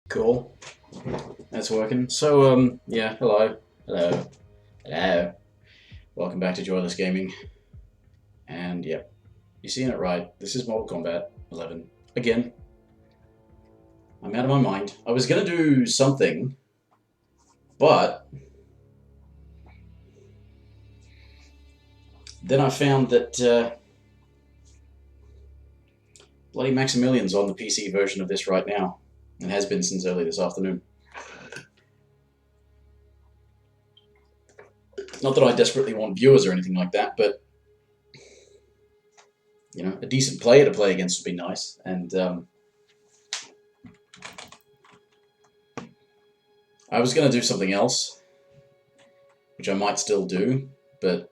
Cool. That's working. So, yeah, hello. Hello. Hello. Welcome back to Joyless Gaming. And, yep, you're seeing it right. This is Mortal Kombat 11. Again. I'm out of my mind. I was going to do something, but then I found that bloody Maximilian's on the PC version of this right now, and has been since early this afternoon. Not that I desperately want viewers or anything like that, but you know, a decent player to play against would be nice. And I was going to do something else, which I might still do, but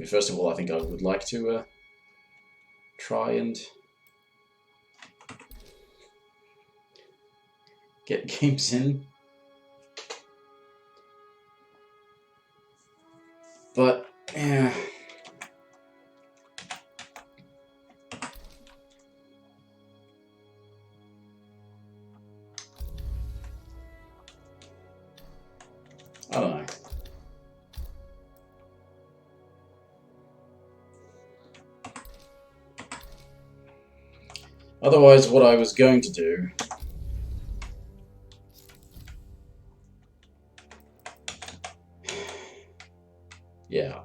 first of all, I think I would like to try and get games in. But, yeah. I don't know. Otherwise, what I was going to do yeah.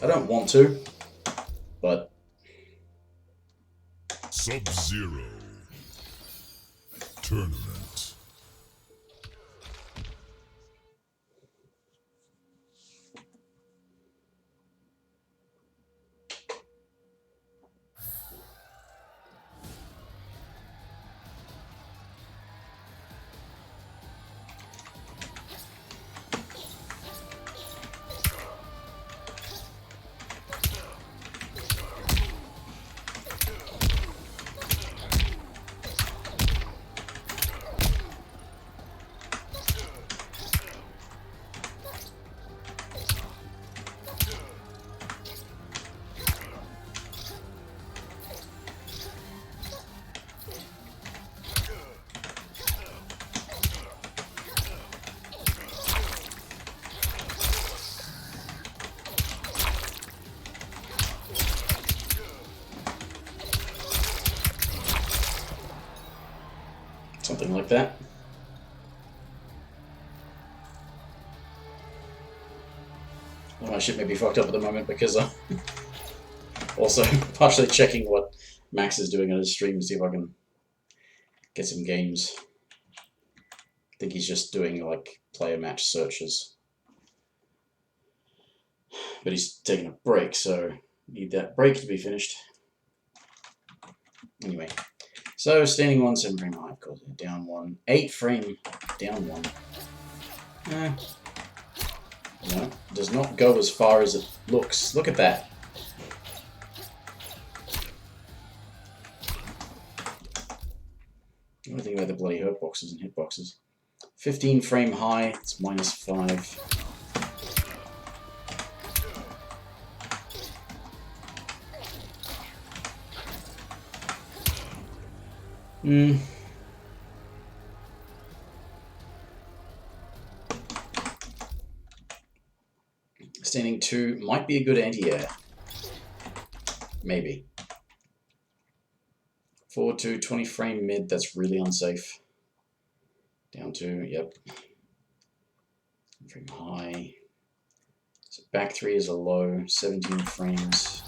I don't want to, but Sub-Zero Tournament. something like that. Well, my shit may be fucked up at the moment because I'm also partially checking what Max is doing on his stream to see if I can get some games. I think he's just doing like player match searches. But he's taking a break, so need that break to be finished. Anyway, so standing 1, 7 frame high, down 1, 8 frame, down 1. No, does not go as far as it looks. Look at that. What do you think about the bloody hurt boxes and hitboxes? 15 frame high, it's -5. Standing 2 might be a good anti-air. Maybe. 4 to 20 frame mid, that's really unsafe. Down 2, yep. Frame high. So back 3 is a low, 17 frames.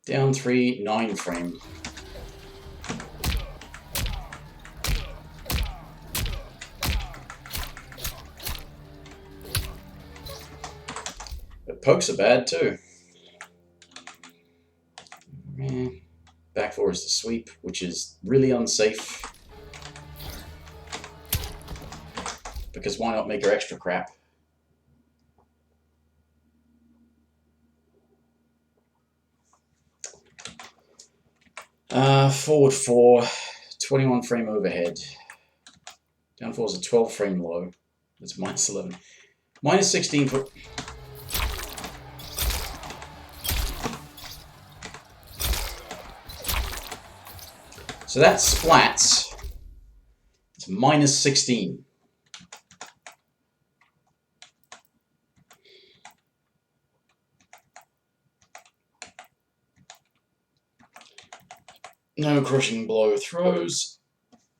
Down 3, 9 frame. But pokes are bad too. Back 4 is the sweep, which is really unsafe. Because why not make her extra crap? Forward 4, 21 frame overhead. Downfall is a 12 frame low. That's minus 11. Minus 16 for... So that splats. It's minus 16. No crushing blow throws.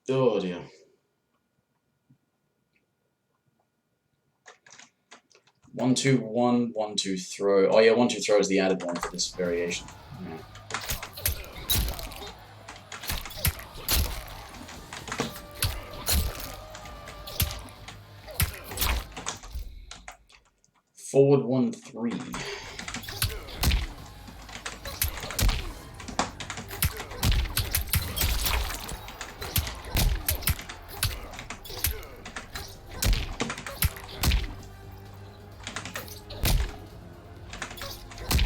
Oh dear. 1-2-1, 1-2 throw. Oh yeah, 1-2 throw is the added one for this variation. Yeah. Forward 1-3.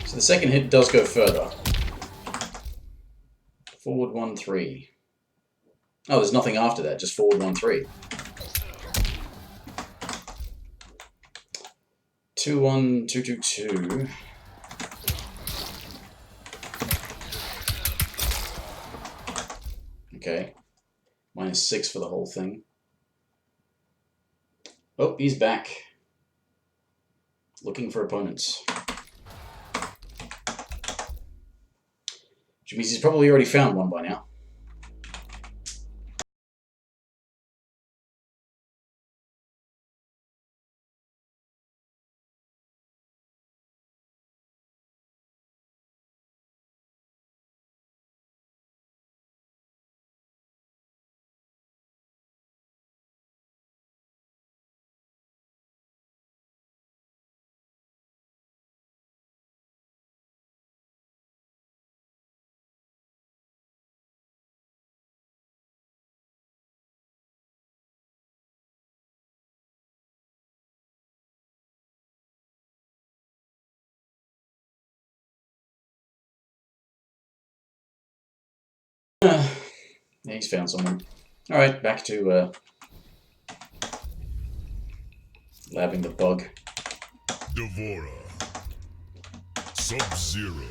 So the second hit does go further. Forward 1-3. Oh, there's nothing after that, just forward 1-3. 2-1, 2-2-2. Okay. Minus 6 for the whole thing. Oh, he's back. Looking for opponents. Which means he's probably already found one by now. Yeah, he's found someone. Alright, back to labbing the bug. Devora. Sub-Zero.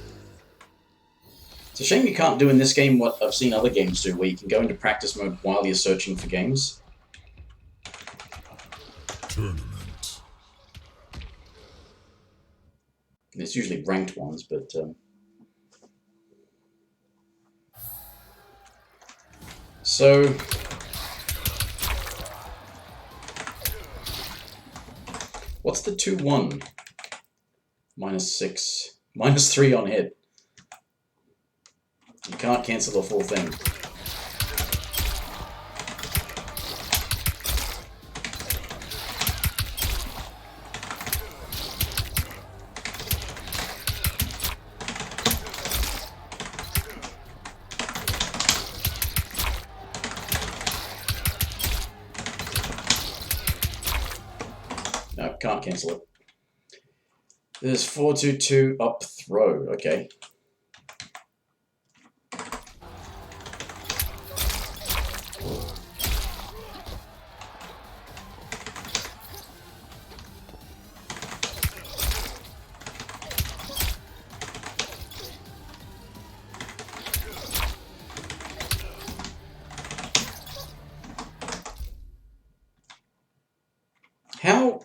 It's a shame you can't do in this game what I've seen other games do, where you can go into practice mode while you're searching for games. Tournament. It's usually ranked ones, but... So... What's the 2-1? Minus 6. Minus 3 on hit. You can't cancel the full thing. No, can't cancel it. There's 4-2-2 up throw. Okay. How?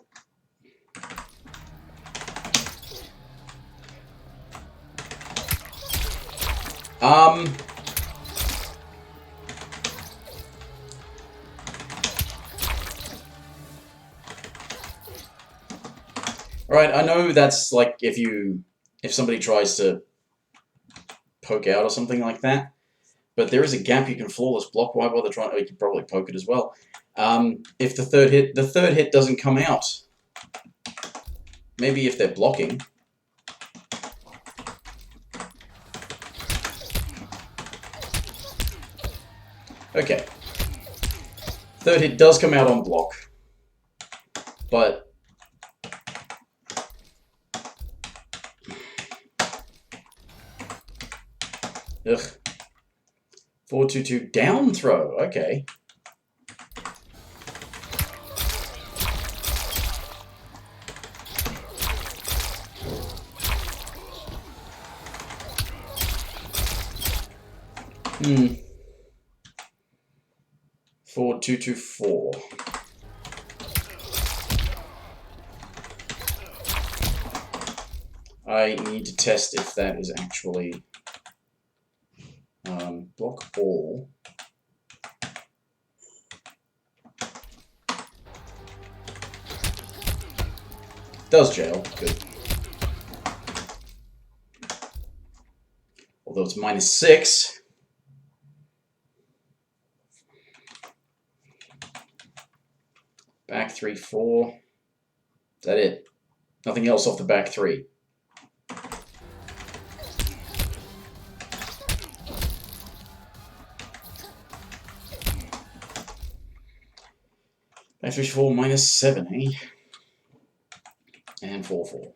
Right, I know that's like if somebody tries to poke out or something like that, but there is a gap you can flawless block. Why bother trying? Oh, you can probably poke it as well. If the third hit doesn't come out. Maybe if they're blocking. Okay. Third hit does come out on block, but ugh. 4-2-2 down throw. Okay. Hmm. 4-2-2-4. I need to test if that is actually block all. Does jail. Good. Although it's -6. Back 3-4. Is that it? Nothing else off the back 3. Back 3-4 -7, eh? And 4-4.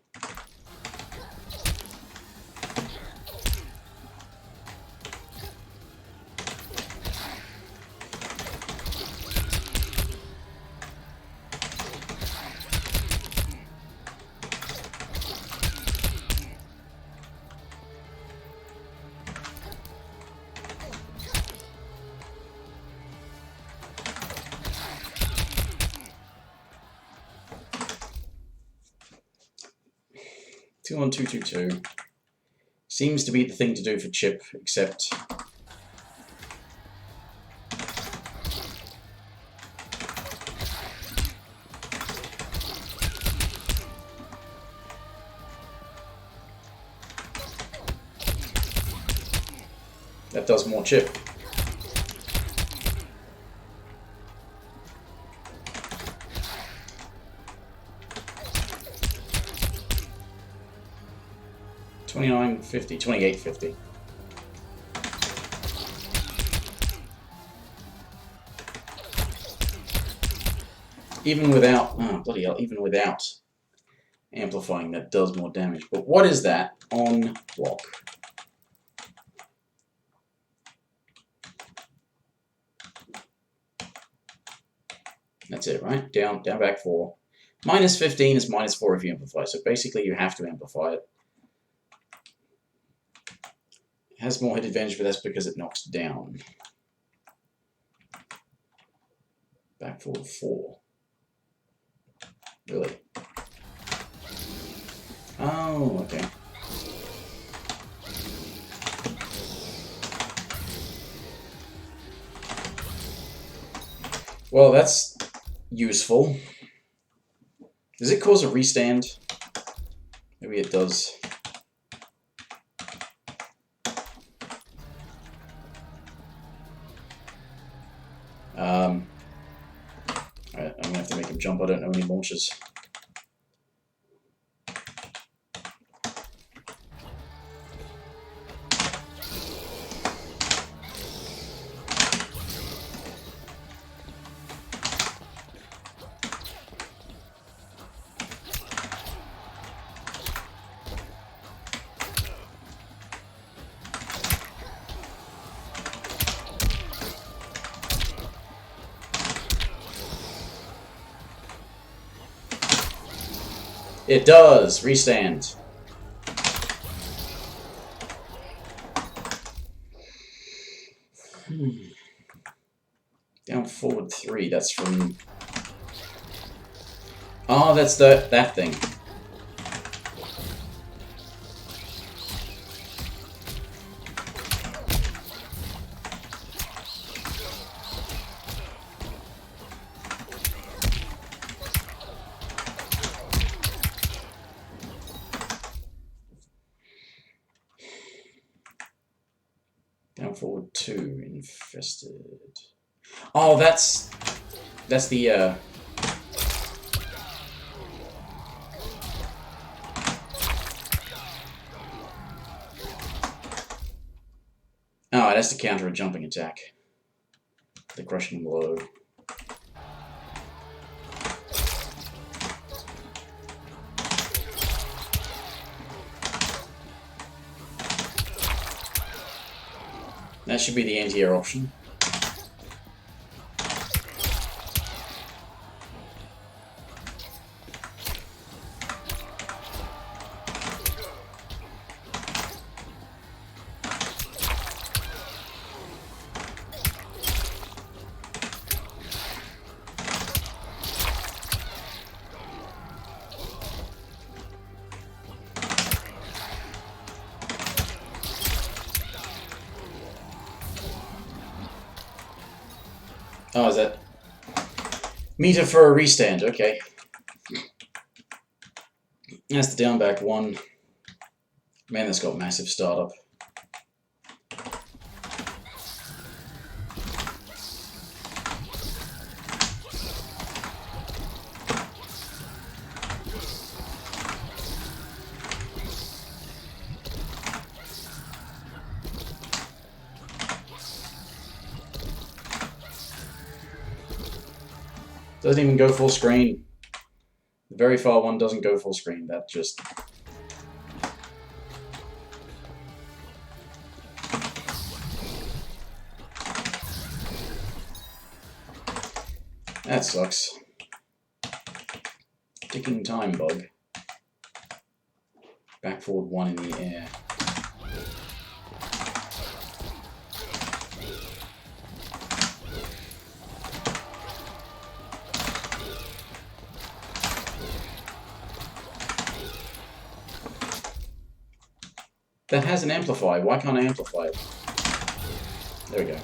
Two on 2-2-2. Seems to be the thing to do for Chip, except that does more Chip. $29.50, $28.50. Even without, oh bloody hell, even without amplifying, that does more damage. But what is that on block? That's it, right? Down, back 4. -15 is -4 if you amplify. So basically, you have to amplify it. It has more hit advantage, but that's because it knocks down. Back 4-4. Really? Oh, okay. Well, that's useful. Does it cause a restand? Maybe it does. Alright, I'm gonna have to make him jump. I don't know any launches. It does! Restand. Down forward 3, that's from... Oh, that's that thing. Down forward 2, infested. Oh, that's the Oh, it has to counter a jumping attack. The crushing blow. That should be the anti-air option. Oh, is that meter for a restand? Okay. That's the down back one. Man, that's got massive startup. Doesn't even go full screen. The very far one doesn't go full screen. That just... That sucks. Ticking time bug. Back forward one in the air. That has an amplify. Why can't I amplify it? There we go.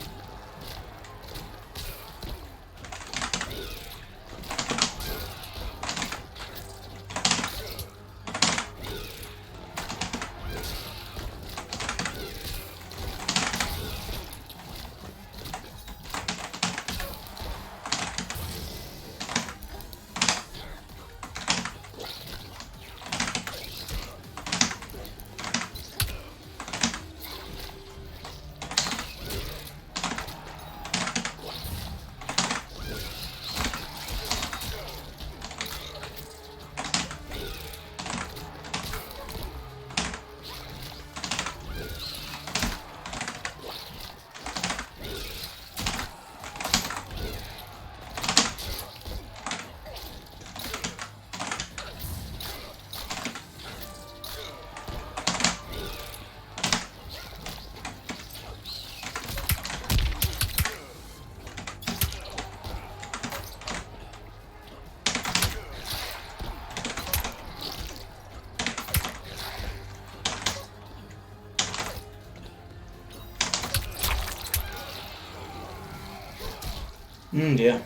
Yeah.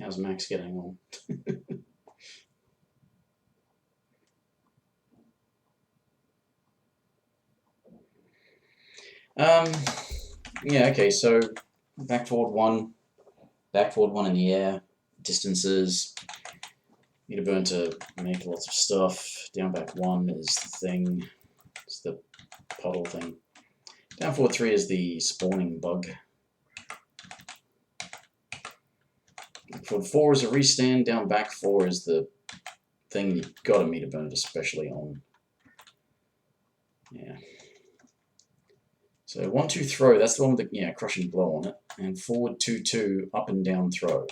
How's Max getting on? Yeah, okay, so back forward one in the air, distances, need to burn to make lots of stuff. Down back one is the thing, it's the puddle thing. Down forward 3 is the spawning bug. Back forward 4 is a restand. Down back 4 is the thing you gotta meter burn it especially on. Yeah. So 1, 2, throw. That's the one with the crushing blow on it. And forward 2, 2, up and down throw.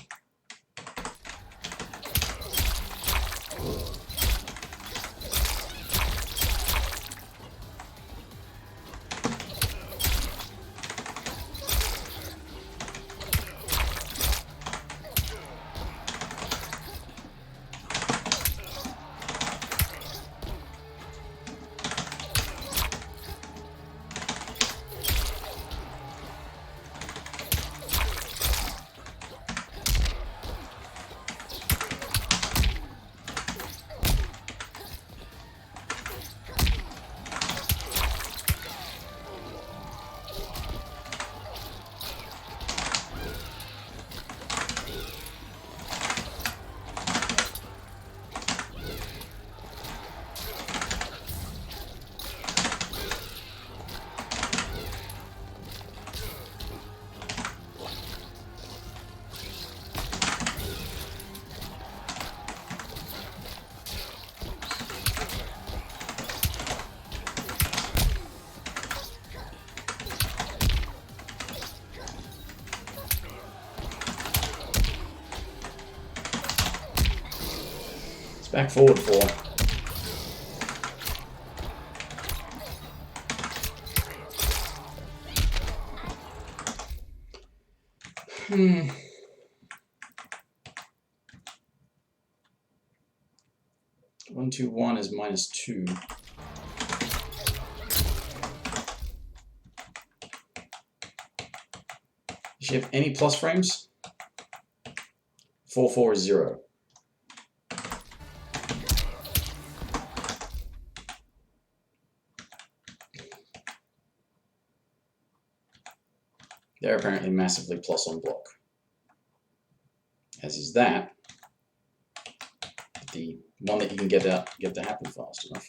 Back forward 4. Hmm. One, 2, 1 is -2. Does she have any plus frames? 4, 4 is 0. They're apparently massively plus on block. As is that. The one that you can get to happen fast enough.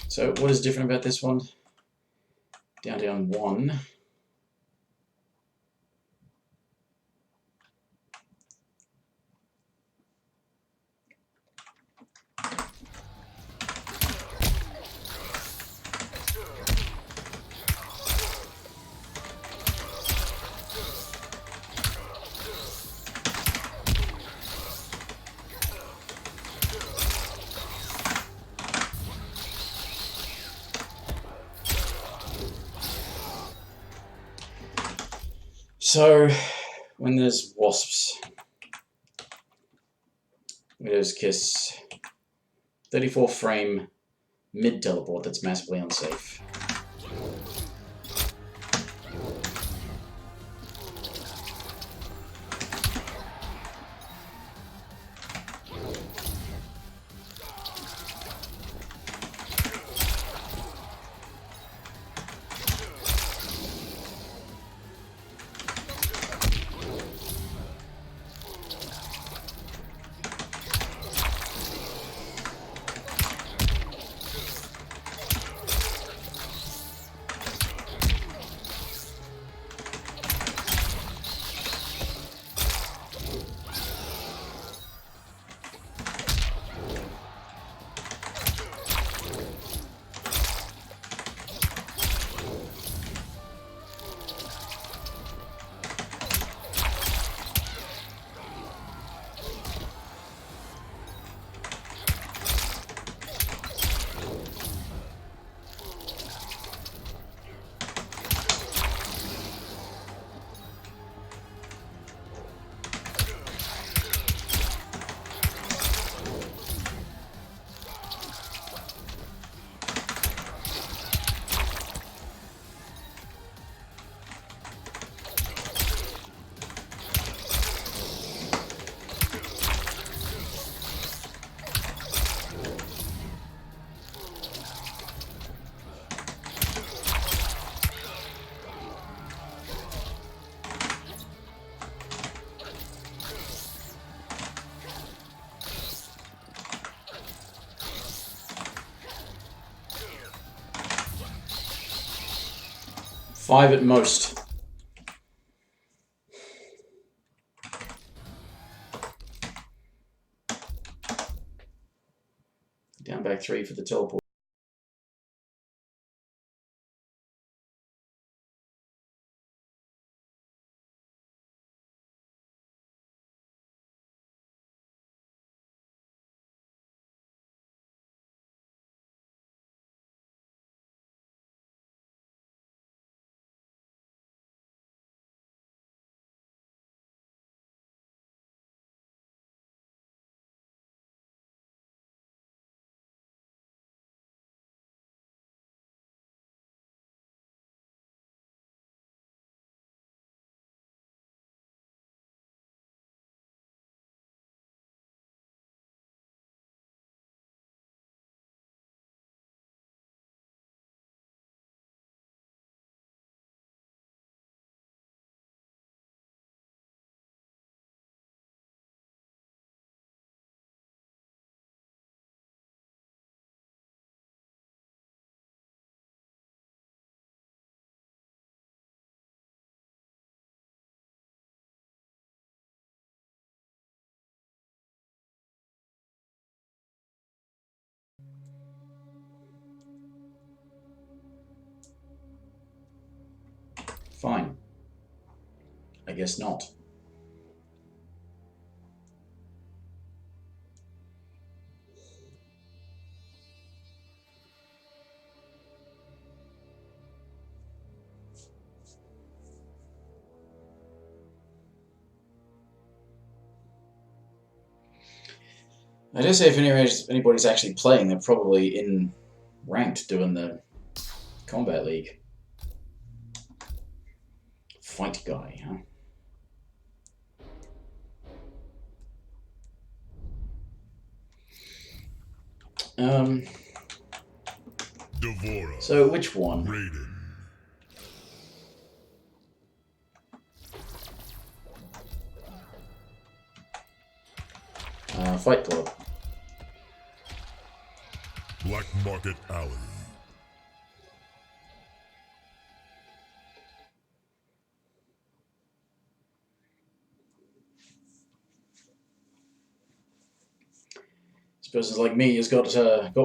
So what is different about this one? Down, down 1. So, when there's wasps, Widow's Kiss, 34 frame mid teleport that's massively unsafe. Five at most. Down back 3 for the teleport. Fine. I guess not. I dare say if anybody's actually playing, they're probably in ranked doing the Kombat League. Fight guy, huh? Devora. So which one? Raiden. Fight Club. Black Market Alley. Suppose it's like me, has got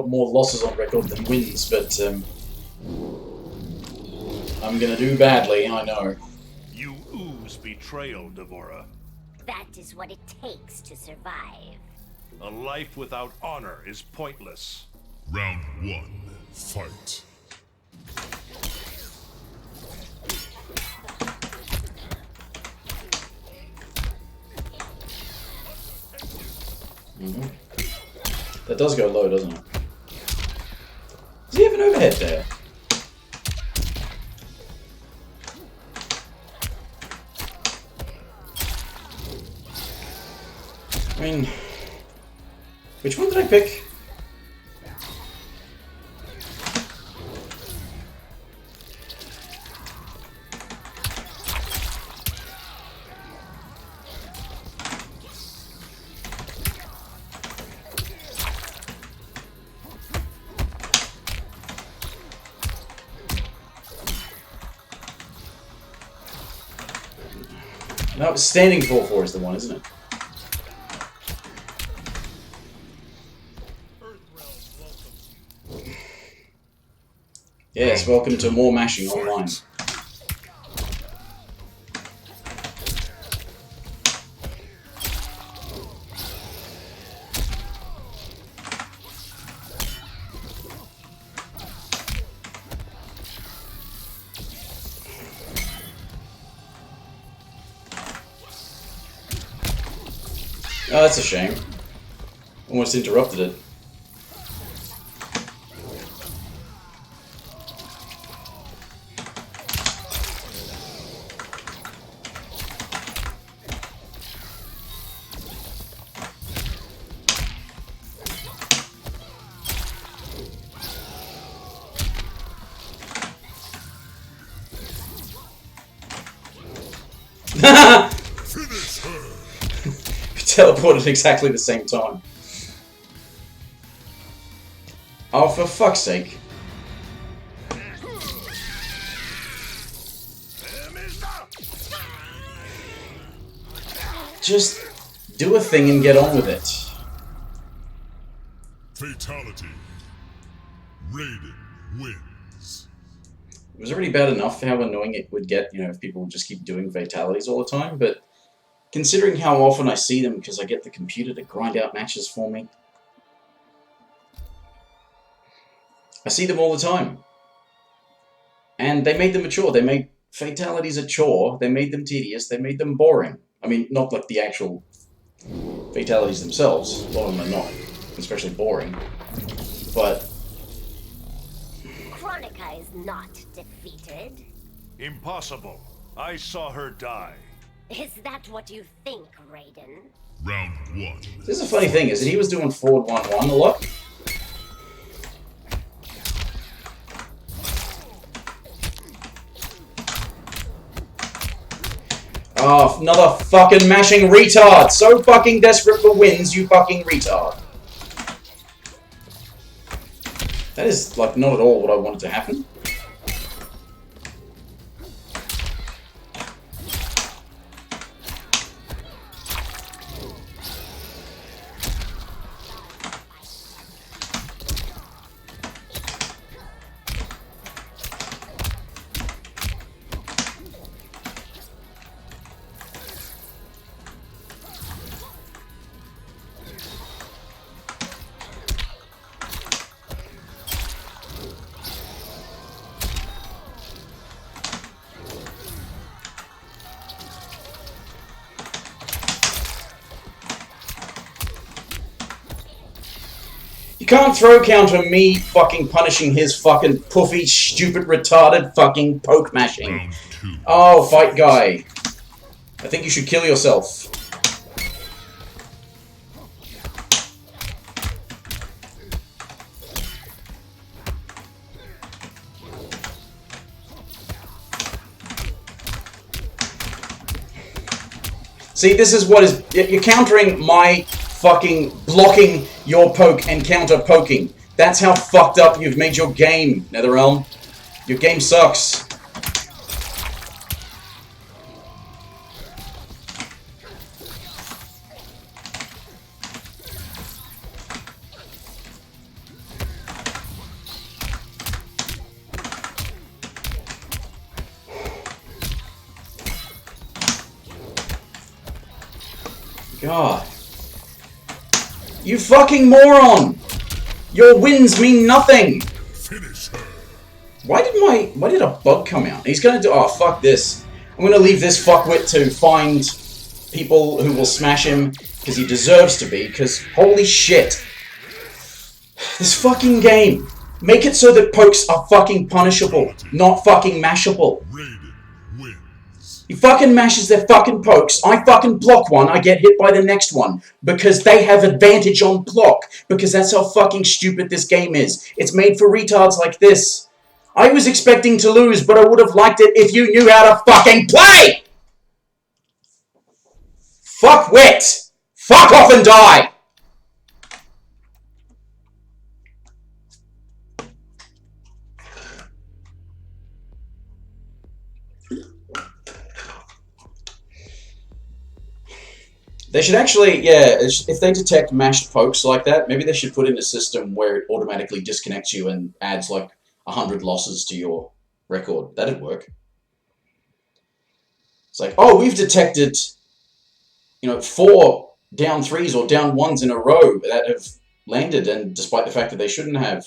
more losses on record than wins, but I'm gonna do badly, I know. You ooze betrayal, Devora. That is what it takes to survive. A life without honor is pointless. Round 1. Fight. That does go low, doesn't it? Does he have an overhead there? I mean, which one did I pick? No, standing 4-4 is the one, isn't it? Yes, welcome to more mashing online. Oh, that's a shame. Almost interrupted it. Finish her. We teleported at exactly the same time. Oh, for fuck's sake. Just do a thing and get on with it. Fatality. Raiden wins. It was already bad enough how annoying it would get, you know, if people just keep doing fatalities all the time, but considering how often I see them because I get the computer to grind out matches for me, I see them all the time. And they made them a chore. They made fatalities a chore. They made them tedious. They made them boring. I mean, not like the actual fatalities themselves. A lot of them are not, especially boring. But Chronica is not defeated. Impossible. I saw her die. Is that what you think, Raiden? Round 1. this is a funny thing, is that he was doing forward 1-1 a lot. Oh, another fucking mashing retard! So fucking desperate for wins, you fucking retard. That is, like, not at all what I wanted to happen. You can't throw counter me fucking punishing his fucking puffy, stupid, retarded fucking poke mashing. Round 2. Oh, fight guy. I think you should kill yourself. See, this is what is... You're countering my fucking blocking your poke and counter poking. That's how fucked up you've made your game, NetherRealm. Your game sucks. God. You fucking moron! Your wins mean nothing! Finish her. Why did a bug come out? He's gonna do... Oh, fuck this. I'm gonna leave this fuckwit to find people who will smash him, because he deserves to be, because holy shit. This fucking game. Make it so that pokes are fucking punishable, not fucking mashable. Raiden wins. He fucking mashes their fucking pokes, I fucking block one, I get hit by the next one. Because they have advantage on block. Because that's how fucking stupid this game is. It's made for retards like this. I was expecting to lose, but I would have liked it if you knew how to fucking play! Fuck wit! Fuck off and die! They should actually, yeah, if they detect mashed pokes like that, maybe they should put in a system where it automatically disconnects you and adds like 100 losses to your record. That'd work. It's like, oh, we've detected, 4 down 3s or down 1s in a row that have landed, and despite the fact that they shouldn't have.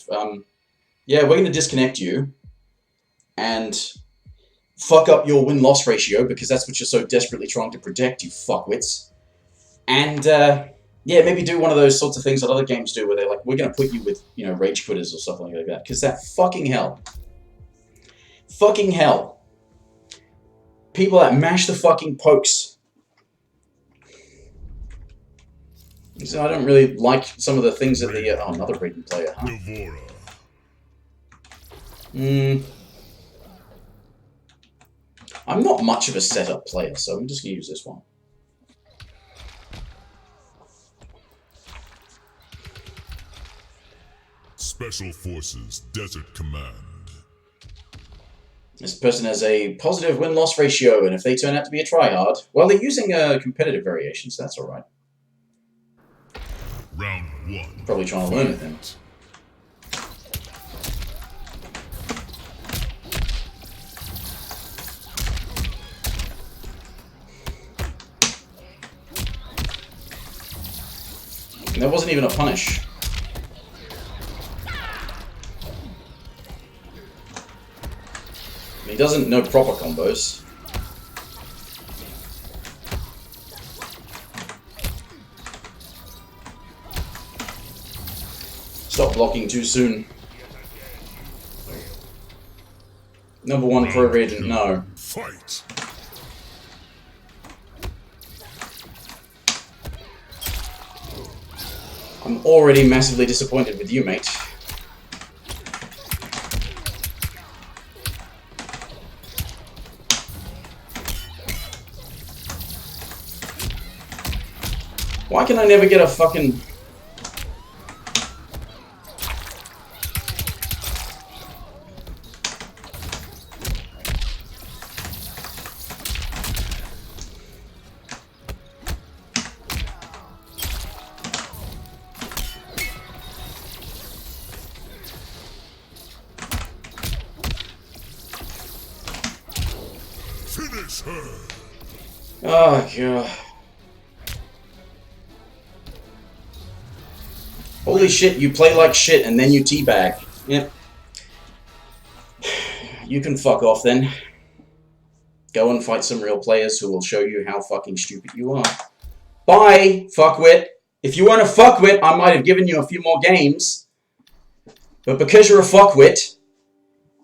Yeah, we're going to disconnect you and fuck up your win-loss ratio because that's what you're so desperately trying to protect, you fuckwits. And, yeah, maybe do one of those sorts of things that other games do where they're like, we're going to put you with, rage quitters or something like that. Because that fucking hell. Fucking hell. People that mash the fucking pokes. So I don't really like some of the things that the... oh, another Raiden player, huh? I'm not much of a setup player, so I'm just going to use this one. Special Forces Desert Command. This person has a positive win-loss ratio, and if they turn out to be a tryhard, well, they're using a competitive variation, so that's alright. Round 1. Probably trying to learn it then. And that wasn't even a punish. He doesn't know proper combos. Stop blocking too soon. Number 1 pro Raiden, no. Fight. I'm already massively disappointed with you, mate. Why can I never get a fucking... Finish her. Oh, God. Holy shit, you play like shit and then you teabag. Yep. You can fuck off then. Go and fight some real players who will show you how fucking stupid you are. Bye, fuckwit. If you weren't a fuckwit, I might have given you a few more games. But because you're a fuckwit,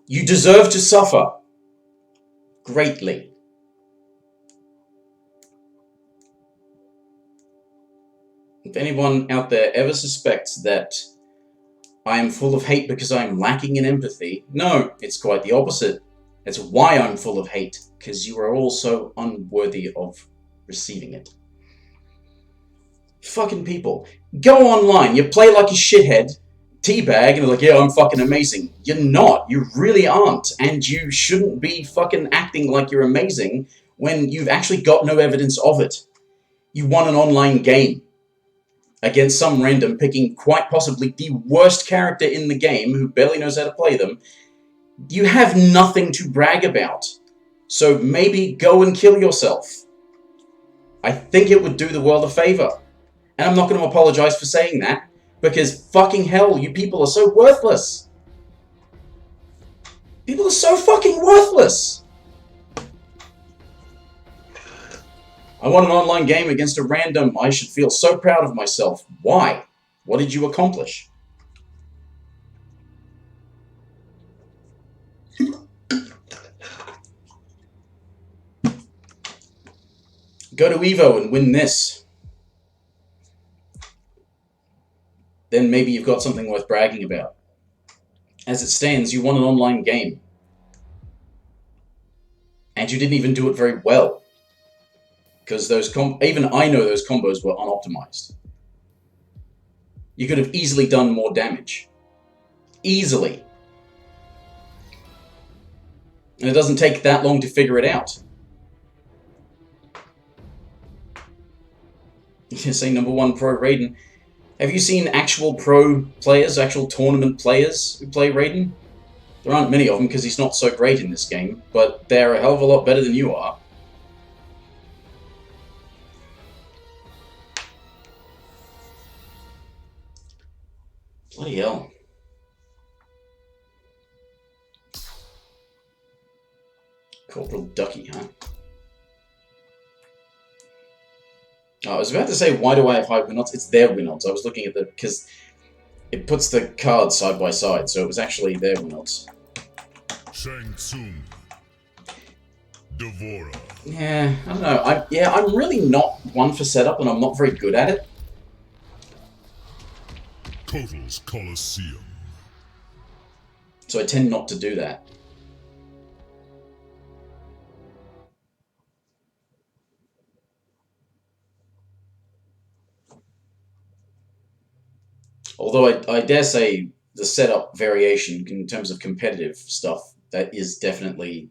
you deserve to suffer. Greatly. If anyone out there ever suspects that I am full of hate because I'm lacking in empathy, no, it's quite the opposite. That's why I'm full of hate, because you are all so unworthy of receiving it. Fucking people. Go online, you play like a shithead, teabag, and you're like, yeah, I'm fucking amazing. You're not. You really aren't. And you shouldn't be fucking acting like you're amazing when you've actually got no evidence of it. You won an online game against some random picking quite possibly the worst character in the game who barely knows how to play them. You have nothing to brag about. So maybe go and kill yourself. I think it would do the world a favor. And I'm not going to apologize for saying that, because fucking hell, you people are so worthless. People are so fucking worthless. I won an online game against a random. I should feel so proud of myself. Why? What did you accomplish? Go to Evo and win this. Then maybe you've got something worth bragging about. As it stands, you won an online game. And you didn't even do it very well. Because even I know those combos were unoptimized. You could have easily done more damage. Easily. And it doesn't take that long to figure it out. You're saying number 1 pro Raiden. Have you seen actual pro players, actual tournament players who play Raiden? There aren't many of them because he's not so great in this game, but they're a hell of a lot better than you are. Bloody hell. Corporal Ducky, huh? I was about to say, why do I have high win odds? It's their win odds. I was looking at the... because it puts the cards side by side, so it was actually their win odds. Shang Tsung. Devora. Yeah, I don't know. I'm really not one for setup, and I'm not very good at it. Kotal's Colosseum. So I tend not to do that. Although I dare say the setup variation in terms of competitive stuff, that is definitely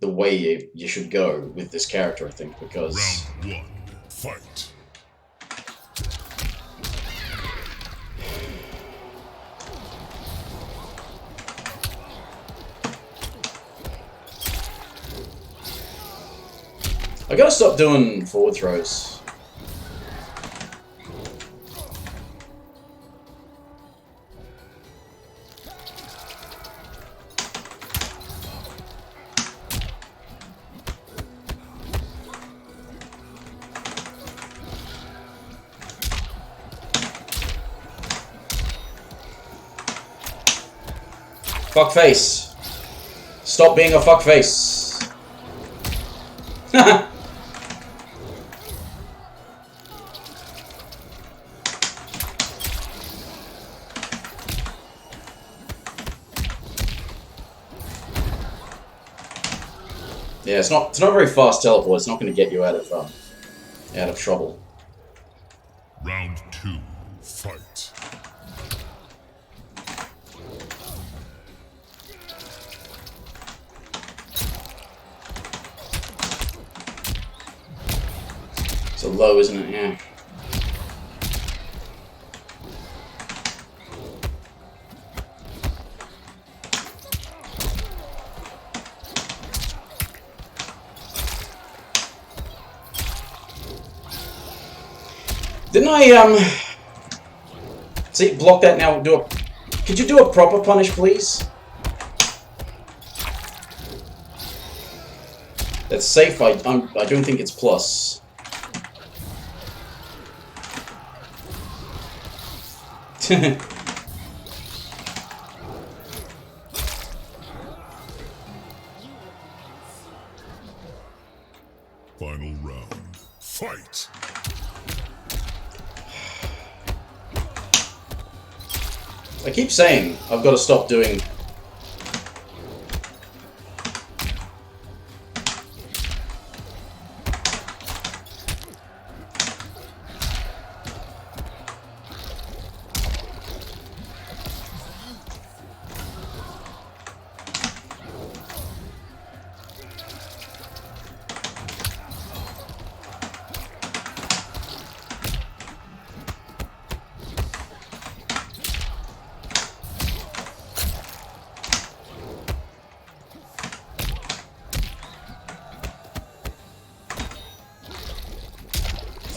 the way you should go with this character, I think, because... Round 1. Fight. I gotta stop doing forward throws. Fuckface. Stop being a fuckface. Yeah, it's not very fast teleport. It's not going to get you out of trouble. Round 2. Fight. It's a low, isn't it? Yeah. Didn't I, see, block that now, could you do a proper punish, please? That's safe, I don't think it's plus. Final round. Fight! I keep saying I've got to stop doing...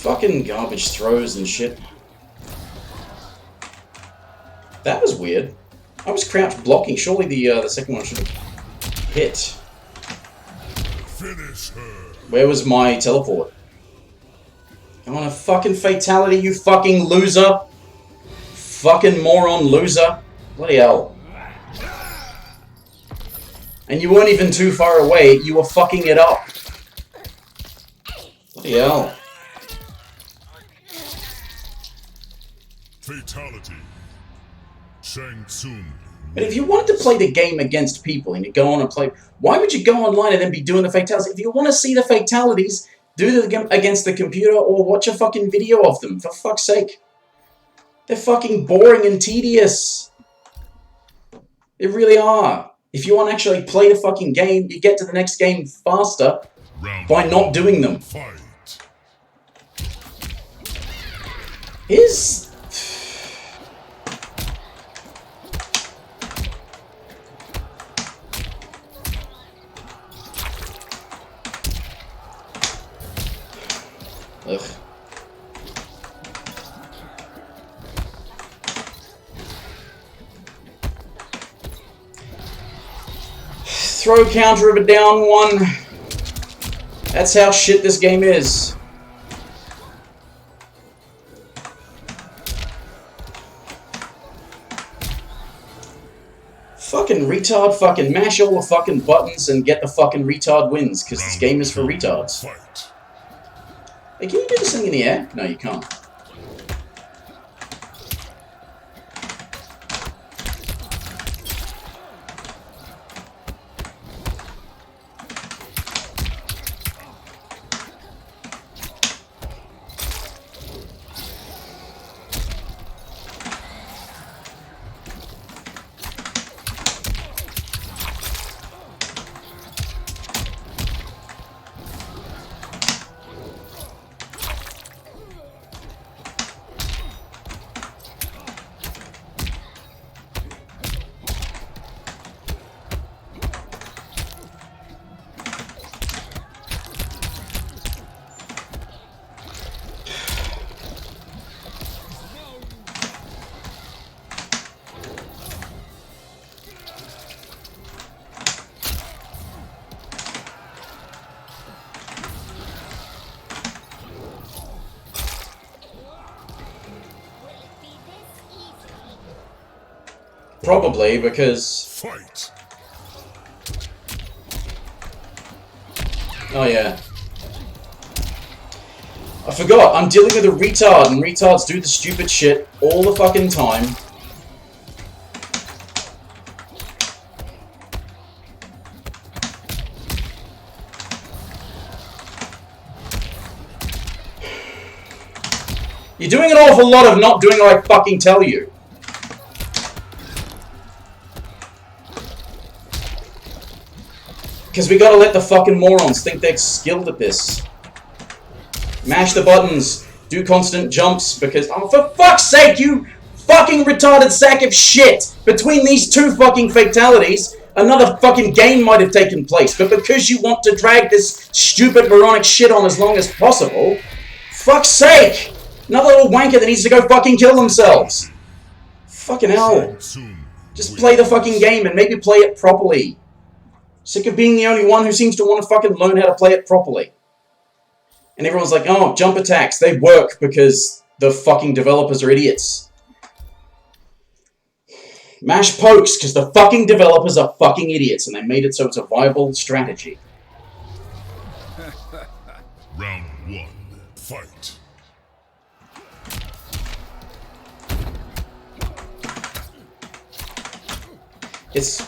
Fucking garbage throws and shit. That was weird. I was crouched blocking. Surely the second one should have hit. Finish her! Where was my teleport? I want a fucking fatality, you fucking loser! Fucking moron loser! Bloody hell. And you weren't even too far away, you were fucking it up. Bloody hell. Fatality. Shang Tsung. But if you wanted to play the game against people and you go on and play, why would you go online and then be doing the fatalities? If you want to see the fatalities, do them against the computer or watch a fucking video of them, for fuck's sake. They're fucking boring and tedious. They really are. If you want to actually play the fucking game, you get to the next game faster by not doing them. Fight. Here's... Ugh. Throw counter of a down one. That's how shit this game is. Fucking retard, fucking mash all the fucking buttons and get the fucking retard wins, because this game is for retards. Fight. Hey, can you do this thing in the air? No, you can't. Probably, because... Fight. Oh, yeah. I forgot, I'm dealing with a retard, and retards do the stupid shit all the fucking time. You're doing an awful lot of not doing what I fucking tell you. Because we gotta let the fucking morons think they're skilled at this. Mash the buttons. Do constant jumps because... Oh, for fuck's sake, you fucking retarded sack of shit! Between these two fucking fatalities, another fucking game might have taken place. But because you want to drag this stupid moronic shit on as long as possible... Fuck's sake! Another little wanker that needs to go fucking kill themselves. Fucking hell. Just play the fucking game and maybe play it properly. Sick of being the only one who seems to want to fucking learn how to play it properly. And everyone's like, oh, jump attacks, they work because the fucking developers are idiots. Mash pokes, because the fucking developers are fucking idiots, and they made it so it's a viable strategy. Round 1. Fight. It's...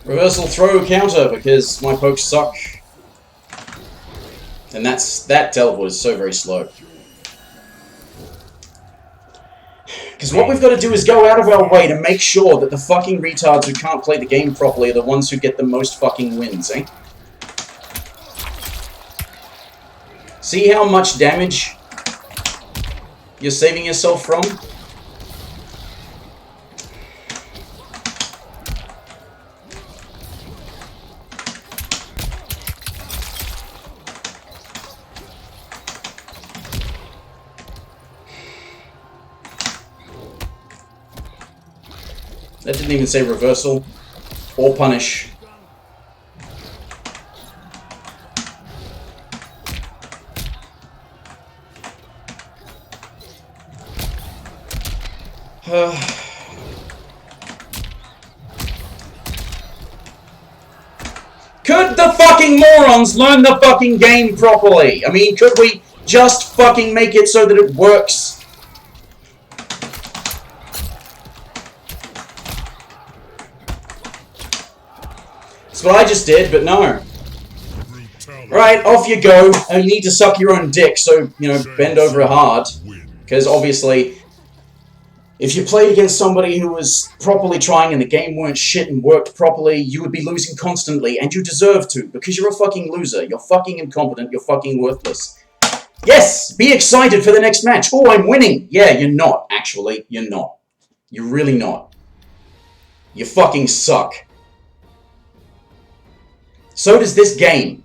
Reversal throw counter because my pokes suck. And that teleport is so very slow. Because what we've got to do is go out of our way to make sure that the fucking retards who can't play the game properly are the ones who get the most fucking wins, eh? See how much damage you're saving yourself from? That didn't even say reversal or punish. Could the fucking morons learn the fucking game properly? I mean, could we just fucking make it so that it works? That's what I just did, but no. Right, off you go. You need to suck your own dick, so, you know, bend over hard. Because obviously, if you played against somebody who was properly trying and the game weren't shit and worked properly, you would be losing constantly, and you deserve to, because you're a fucking loser. You're fucking incompetent. You're fucking worthless. Yes! Be excited for the next match. Oh, I'm winning! Yeah, you're not, actually. You're not. You're really not. You fucking suck. So does this game.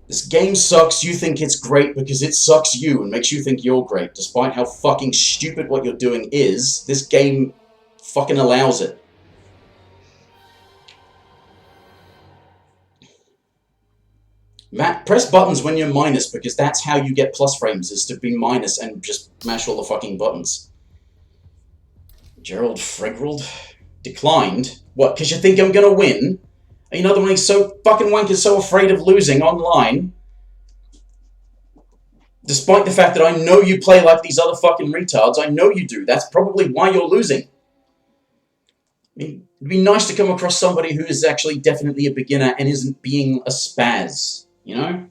This game sucks, you think it's great because it sucks you and makes you think you're great. Despite how fucking stupid what you're doing is, this game fucking allows it. Matt, press buttons when you're minus because that's how you get plus frames, is to be minus and just mash all the fucking buttons. Gerald Frigrald? Declined? What, because you think I'm gonna win? Are you another one who's so fucking wanker's so afraid of losing online? Despite the fact that I know you play like these other fucking retards, I know you do. That's probably why you're losing. I mean, it'd be nice to come across somebody who is actually definitely a beginner and isn't being a spaz, you know?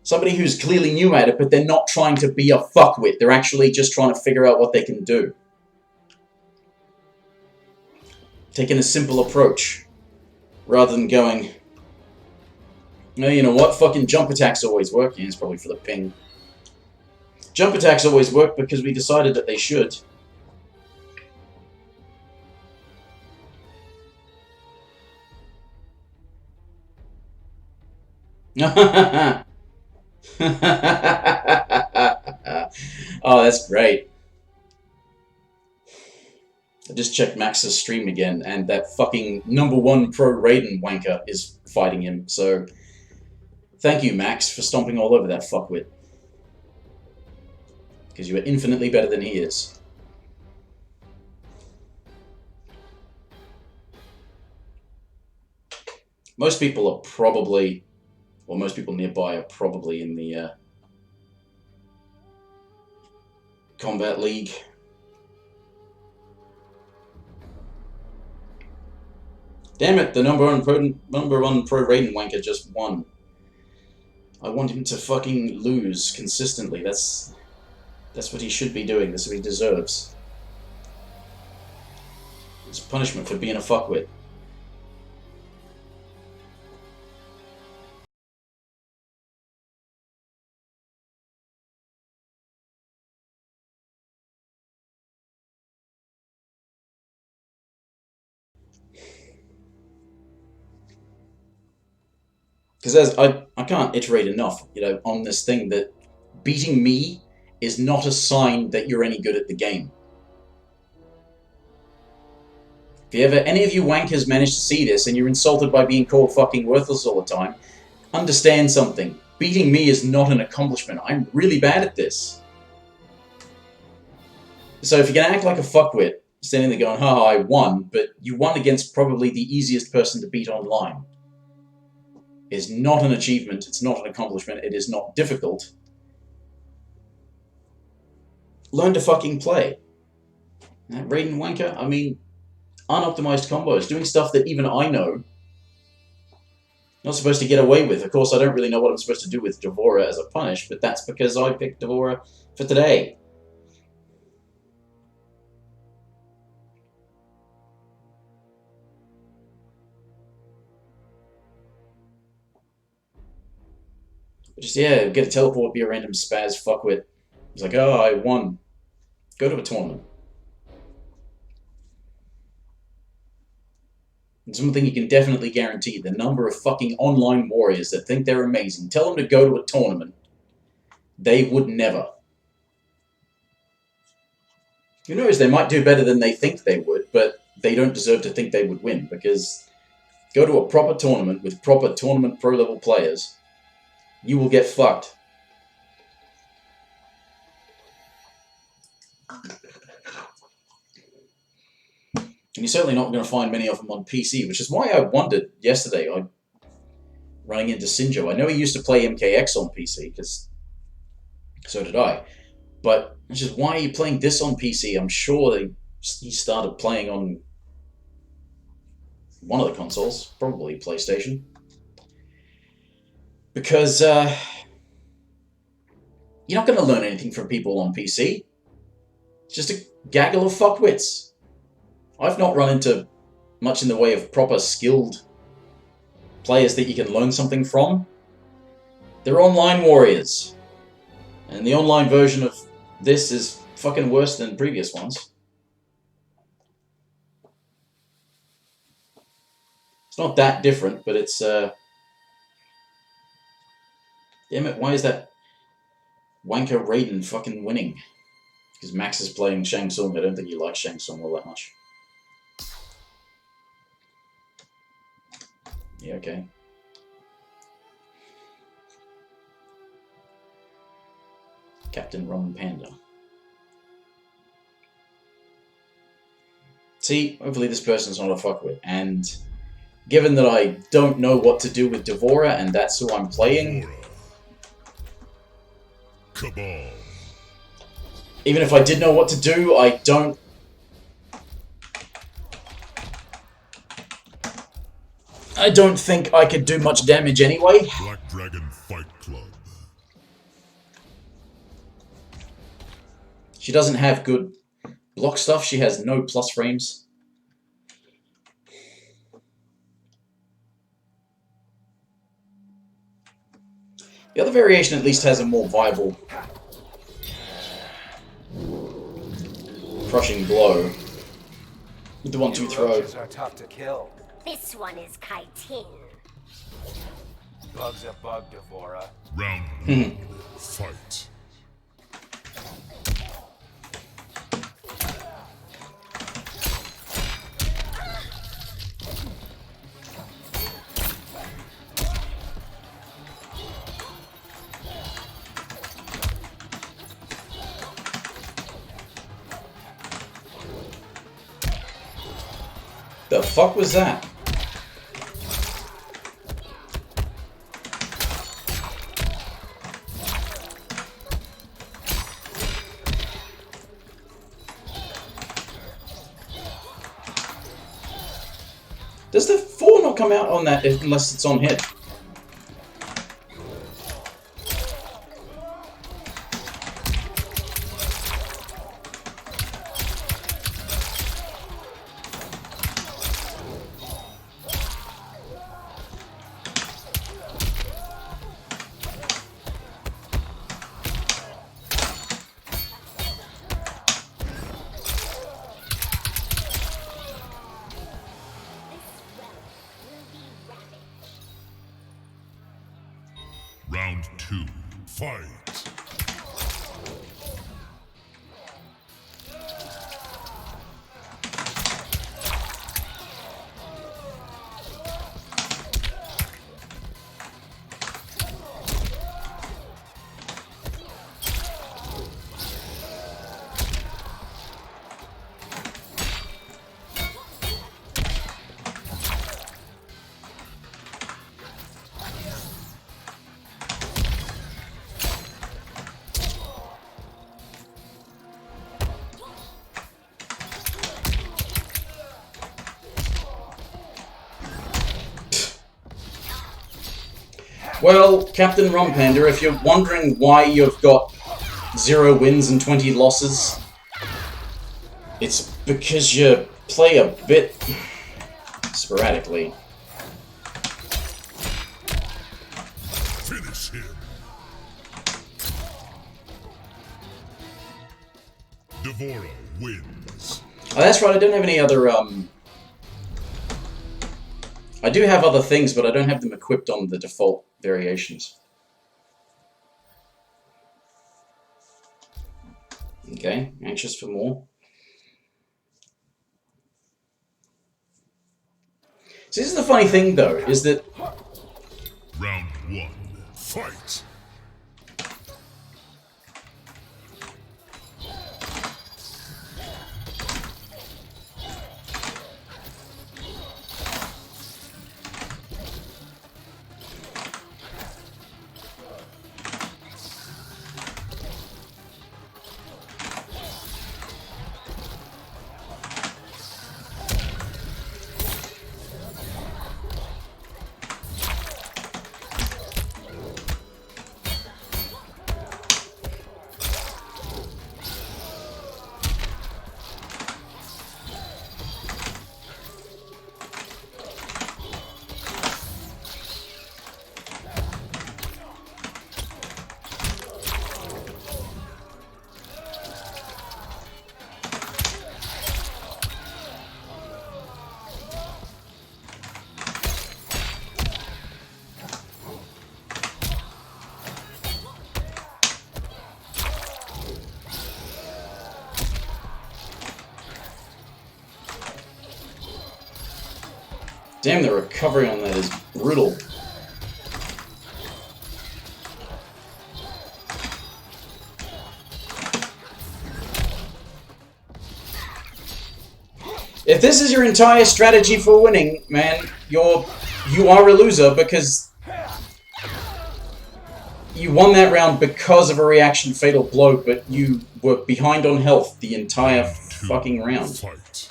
Somebody who's clearly new at it, but they're not trying to be a fuckwit. They're actually just trying to figure out what they can do. Taking a simple approach, rather than going, no, you know what, fucking jump attacks always work. Yeah, it's probably for the ping. Jump attacks always work because we decided that they should. Oh, that's great. I just checked Max's stream again, and that fucking #1 pro Raiden wanker is fighting him, so thank you, Max, for stomping all over that fuckwit. Because you are infinitely better than he is. Most people are probably, or most people nearby are probably in the Kombat League. Damn it, the #1 pro Raiden wanker just won. I want him to fucking lose consistently. That's what he should be doing. That's what he deserves. It's punishment for being a fuckwit. Because I can't iterate enough, you know, on this thing that beating me is not a sign that you're any good at the game. If any of you wankers manage to see this and you're insulted by being called fucking worthless all the time, understand something. Beating me is not an accomplishment. I'm really bad at this. So if you're going to act like a fuckwit, standing there going, haha, I won, but you won against probably the easiest person to beat online. Is not an achievement, it's not an accomplishment, it is not difficult. Learn to fucking play. That Raiden wanker, I mean, unoptimized combos, doing stuff that even I know not supposed to get away with. Of course, I don't really know what I'm supposed to do with Devora as a punish, but that's because I picked Devora for today. Just, yeah, get a teleport, be a random spaz fuckwit. It's like, oh, I won. Go to a tournament. And something you can definitely guarantee, the number of fucking online warriors that think they're amazing, tell them to go to a tournament. They would never. Who knows, they might do better than they think they would, but they don't deserve to think they would win, because go to a proper tournament with proper tournament pro-level players, you will get fucked. And you're certainly not going to find many of them on PC, which is why I wondered yesterday, running into Sinjo. I know he used to play MKX on PC, because so did I. But it's just, why are you playing this on PC? I'm sure he started playing on one of the consoles, probably PlayStation. Because you're not going to learn anything from people on PC. It's just a gaggle of fuckwits. I've not run into much in the way of proper skilled players that you can learn something from. They're online warriors. And the online version of this is fucking worse than previous ones. It's not that different, but it's damn it, why is that wanker Raiden fucking winning? Because Max is playing Shang Tsung. I don't think he likes Shang Tsung all that much. Yeah, okay. Captain Rum Panda. See, hopefully this person's not a fuckwit, and given that I don't know what to do with Devora, and that's who I'm playing... Cabal. Even if I did know what to do, I don't... I don't think I could do much damage anyway. Black Dragon Fight Club. She doesn't have good block stuff. She has no plus frames. The other variation at least has a more viable crushing blow with the 1-2 throw. Are tough to kill. This one is chitin. Bug's a bug, Devora. Round 1. Fight. The fuck was that? Does the 4 not come out on that unless it's on hit? 2, fight! Well, Captain Rumpander, if you're wondering why you've got 0 wins and 20 losses, it's because you play a bit sporadically. Finish him! Devora wins. Oh, that's right, I don't have any other, I do have other things, but I don't have them equipped on the default variations. Okay, anxious for more. So this is the funny thing, though, is that... Round 1, fight! Damn, the recovery on that is brutal. If this is your entire strategy for winning, man, you are a loser because you won that round because of a reaction fatal blow, but you were behind on health the entire fucking round. Fight.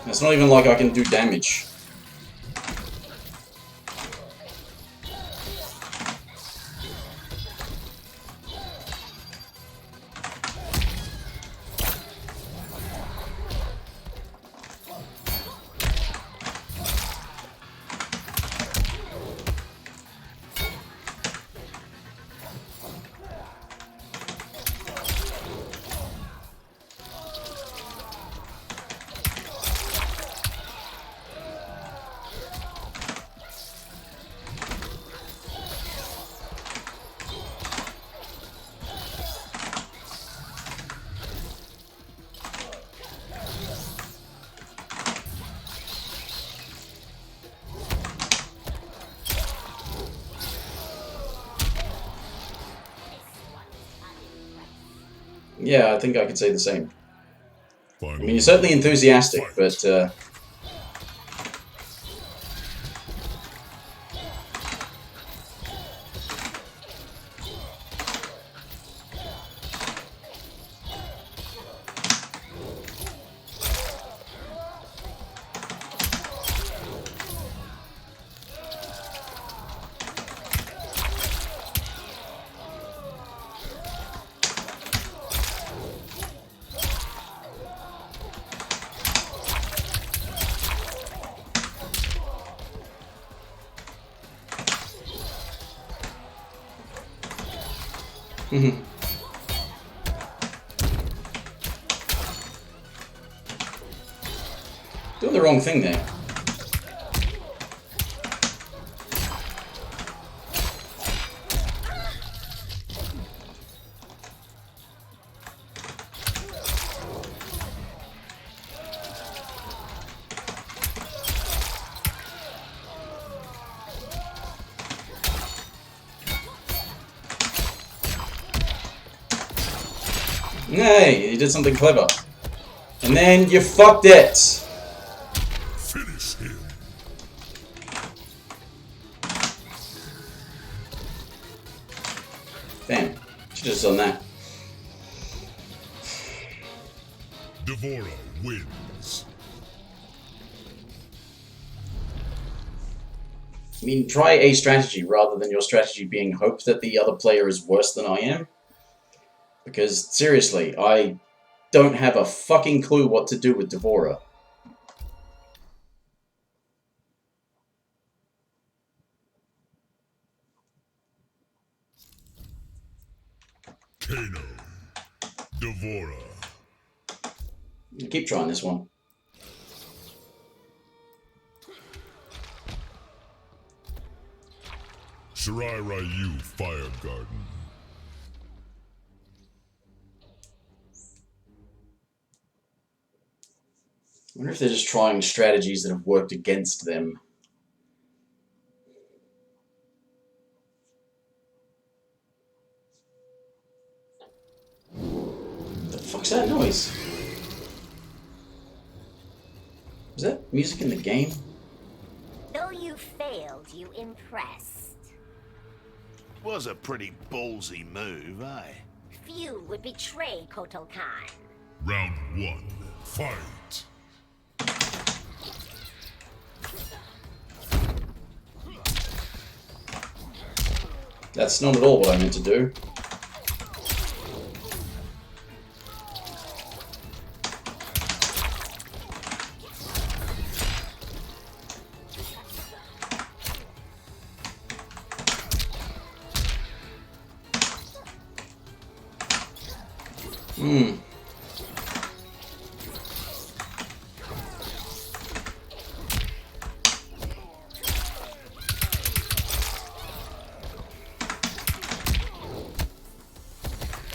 It's not even like I can do damage. Yeah, I think I could say the same. I mean, you're certainly enthusiastic, but doing the wrong thing there. Hey, you did something clever. And then you fucked it. Finish him. Damn, should have done that. Devora wins. I mean, try a strategy rather than your strategy being hope that the other player is worse than I am. Because, seriously, I don't have a fucking clue what to do with Devora. Kano. Devora. Keep trying this one. Shirai Ryu Fire Garden. I wonder if they're just trying strategies that have worked against them. What the fuck's that noise? Is that music in the game? Though you failed, you impressed. Was a pretty ballsy move, eh? Few would betray Kotal Khan. Round 1. Fight. That's not at all what I meant to do.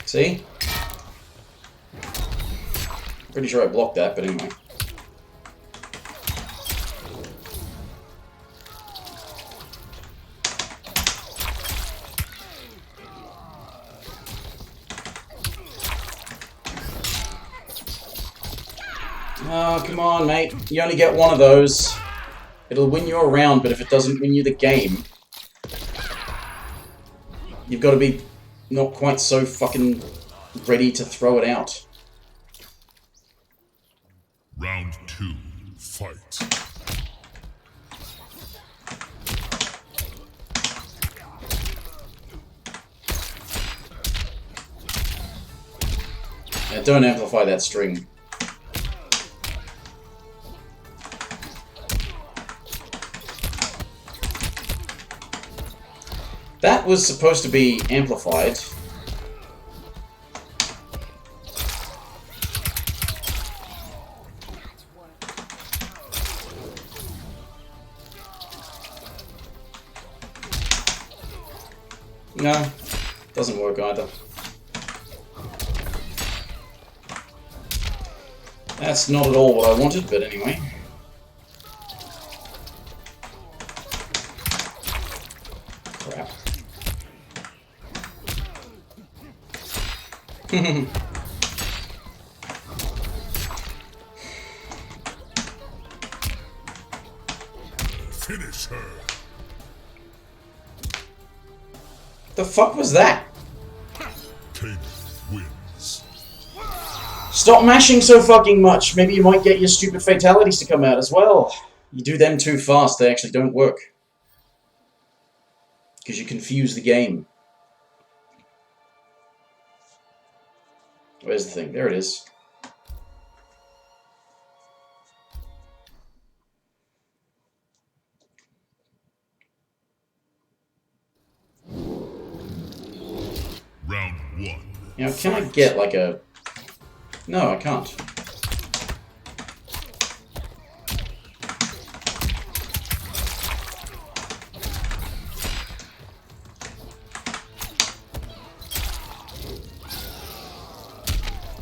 See? Pretty sure I blocked that, but anyway. Oh, come on, mate. You only get one of those. It'll win you a round, but if it doesn't win you the game, you've got to be not quite so fucking ready to throw it out. Round 2. Fight. Yeah, don't amplify that string. That was supposed to be amplified. No, doesn't work either. That's not at all what I wanted, but anyway. Crap. Finish her. The fuck was that? Kano wins. Stop mashing so fucking much. Maybe you might get your stupid fatalities to come out as well. You do them too fast, they actually don't work. Because you confuse the game. Where's the thing? There it is. Round 1. Now, can I get like a... No, I can't.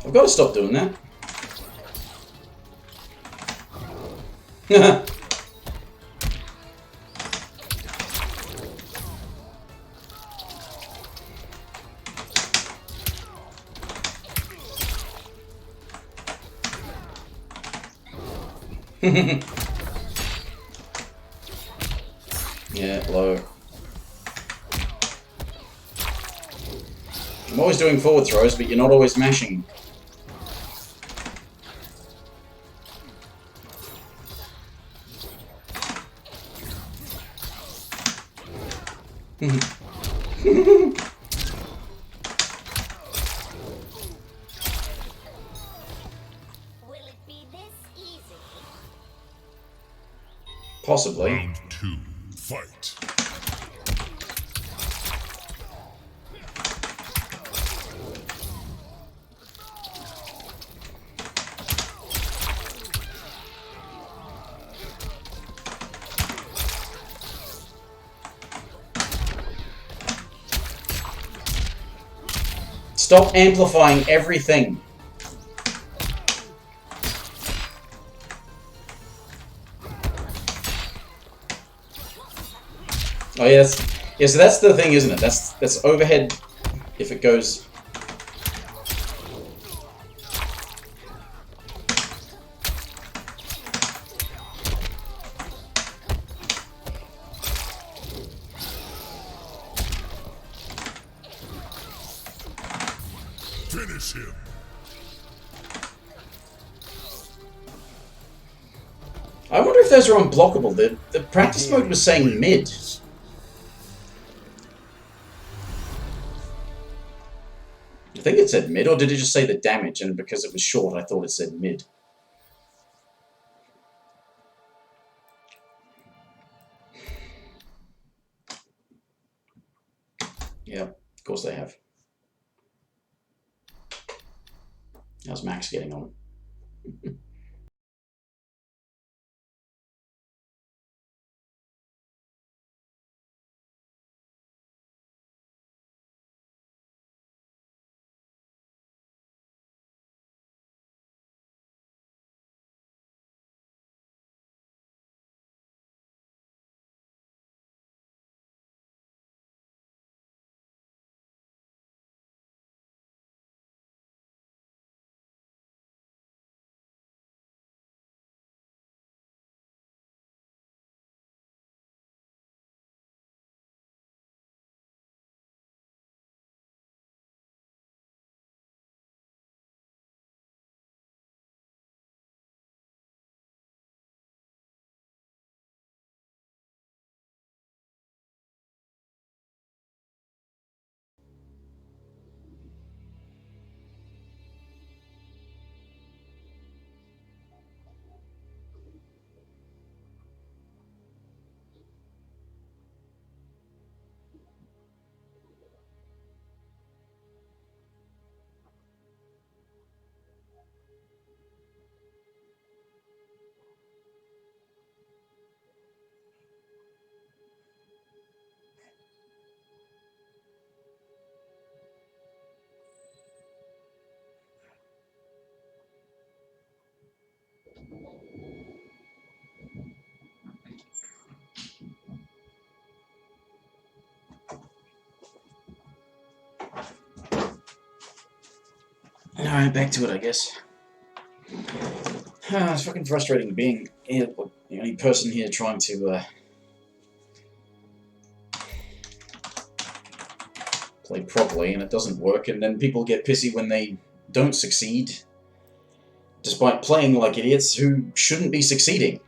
I've got to stop doing that. Yeah, low. I'm always doing forward throws, but you're not always mashing. Will it be this easy? Possibly. Round 2, fight. Stop amplifying everything. Oh yes, yeah. So that's the thing, isn't it? That's overhead. If it goes. Finish him. I wonder if those are unblockable. The practice mode was saying mid. I think it said mid, or did it just say the damage? And because it was short, I thought it said mid. Yeah, of course they have. How's Max getting on? Alright, back to it, I guess. It's fucking frustrating being here, the only person here trying to play properly, and it doesn't work, and then people get pissy when they don't succeed, despite playing like idiots who shouldn't be succeeding.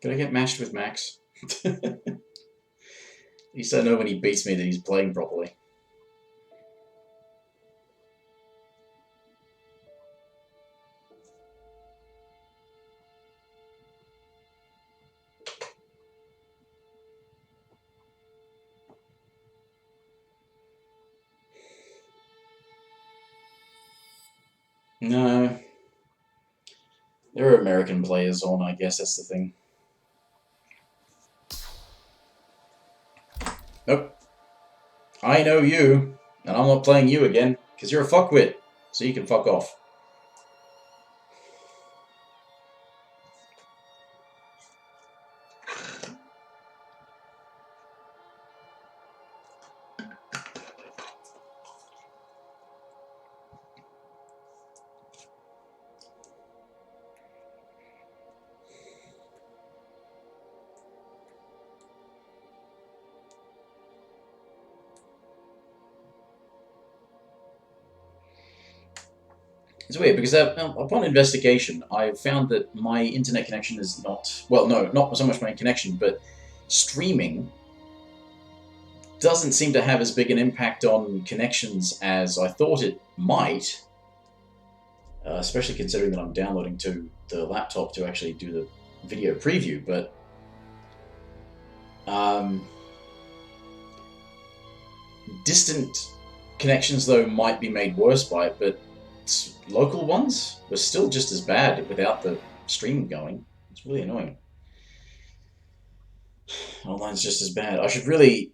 Could I get matched with Max? At least I know when he beats me that he's playing properly. No. There are American players on, I guess that's the thing. Nope. I know you, and I'm not playing you again, because you're a fuckwit, so you can fuck off. It's weird because upon investigation, I found that my internet connection is not... Well, no, not so much my connection, but streaming doesn't seem to have as big an impact on connections as I thought it might. Especially considering that I'm downloading to the laptop to actually do the video preview, but... distant connections, though, might be made worse by it, but local ones were still just as bad without the stream going. It's really annoying. Online's just as bad. I should really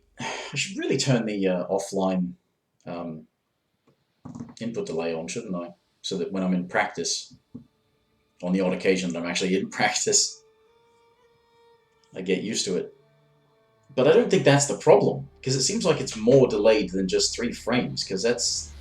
turn the offline input delay on, shouldn't I? So that when I'm in practice, on the odd occasion that I'm actually in practice, I get used to it. But I don't think that's the problem, because it seems like it's more delayed than just 3 frames, because that's...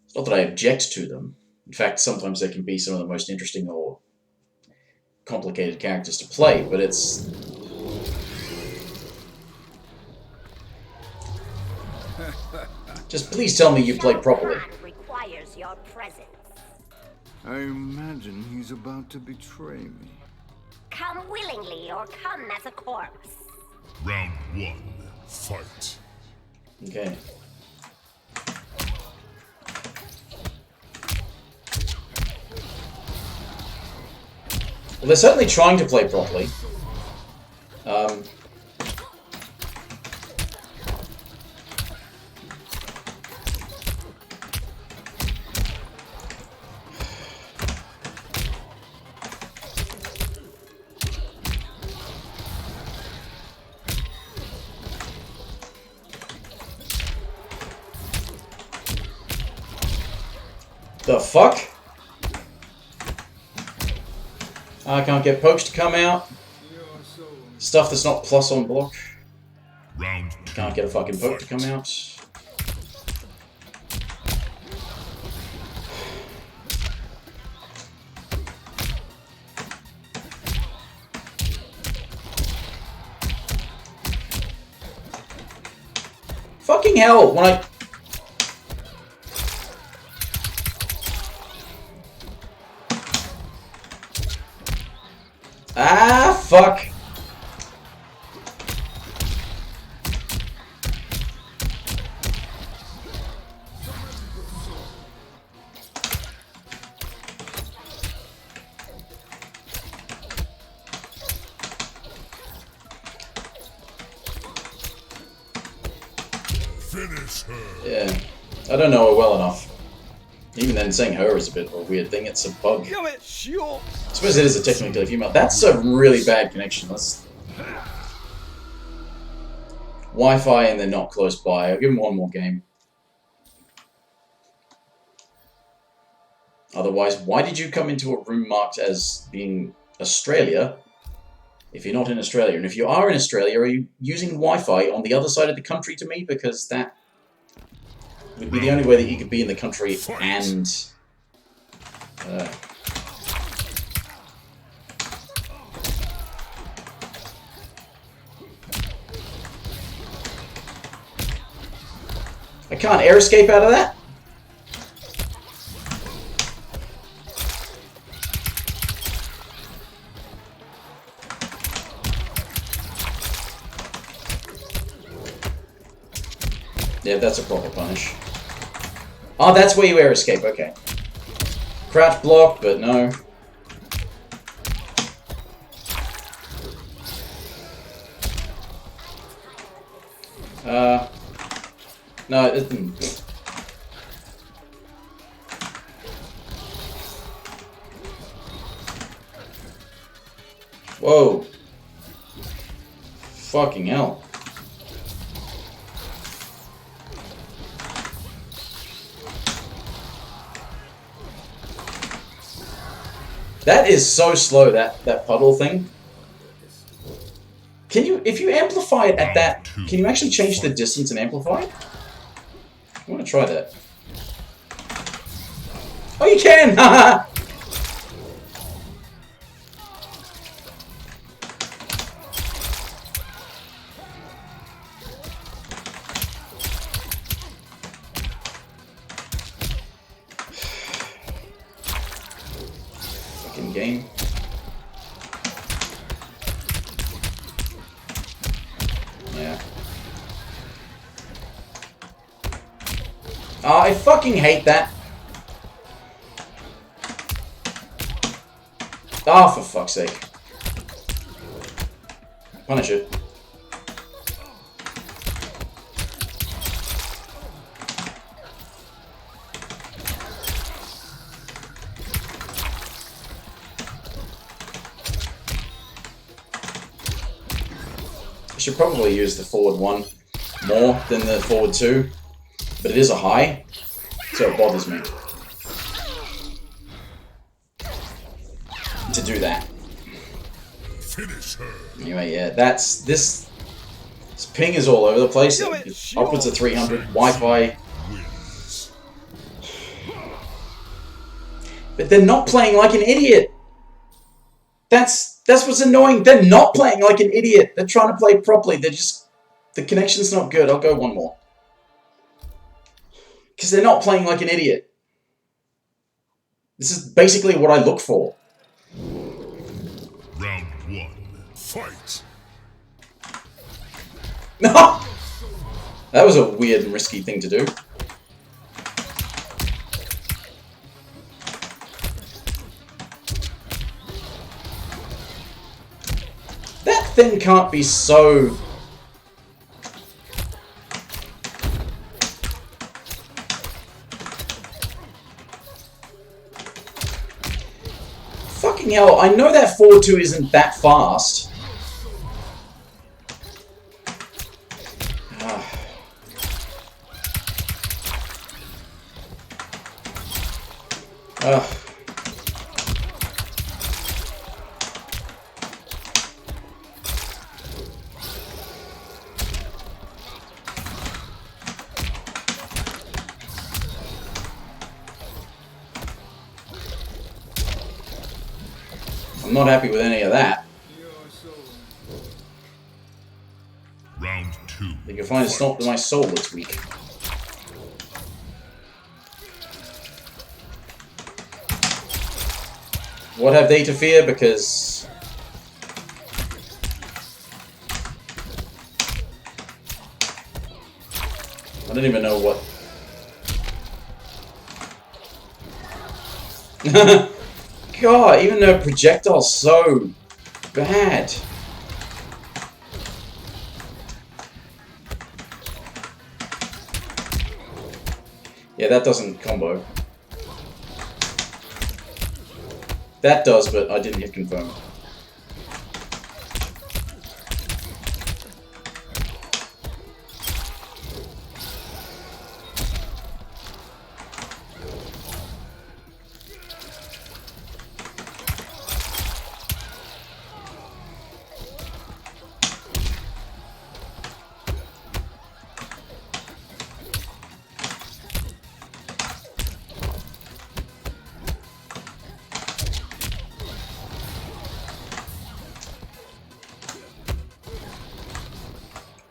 It's not that I object to them. In fact, sometimes they can be some of the most interesting or complicated characters to play, but it's... Just please tell me you play properly. Requires your presence. I imagine he's about to betray me. Come willingly or come as a corpse. Round 1, fight. Okay. Well, they're certainly trying to play properly. The fuck? I can't get pokes to come out. Stuff that's not plus on block. Round 2. Can't get a fucking poke to come out. Fucking hell, when I... fuck? Finish her. Yeah. I don't know her well enough. Even then, saying her is a bit of a weird thing. It's a bug. I suppose it is a technically female. That's a really bad connection. Let's... Wi-Fi and they're not close by. I'll give them one more game. Otherwise, why did you come into a room marked as being Australia if you're not in Australia? And if you are in Australia, are you using Wi-Fi on the other side of the country to me? Because that would be the only way that you could be in the country and... I can't air escape out of that? Yeah, that's a proper punish. Oh, that's where you air escape, okay. Crouch block, but no. No, it didn't. Whoa. Fucking hell. That is so slow, that puddle thing. Can you, if you amplify it at that, can you actually change the distance and amplify it? I want to try that. Oh, you can! Haha! Fucking game. Yeah. Oh, I fucking hate that. Ah, oh, for fuck's sake. Punish it. I should probably use the forward 1 more than the forward 2, but it is a high, so it bothers me to do that. Finish her. Anyway, yeah, that's this ping is all over the place. It's upwards of 300 Wi-Fi, but they're not playing like an idiot. That's what's annoying. They're not playing like an idiot. They're trying to play properly. They're just... The connection's not good. I'll go one more. Because they're not playing like an idiot. This is basically what I look for. Round 1. Fight. No! That was a weird and risky thing to do. That thing can't be so... Fucking hell, I know that forward 2 isn't that fast. I'm not happy with any of that. Round 2. You can find it's not my soul that's weak. What have they to fear? Because I don't even know what... God, even though projectile's so bad. Yeah, that doesn't combo. That does, but I didn't hit confirm.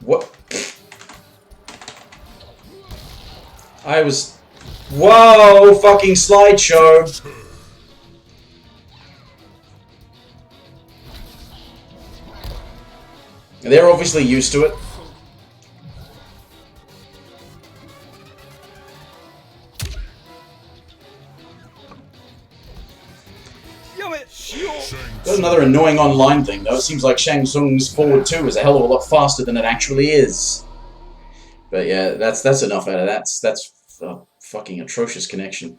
What? I was... Whoa! Fucking slideshow! They're obviously used to it. Got another annoying online thing though. It seems like Shang Tsung's forward 2 is a hell of a lot faster than it actually is. But yeah, that's enough out of that. That's a fucking atrocious connection.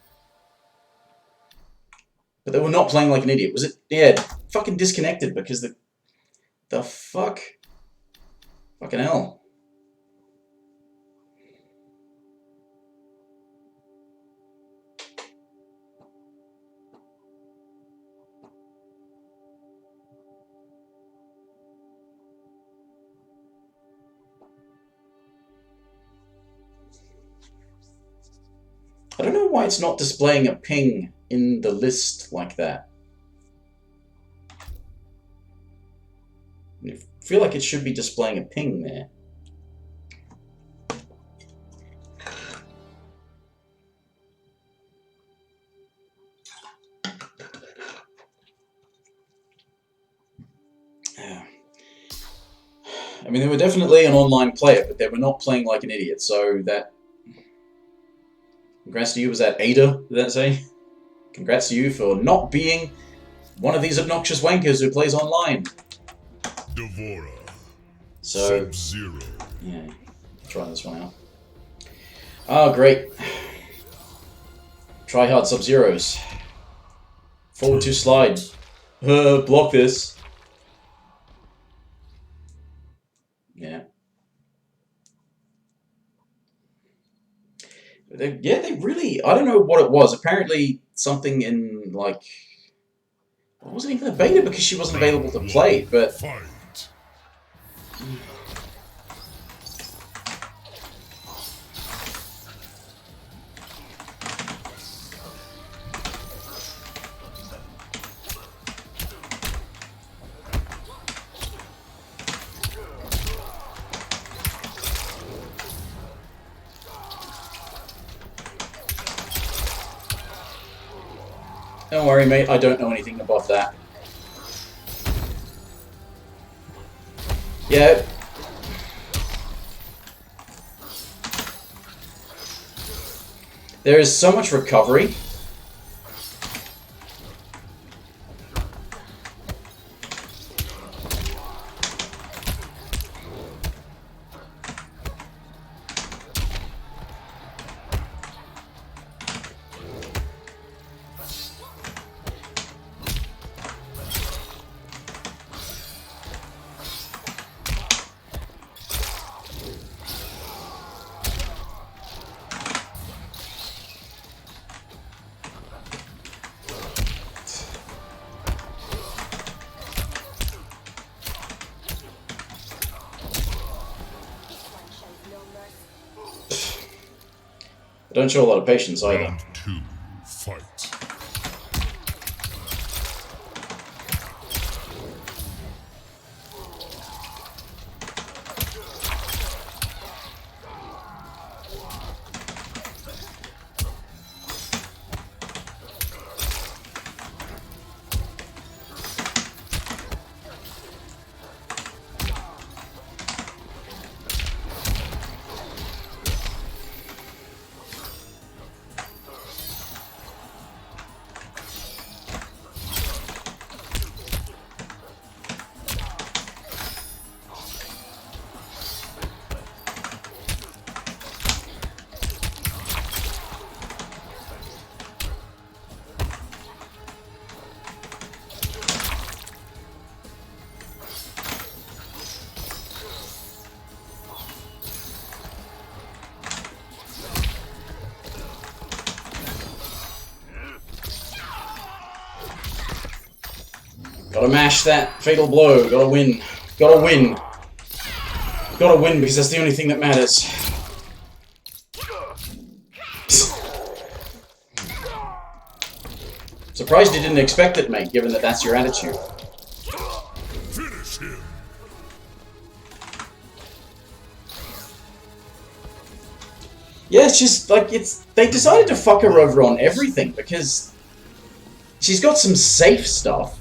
But they were not playing like an idiot. Was it? Yeah, fucking disconnected because the fuck? Fucking hell. I don't know why it's not displaying a ping in the list like that. I feel like it should be displaying a ping there. Yeah. I mean, they were definitely an online player, but they were not playing like an idiot, so that... Congrats to you, was that Ada, did that say? Congrats to you for not being one of these obnoxious wankers who plays online. Devora. So, Sub-Zero. yeah, try this one out. Oh, great. Try hard Sub-Zeros. Forward to slide. Block this. Yeah. They really... I don't know what it was. Apparently something in, like... It wasn't even a beta because she wasn't available to play, but... Fight. Don't worry, mate. I don't know anything above that. Yeah. There is so much recovery. I don't show a lot of patience either. Round 2. Fight. Gotta mash that fatal blow. Gotta win. Gotta win. Gotta win because that's the only thing that matters. Surprised you didn't expect it, mate, given that that's your attitude. Finish him. Yeah, it's just, like, they decided to fuck her over on everything, because she's got some safe stuff,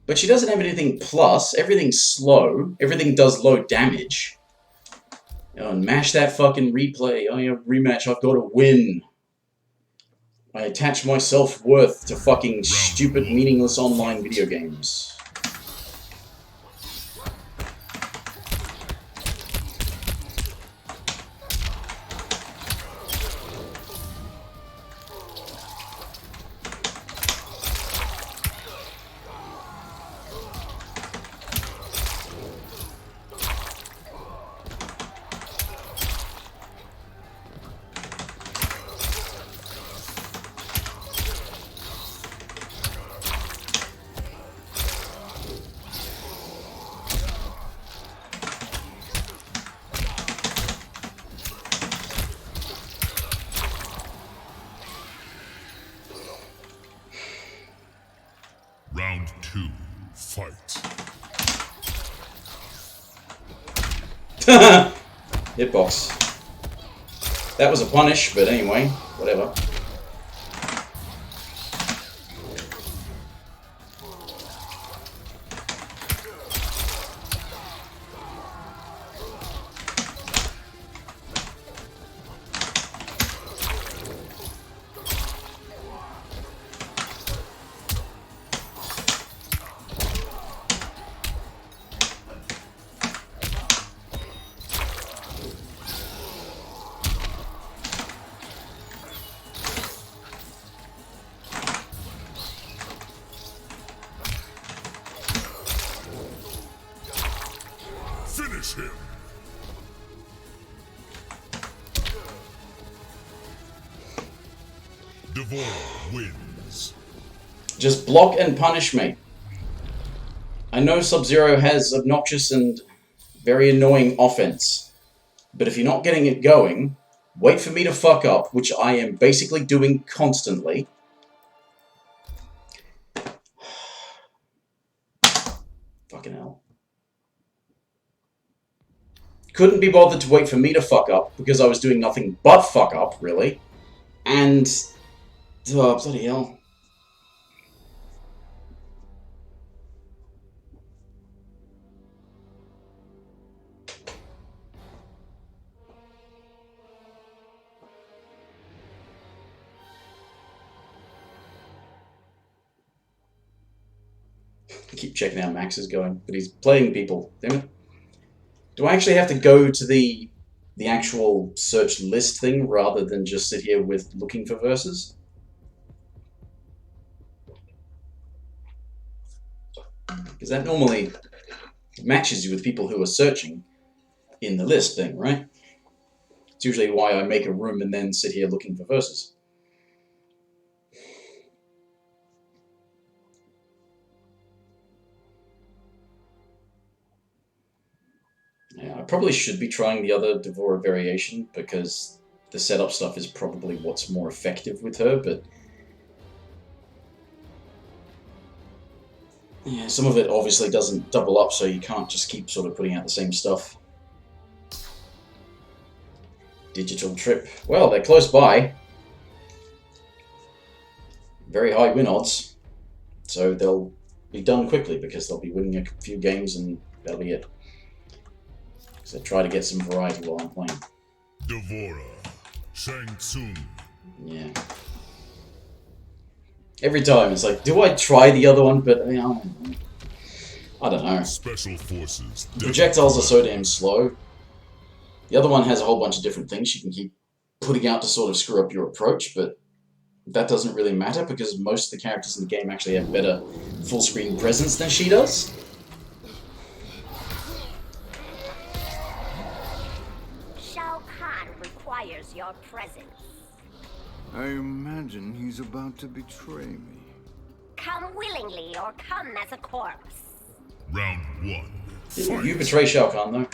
but she doesn't have anything plus, everything's slow, everything does low damage. Oh, and mash that fucking replay, oh yeah, rematch, I've got to win. I attach my self-worth to fucking stupid, meaningless online video games. Round 2, fight. Hitbox. That was a punish, but anyway, whatever. Finish him. Devora wins. Just block and punish me. I know Sub-Zero has obnoxious and very annoying offense, but if you're not getting it going, wait for me to fuck up, which I am basically doing constantly. Fucking hell. Couldn't be bothered to wait for me to fuck up, because I was doing nothing but fuck up, really. And... oh, bloody hell. Keep checking how Max is going, but he's playing people. Damn it. Do I actually have to go to the actual search list thing rather than just sit here with looking for verses? Because that normally matches you with people who are searching in the list thing, right? It's usually why I make a room and then sit here looking for verses. Yeah, I probably should be trying the other Devora variation because the setup stuff is probably what's more effective with her, but yeah, some of it obviously doesn't double up, so you can't just keep sort of putting out the same stuff. Digital Trip. Well, they're close by. Very high win odds. So they'll be done quickly because they'll be winning a few games and that'll be it. So try to get some variety while I'm playing. Devora, Shang Tsung. Yeah. Every time it's like, do I try the other one? But I don't know. Special Forces. The projectiles are so damn slow. The other one has a whole bunch of different things you can keep putting out to sort of screw up your approach, but that doesn't really matter because most of the characters in the game actually have better full screen presence than she does. Requires your presence. I imagine he's about to betray me. come willingly or come as a corpse. Round 1. Fight. You betray Shao Kahn, though.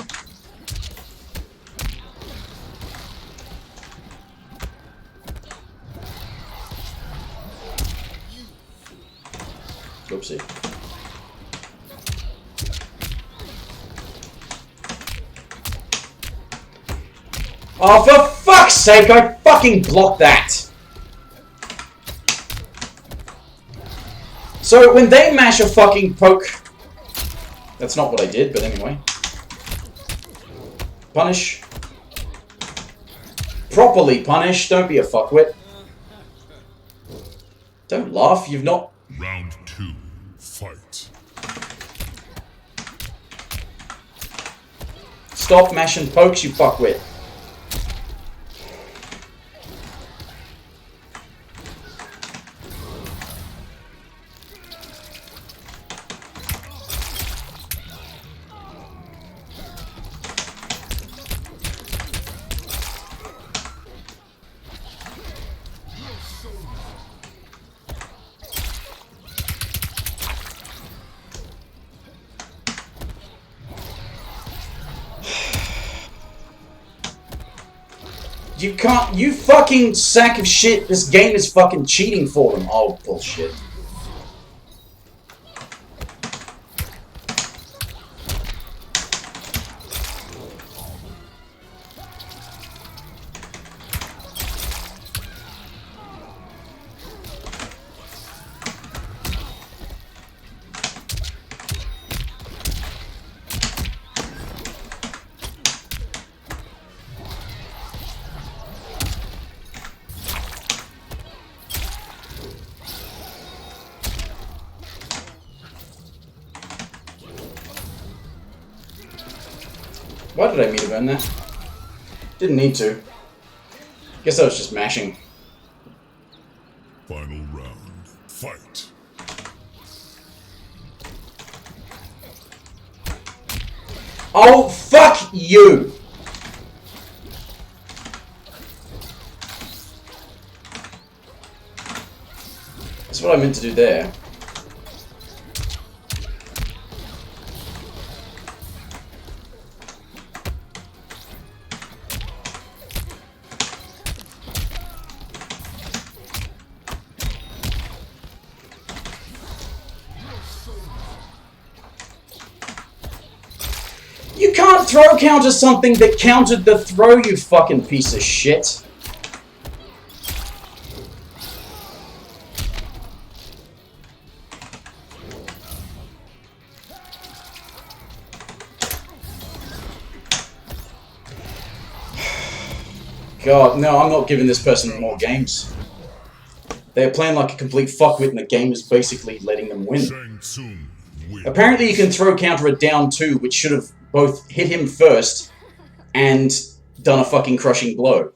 Oopsie. Oh, for fuck's sake, I fucking blocked that! So, when they mash a fucking poke... That's not what I did, but anyway. Punish. Properly punish, don't be a fuckwit. Don't laugh, you've not... Round 2. Fight. Stop mashing pokes, you fuckwit. You can't, you fucking sack of shit, this game is fucking cheating for them. Oh, bullshit. Why did I mean to burn that? Didn't need to. Guess I was just mashing. Final round. Fight. Oh, fuck you! That's what I meant to do there. You can't throw counter something that countered the throw, you fucking piece of shit. God, no, I'm not giving this person more games. They're playing like a complete fuckwit and the game is basically letting them win. Shang Tsung wins. Apparently you can throw counter a down 2, which should have both hit him first and done a fucking crushing blow.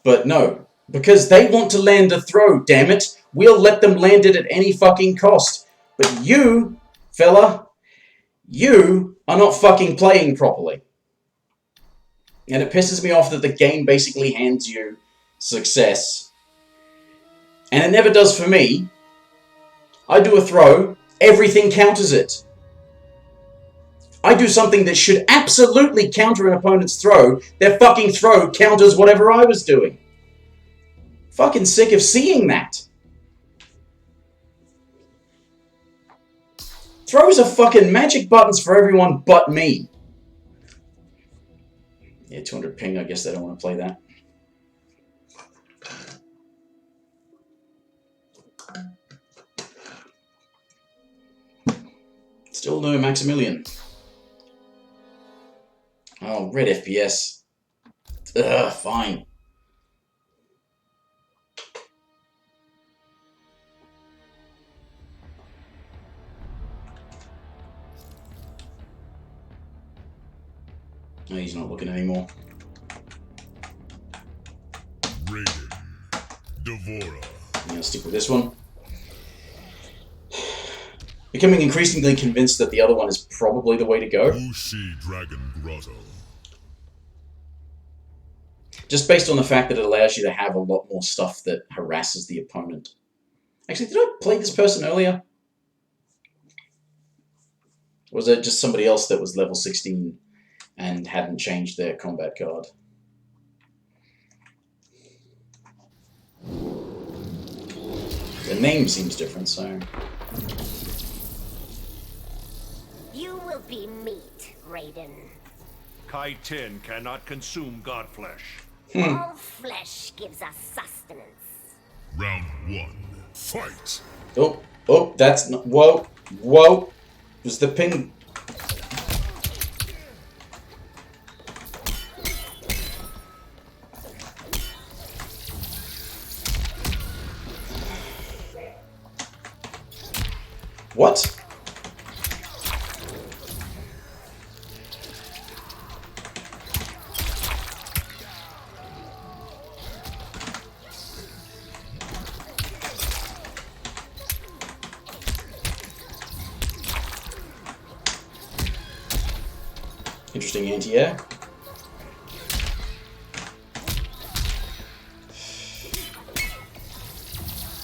But no, because they want to land a throw, damn it. We'll let them land it at any fucking cost. But you, fella, you are not fucking playing properly. And it pisses me off that the game basically hands you success. And it never does for me. I do a throw, everything counters it. I do something that should absolutely counter an opponent's throw, their fucking throw counters whatever I was doing. Fucking sick of seeing that. Throws are fucking magic buttons for everyone but me. Yeah, 200 ping, I guess they don't want to play that. Still no Maximilian. Oh, red FPS. Ugh, fine. No, he's not looking anymore. Raiden. Devora. I'm gonna stick with this one. Becoming increasingly convinced that the other one is probably the way to go. Wuxi Dragon Grotto. Just based on the fact that it allows you to have a lot more stuff that harasses the opponent. Actually, did I play this person earlier? Or was it just somebody else that was level 16 and hadn't changed their combat card? The name seems different, so... You will be meat, Raiden. Kai Tin cannot consume god flesh. All flesh gives us sustenance. Round 1. Fight! Oh, that's not... Whoa, whoa! Was the ping... What? Interesting anti-air.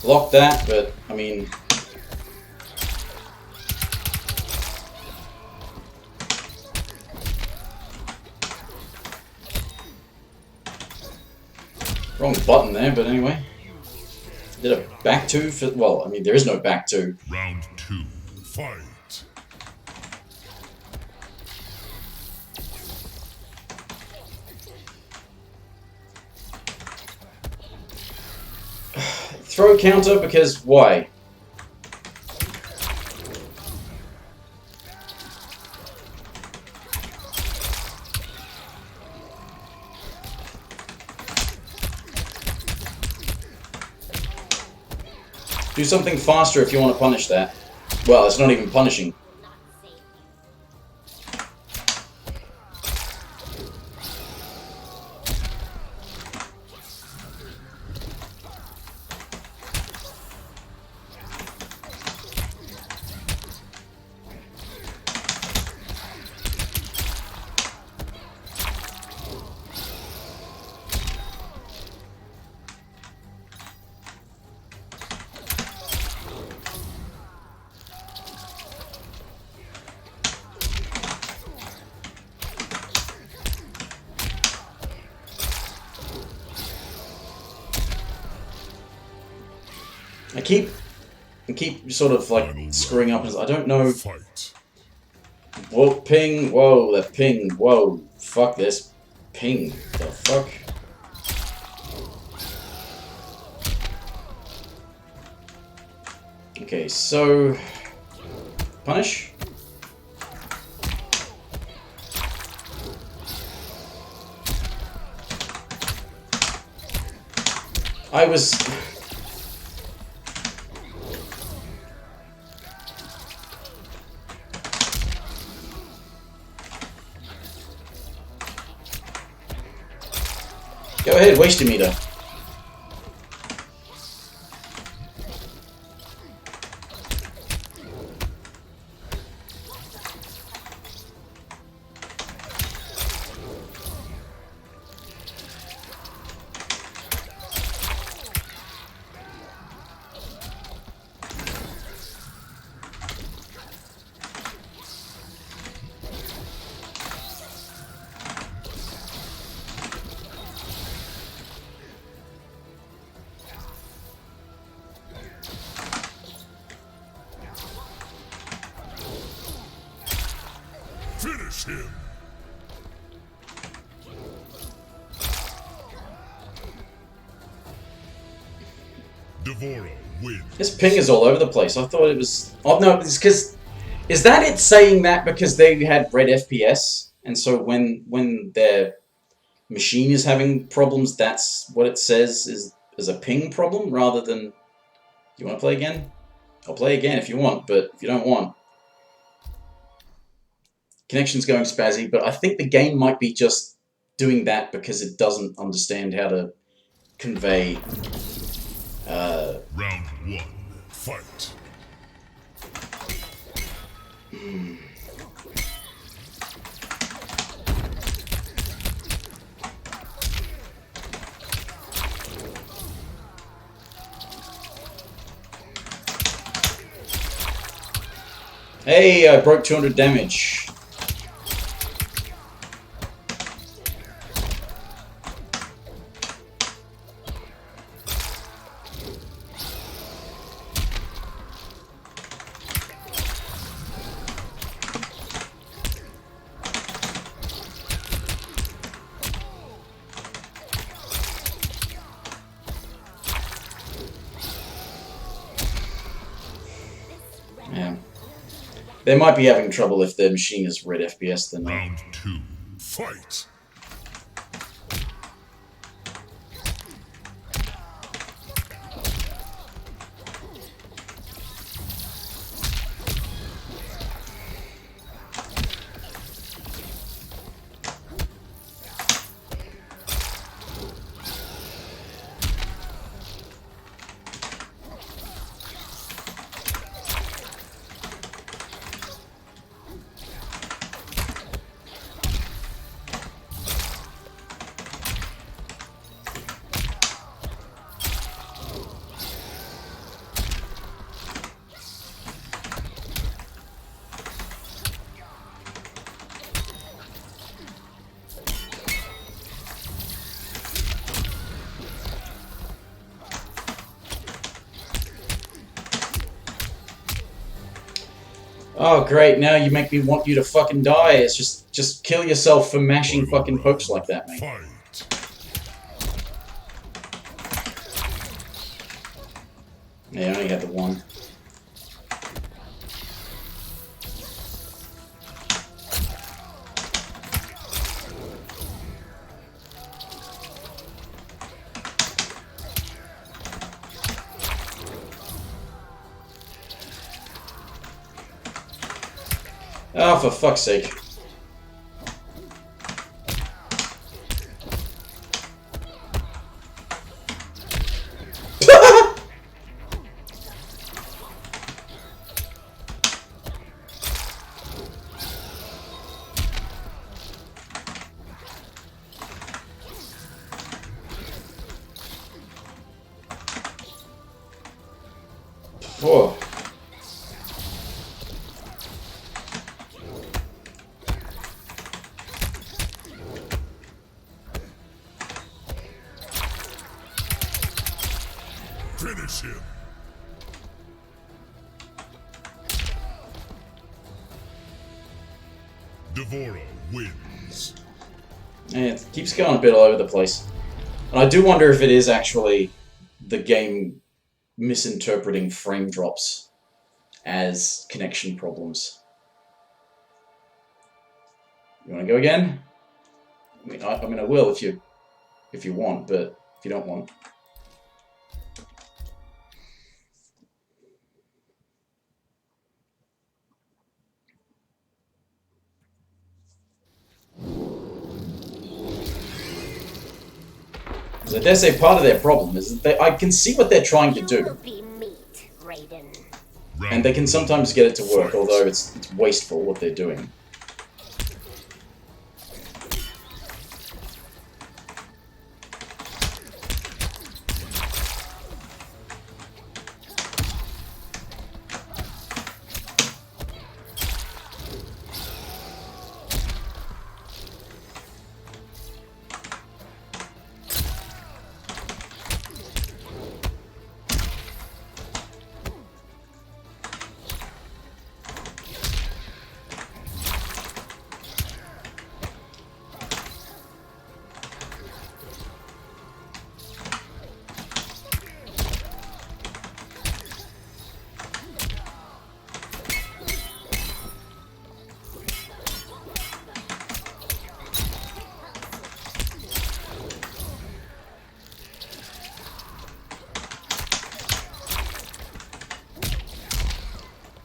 Block that, but I mean... Wrong button there, but anyway. Did a back two for... Well, I mean, there is no back two. Round 2. Fight! Throw counter because why? Do something faster if you want to punish that. Well, it's not even punishing. I keep sort of like screwing up. I don't know. Fight! Whoa, ping. Whoa, that ping. Whoa, fuck this. Ping. The fuck? Okay, so... Punish? I was... Go ahead, waste your meter. Finish him! Devora wins. This ping is all over the place. I thought it was... Oh, no, it's because... Is that it saying that because they had red FPS? And so when their machine is having problems, that's what it says is a ping problem rather than... You want to play again? I'll play again if you want, but if you don't want... Connection's going spazzy, but I think the game might be just doing that because it doesn't understand how to convey... Round 1. Fight! Hey, I broke 200 damage. Yeah. They might be having trouble if their machine is red FPS then. Round 2, fight! Oh great, now you make me want you to fucking die. It's just kill yourself for mashing fucking pokes like that, mate. Fight! Yeah, I only had the one. Oh, for fuck's sake. Whoa. Finish him! Devora wins. Yeah, it keeps going a bit all over the place. And I do wonder if it is actually the game misinterpreting frame drops as connection problems. You want to go again? I mean, I will if you want, but if you don't want. So I dare say part of their problem is that I can see what they're trying to You do, will be meat, Raiden. and they can sometimes get it to work, although it's wasteful what they're doing.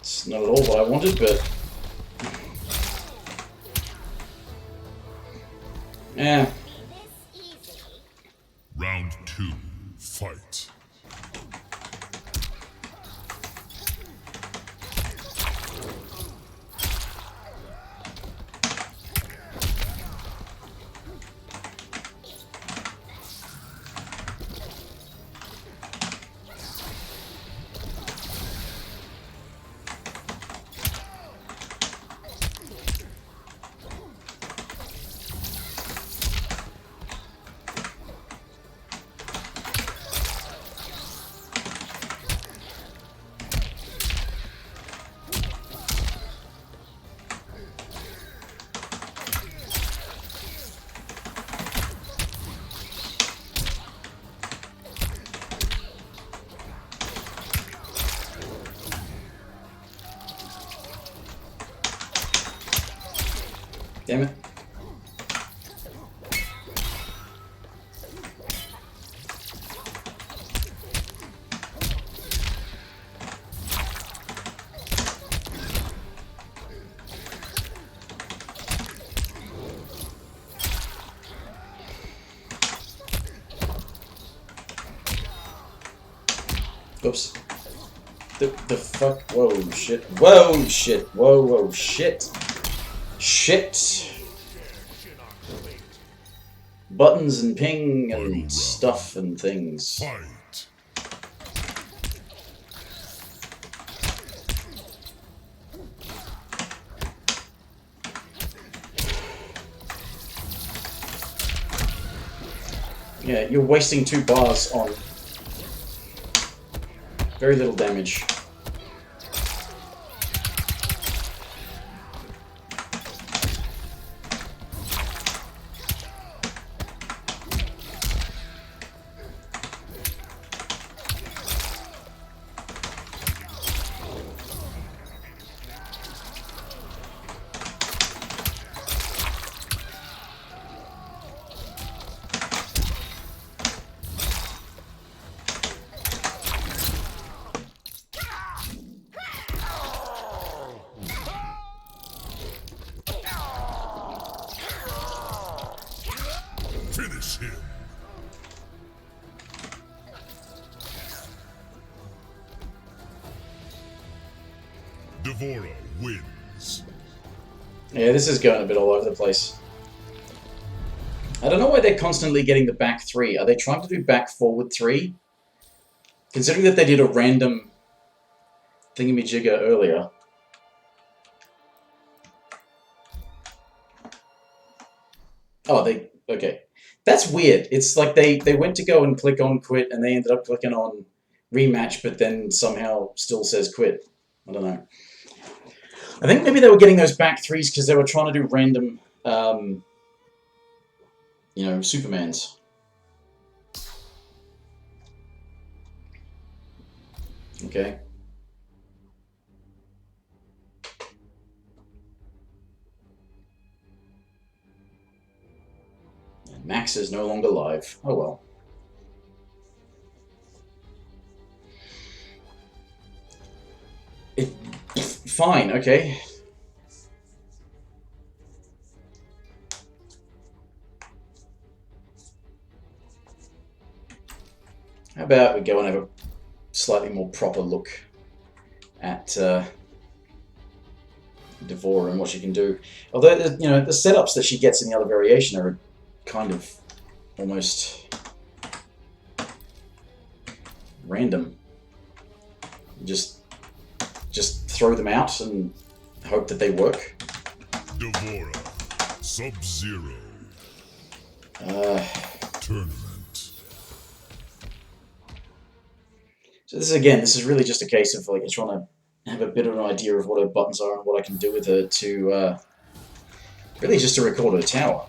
It's not at all what I wanted, but... yeah. Round 2, fight. Oops. The fuck? Whoa, shit. Whoa, shit. Whoa, shit. Shit. Buttons and ping and stuff and things. Fight. Yeah, you're wasting 2 bars on very little damage. Finish him. Devora wins. Yeah, this is going a bit all over the place. I don't know why they're constantly getting the back 3. Are they trying to do back forward 3? Considering that they did a random thingamajigger earlier. Oh, okay. That's weird. It's like they went to go and click on quit, and they ended up clicking on rematch, but then somehow still says quit. I don't know. I think maybe they were getting those back 3s because they were trying to do random, you know, Supermans. Okay. Max is no longer live. Oh well. Fine, okay. How about we go and have a slightly more proper look at Devora and what she can do. Although, you know, the setups that she gets in the other variation are kind of almost random. Just throw them out and hope that they work. Devora. Sub-Zero. Tournament. So this is really just a case of like trying to have a bit of an idea of what her buttons are and what I can do with her to really just to record her tower.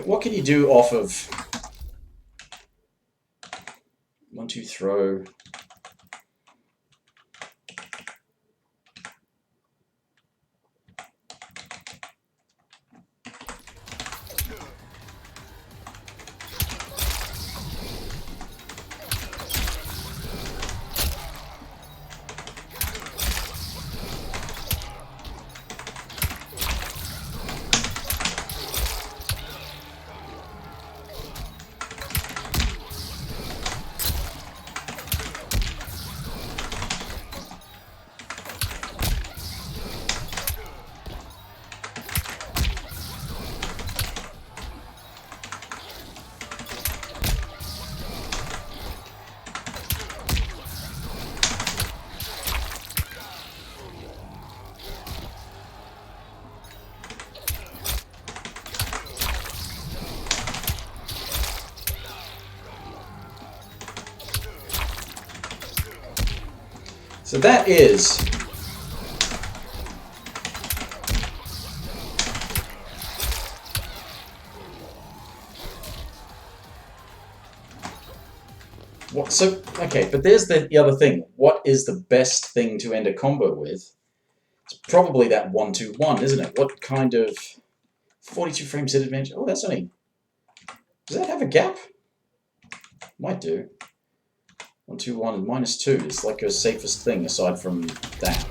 What can you do off of 1-2 throw? So that is What? So okay, but there's the other thing. What is the best thing to end a combo with? It's probably that 1-2-1, isn't it? What kind of 42 frames hit advantage? Oh, that's only. Does that have a gap? Might do. 1-2-1 and -2 is like a safest thing aside from that.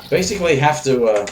Basically have to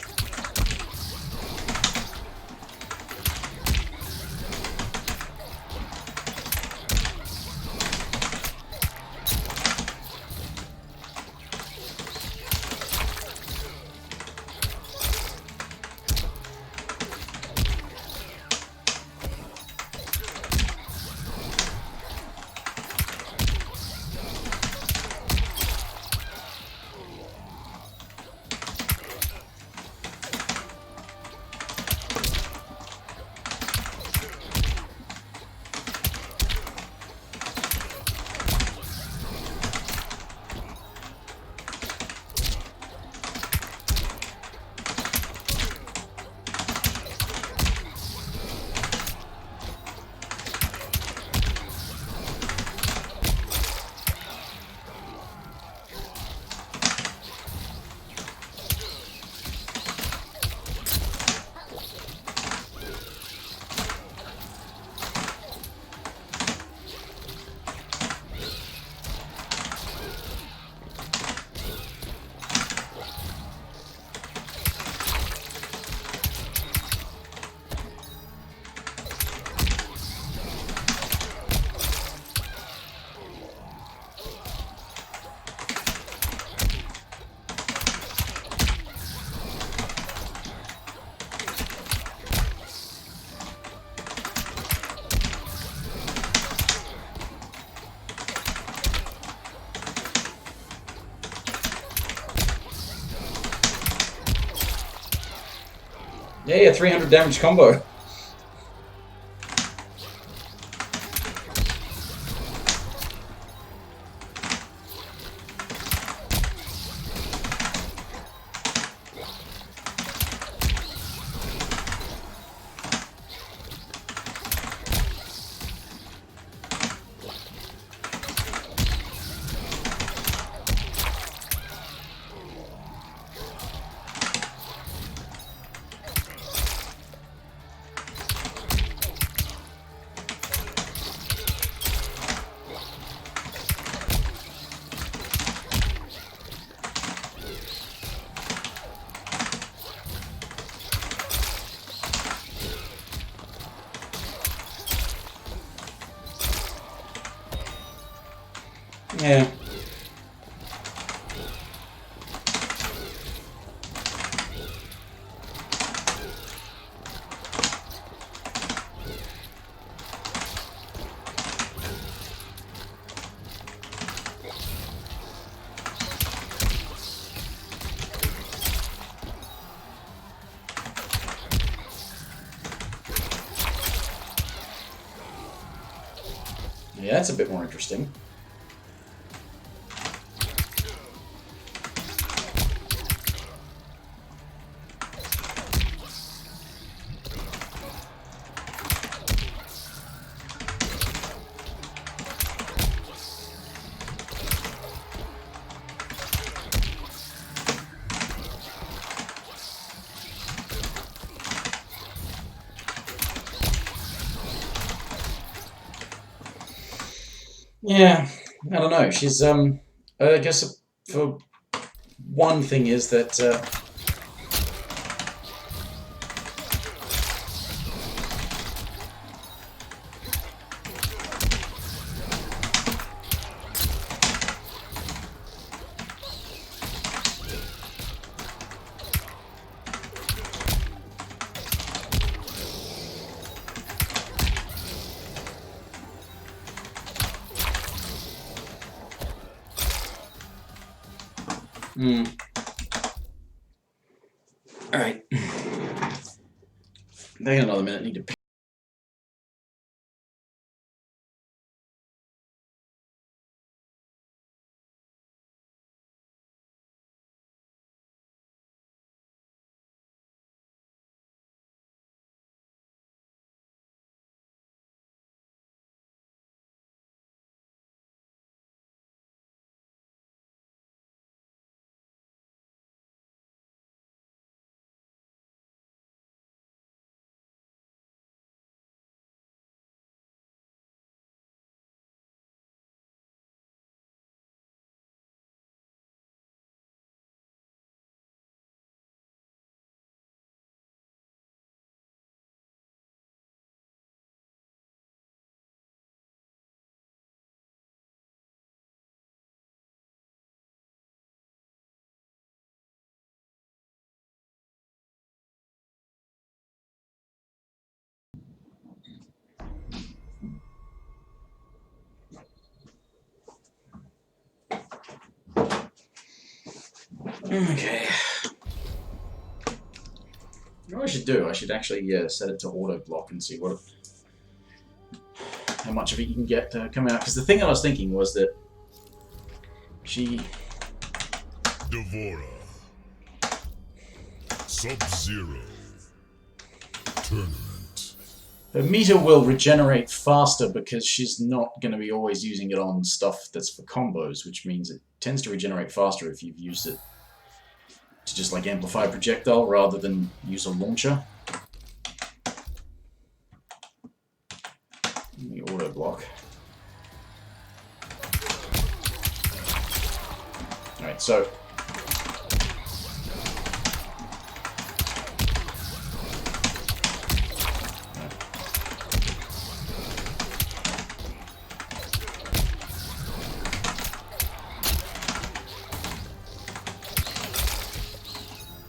yeah, 300 damage combo. Yeah. Yeah, that's a bit more interesting. Yeah, I don't know. She's I guess for one thing is that all right. They got another minute. Need to pick. Okay. What I should do? I should actually set it to auto block and see what how much of it you can get coming out. Because the thing I was thinking was that she. Devora. Sub-Zero. Tournament. Her meter will regenerate faster because she's not going to be always using it on stuff that's for combos, which means it tends to regenerate faster if you've used it to just like amplify a projectile rather than use a launcher. Let me auto block. Alright, so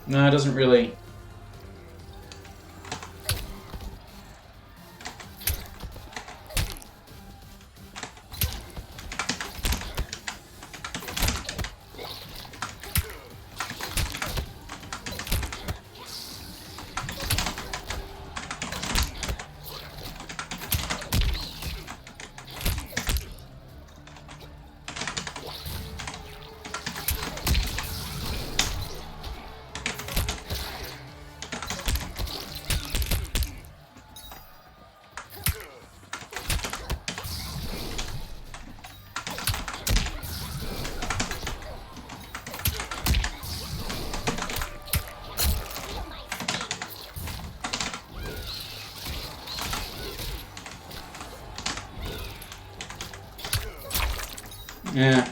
no, it doesn't really. Yeah.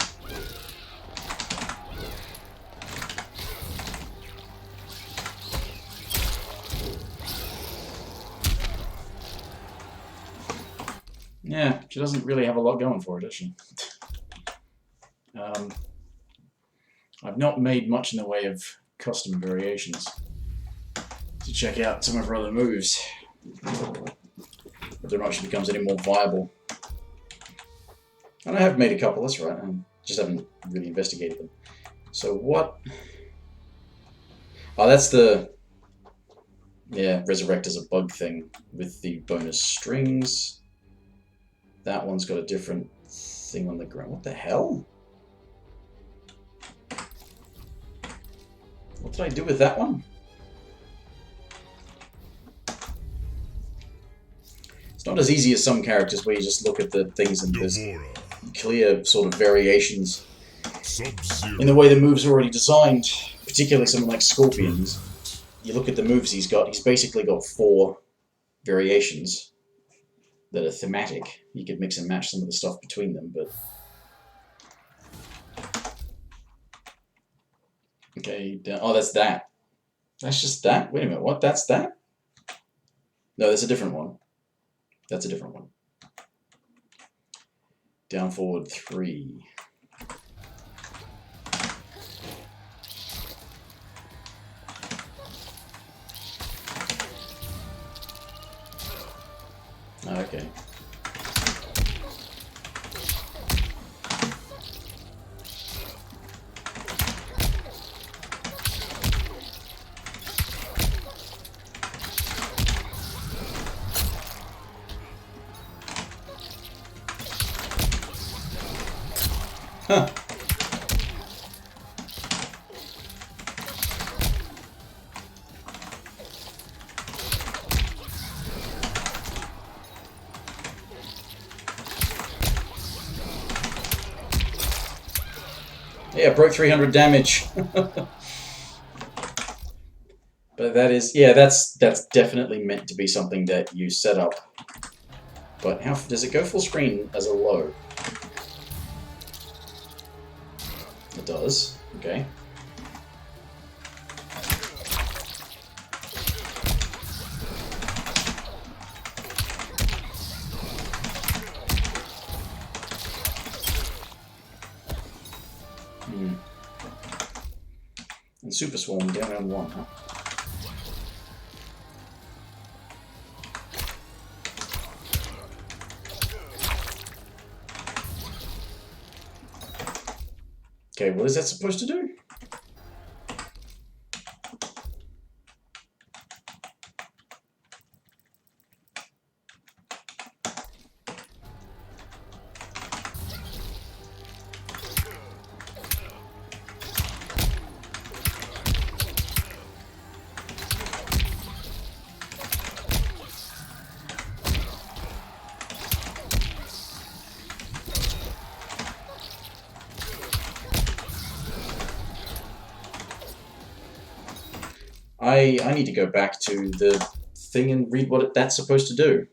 Yeah, she doesn't really have a lot going for her, does she? I've not made much in the way of custom variations to check out some of her other moves. Whether or not she becomes any more viable. And I have made a couple, that's right, I just haven't really investigated them. So what... Oh, that's the... Yeah, resurrect as a bug thing with the bonus strings. That one's got a different thing on the ground. What the hell? What did I do with that one? It's not as easy as some characters where you just look at the things and there's clear sort of variations in the way the moves are already designed. Particularly someone like Scorpion's. You look at the moves he's got, he's basically got 4 variations that are thematic. You could mix and match some of the stuff between them, but... Okay, oh, that's that. That's just that? Wait a minute, what? That's that? No, that's a different one. That's a different one. Down, forward, 3. Okay. Huh. Yeah, broke 300 damage. But that is, yeah, that's definitely meant to be something that you set up. But how does it go full screen as a low? It does. Okay. And Super Swarm down on 1, huh? Okay, what is that supposed to do? I need to go back to the thing and read what that's supposed to do.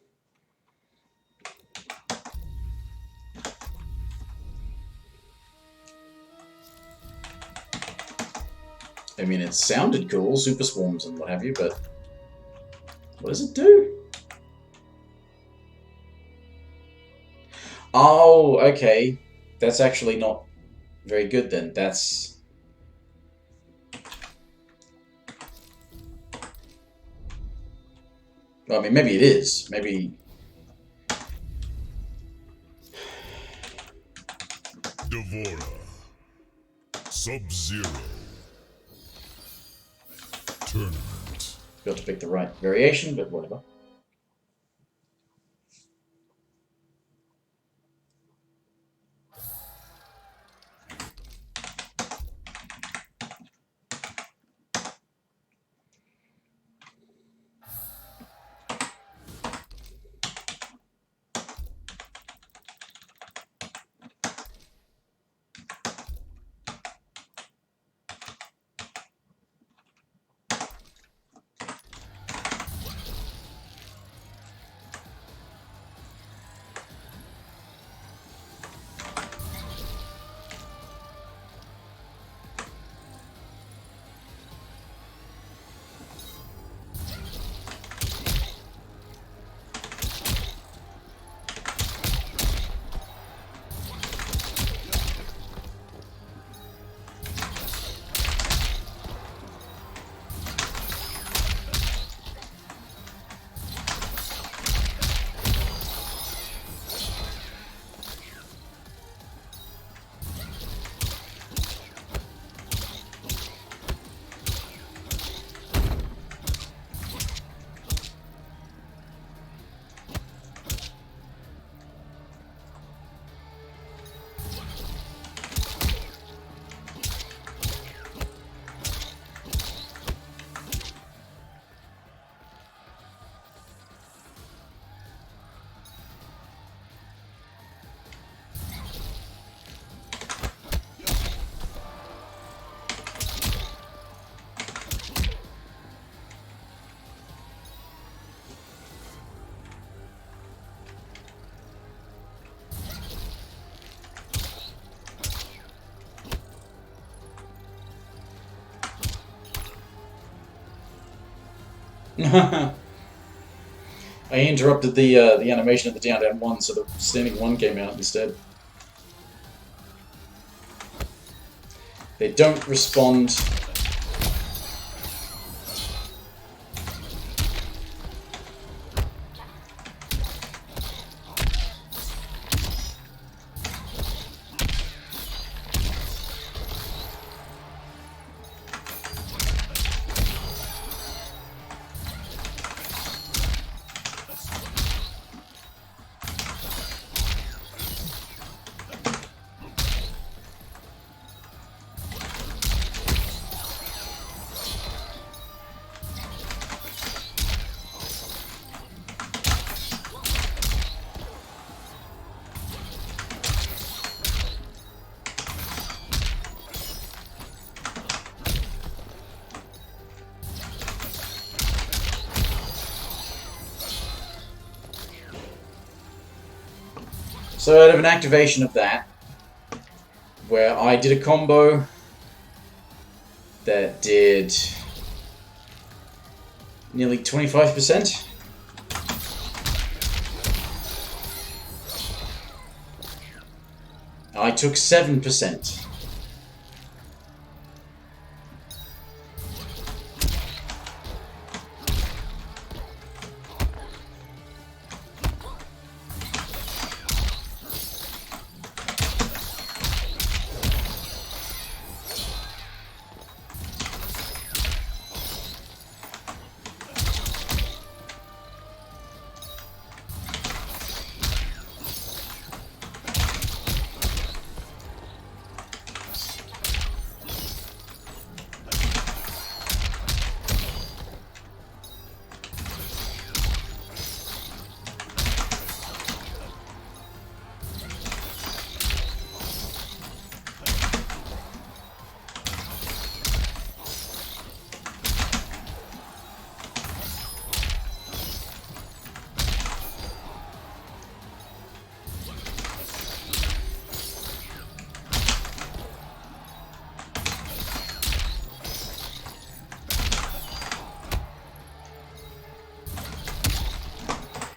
I mean, it sounded cool, super swarms and what have you, but what does it do? Oh, okay. That's actually not very good then. That's... Well, I mean, maybe it is. Maybe... Devora. Sub-Zero. Tournament. Got to pick the right variation, but whatever. I interrupted the animation of the down 1, so the standing 1 came out instead. They don't respond. So out of an activation of that, where I did a combo that did nearly 25%. I took 7%.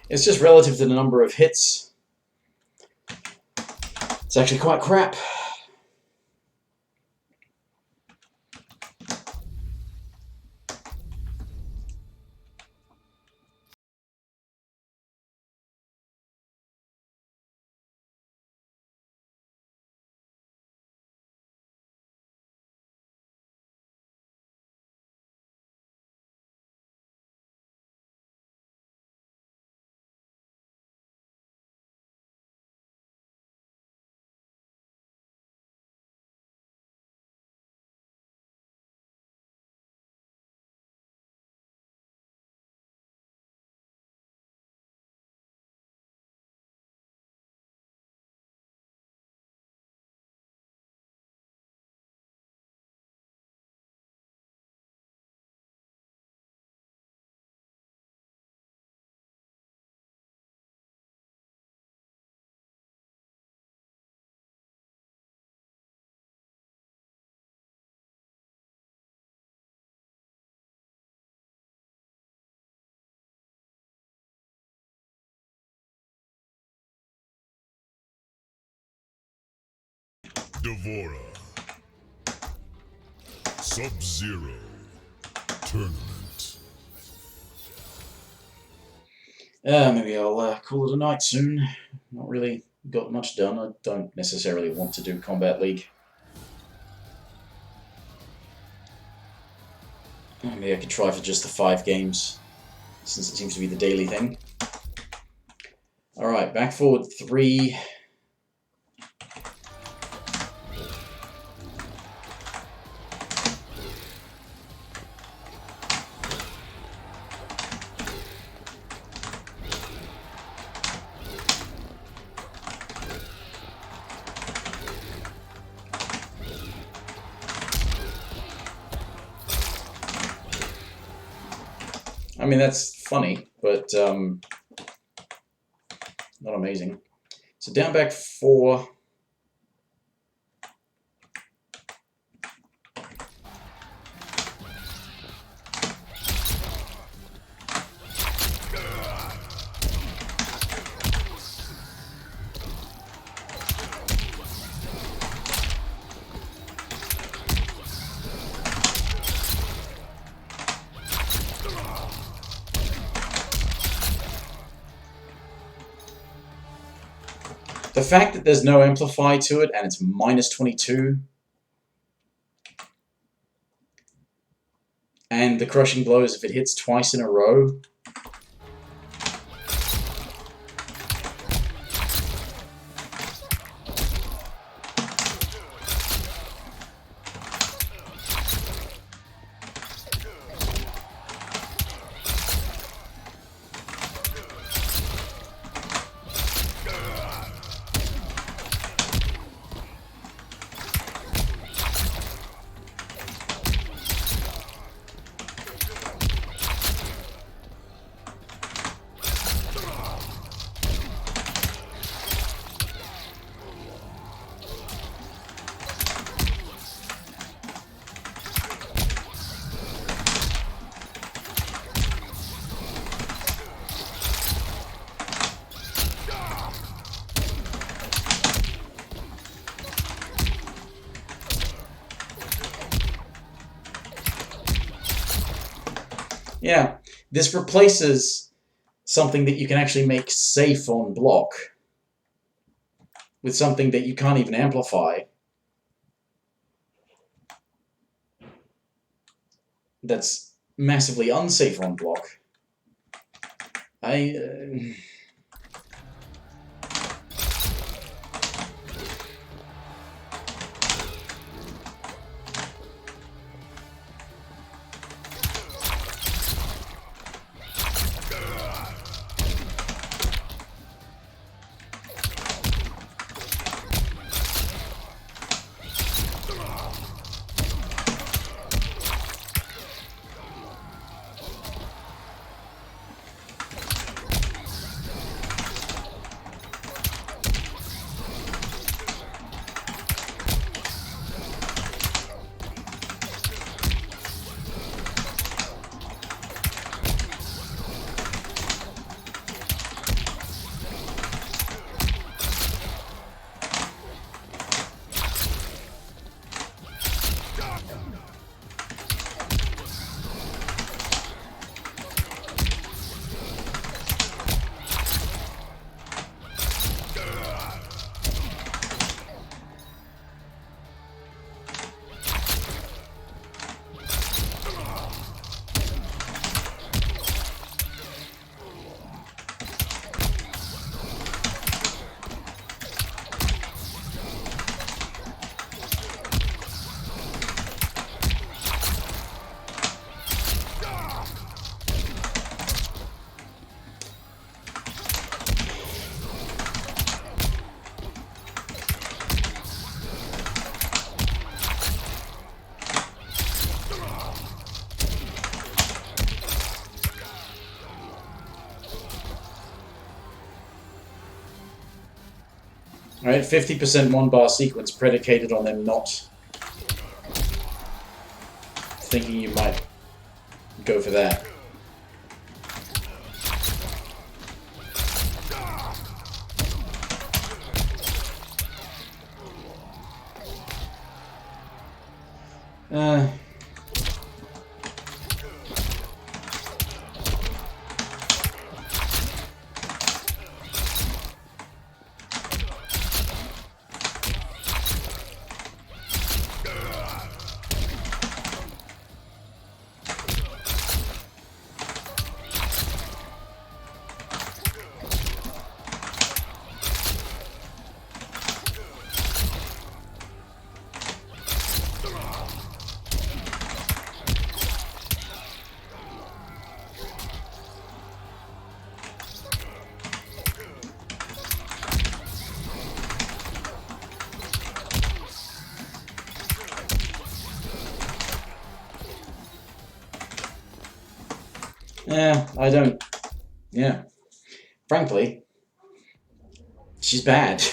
It's just relative to the number of hits. It's actually quite crap. Devora. Sub-Zero. Tournament. Maybe I'll call it a night soon. Not really got much done. I don't necessarily want to do Kombat League. Maybe I could try for just the 5 games, since it seems to be the daily thing. Alright, back forward 3. I mean, that's funny, but not amazing. So down back 4. The fact that there's no amplify to it and it's minus 22, and the crushing blows if it hits twice in a row. Yeah, this replaces something that you can actually make safe on block with something that you can't even amplify. That's massively unsafe on block. Alright, 50% one-bar sequence predicated on them not thinking you might go for that. I don't... Yeah. Frankly, she's bad.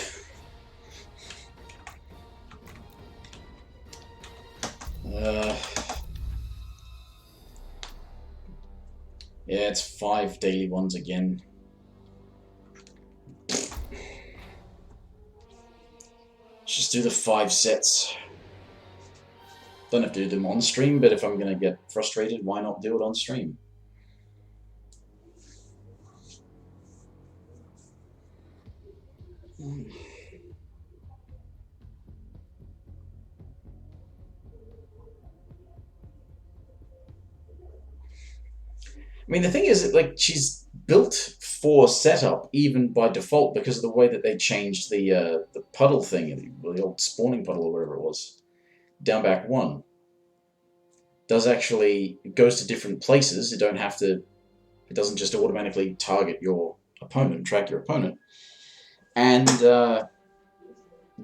Yeah, it's 5 daily ones again. Just do the 5 sets. Don't have to do them on stream, but if I'm gonna get frustrated, why not do it on stream? I mean, the thing is, like, she's built for setup even by default because of the way that they changed the puddle thing, the old spawning puddle or whatever it was. Down back 1 does actually, it goes to different places. You don't have to, it doesn't just automatically target your opponent, track your opponent. And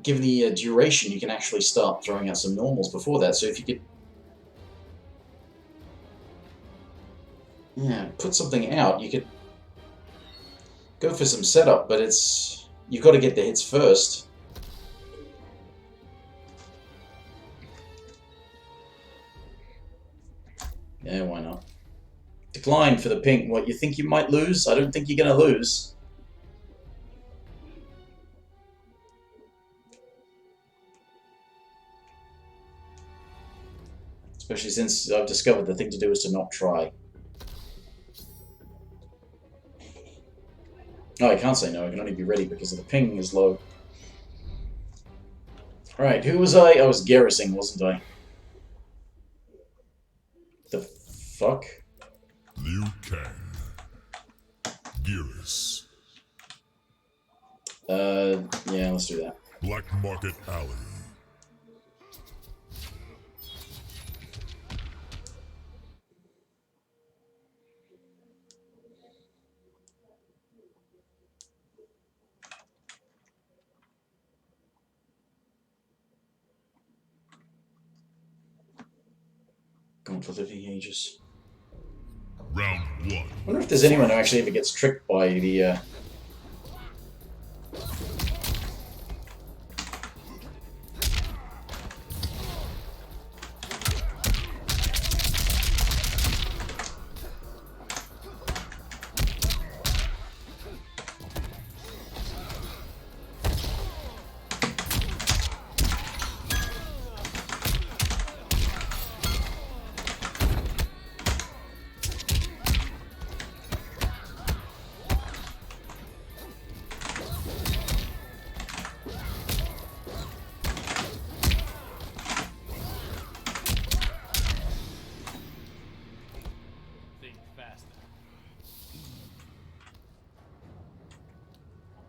given the duration, you can actually start throwing out some normals before that. So if you could, yeah, put something out, you could go for some setup, but it's, you've got to get the hits first. Yeah, why not? Decline for the pink. What, you think you might lose? I don't think you're going to lose. Especially since I've discovered the thing to do is to not try. Oh, I can't say no. I can only be ready because the ping is low. Alright, who was I? I was Gerasing, wasn't I? The fuck? Liu Kang. Geras. Yeah, let's do that. Black Market Alley. Gone for living ages. Round 1. I wonder if there's anyone who actually ever gets tricked by the,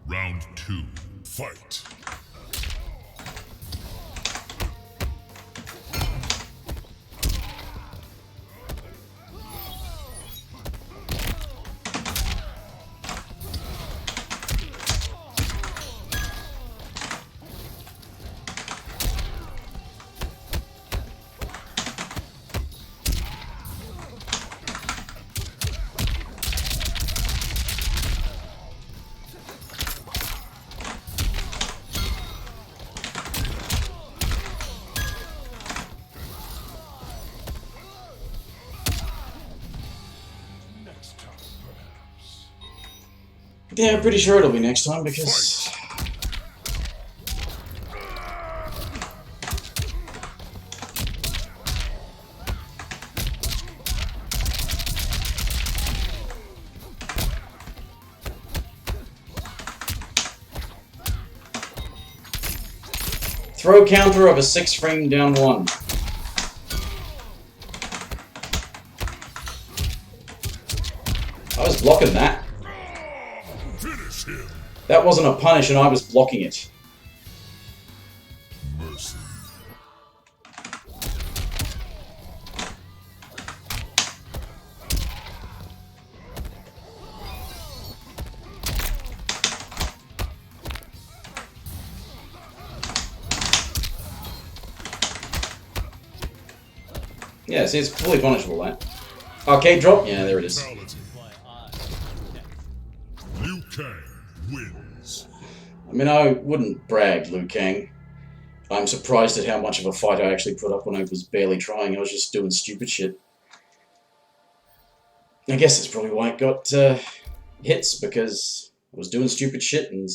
Round 2. Fight. yeah, I'm pretty sure it'll be next time because... Throw counter of a 6-frame down 1. I was blocking that. Finish him. That wasn't a punish and I was blocking it. Mercy. Yeah, see, it's fully punishable, that. Arcade drop? Yeah, there it is. Fatality. Liu Kang wins. I mean, I wouldn't brag, Liu Kang. I'm surprised at how much of a fight I actually put up when I was barely trying. I was just doing stupid shit. I guess that's probably why it got hits, because I was doing stupid shit. And...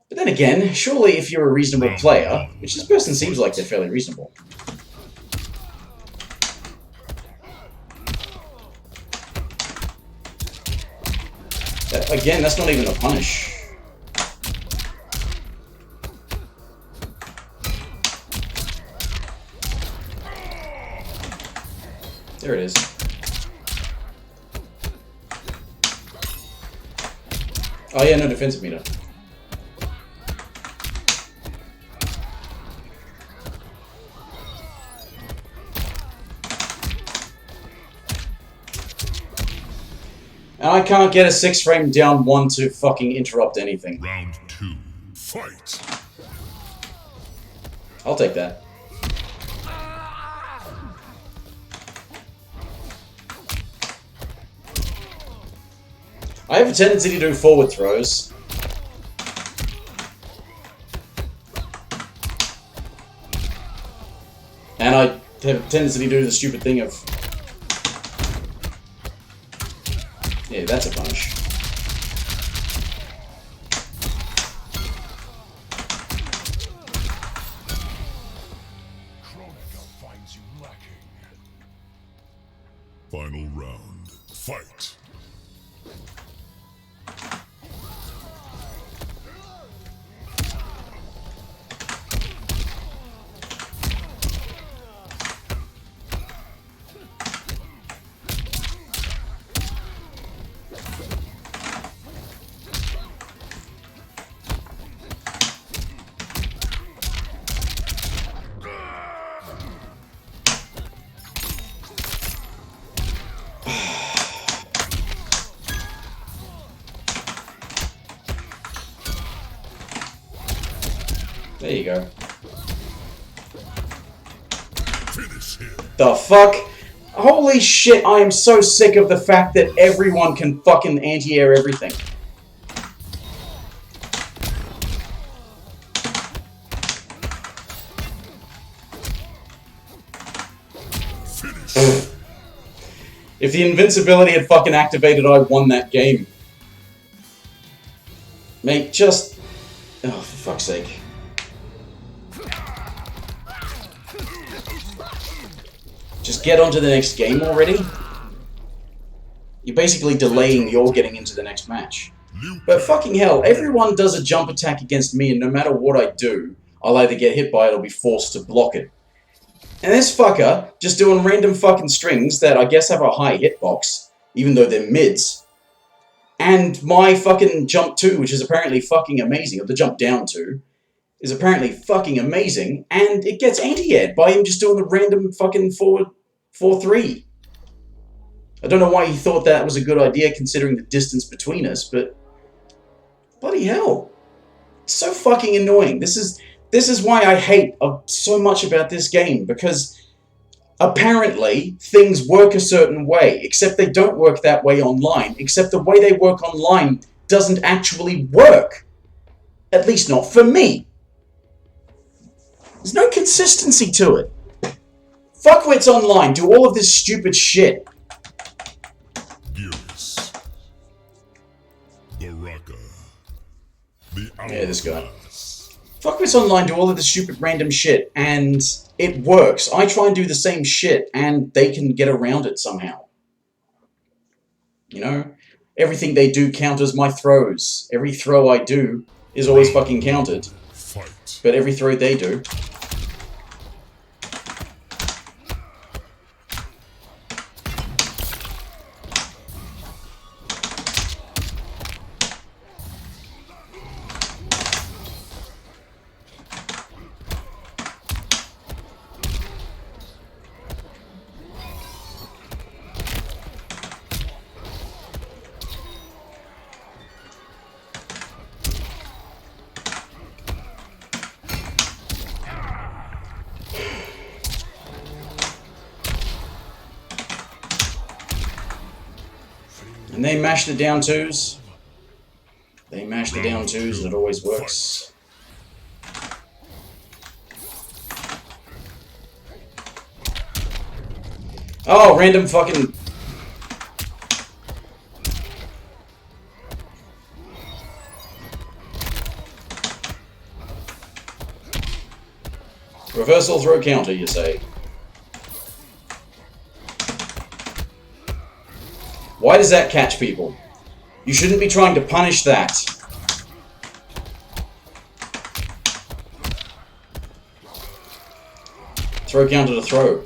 But then again, surely if you're a reasonable player, which this person seems like they're fairly reasonable. Again, that's not even a punish. There it is. Oh yeah, no defensive meter. And I can't get a 6 frame down 1 to fucking interrupt anything. Round 2. Fight. I'll take that. I have a tendency to do forward throws. And I have a tendency to do the stupid thing of... Yeah, that's a punish. Finds you lacking. Final round. Fight. There you go. Finish him. The fuck? Holy shit, I am so sick of the fact that everyone can fucking anti-air everything. Finish. If the invincibility had fucking activated, I won that game. Mate, just... Oh, for fuck's sake. Just get onto the next game already? You're basically delaying your getting into the next match. But fucking hell, everyone does a jump attack against me, and no matter what I do, I'll either get hit by it or be forced to block it. And this fucker, just doing random fucking strings that I guess have a high hitbox, even though they're mids. And my fucking jump 2, which is apparently fucking amazing, or the jump down 2, is apparently fucking amazing, and it gets anti-aired by him just doing the random fucking forward 4-3. I don't know why he thought that was a good idea considering the distance between us, but bloody hell. It's so fucking annoying. This is why I hate so much about this game, because apparently things work a certain way, except they don't work that way online, except the way they work online doesn't actually work. At least not for me. There's no consistency to it. Fuckwits online do all of this stupid shit. Geras. Baraka. The Yeah, this guy. Fuckwits online do all of this stupid random shit, and it works. I try and do the same shit, and they can get around it somehow. You know? Everything they do counters my throws. Every throw I do is always fucking countered. Fight. But every throw they do... And they mash the down 2s. They mash the down 2s, and it always works. Oh, random fucking... Reversal throw counter, you say? Why does that catch people? You shouldn't be trying to punish that. Throw counter to throw.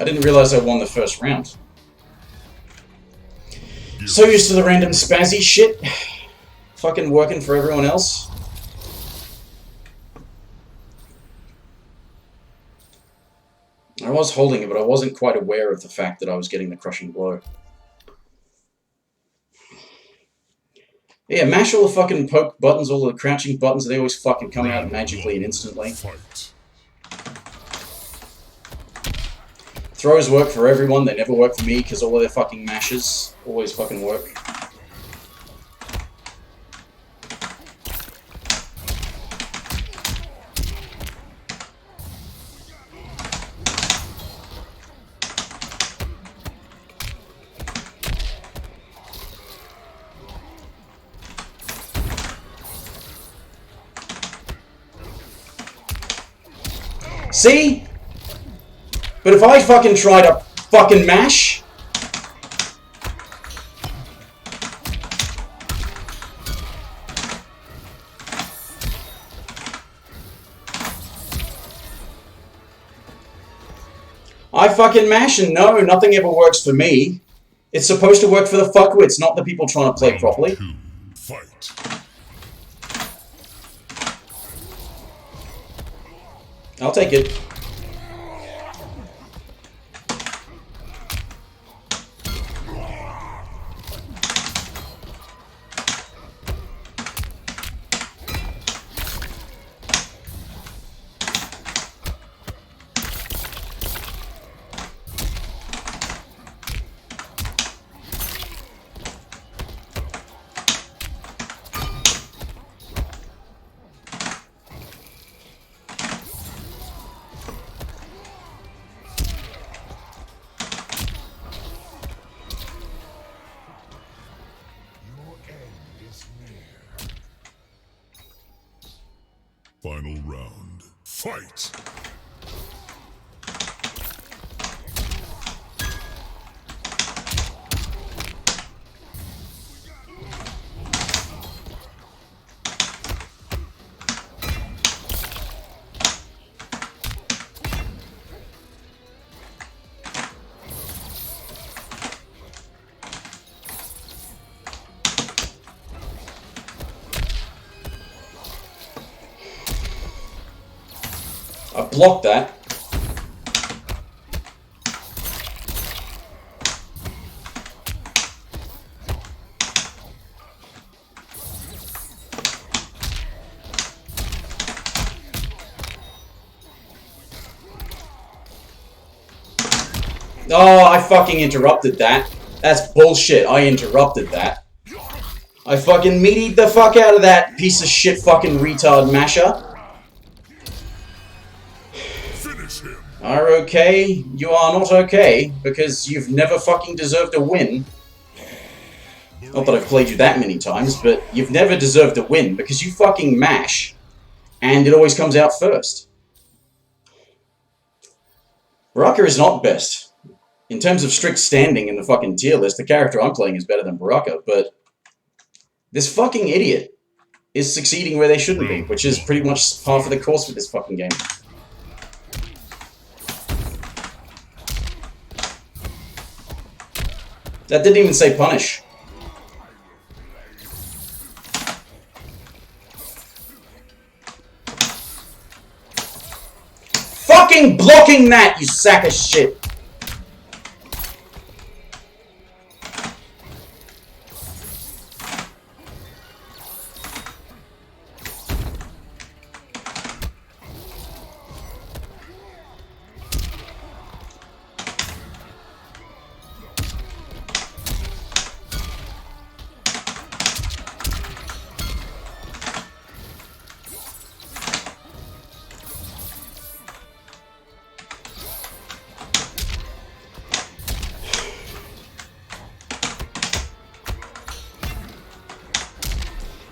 I didn't realize I won the first round. So used to the random spazzy shit. Fucking working for everyone else. I was holding it, but I wasn't quite aware of the fact that I was getting the crushing blow. Yeah, mash all the fucking poke buttons, all the crouching buttons, and they always fucking come out magically and instantly. Fight. Throws work for everyone, they never work for me because all of their fucking mashes always fucking work. See? But if I fucking try to fucking mash... I fucking mash and no, nothing ever works for me. It's supposed to work for the fuckwits, not the people trying to play properly. Fight. I'll take it. Final round. Fight. I blocked that. Oh, I fucking interrupted that. That's bullshit. I interrupted that. I fucking meatied the fuck out of that piece of shit fucking retard masher. Are okay? You are not okay, because you've never fucking deserved a win. Not that I've played you that many times, but you've never deserved a win, because you fucking mash, and it always comes out first. Baraka is not best. In terms of strict standing in the fucking tier list, the character I'm playing is better than Baraka, but this fucking idiot is succeeding where they shouldn't be, which is pretty much par for the course with this fucking game. That didn't even say punish. Fucking blocking that, you sack of shit!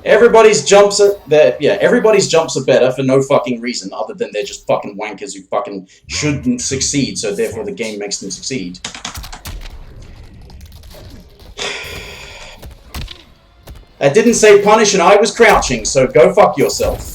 Everybody's jumps are everybody's jumps are better for no fucking reason other than they're just fucking wankers who fucking shouldn't succeed, so therefore the game makes them succeed. That didn't say punish and I was crouching, so go fuck yourself.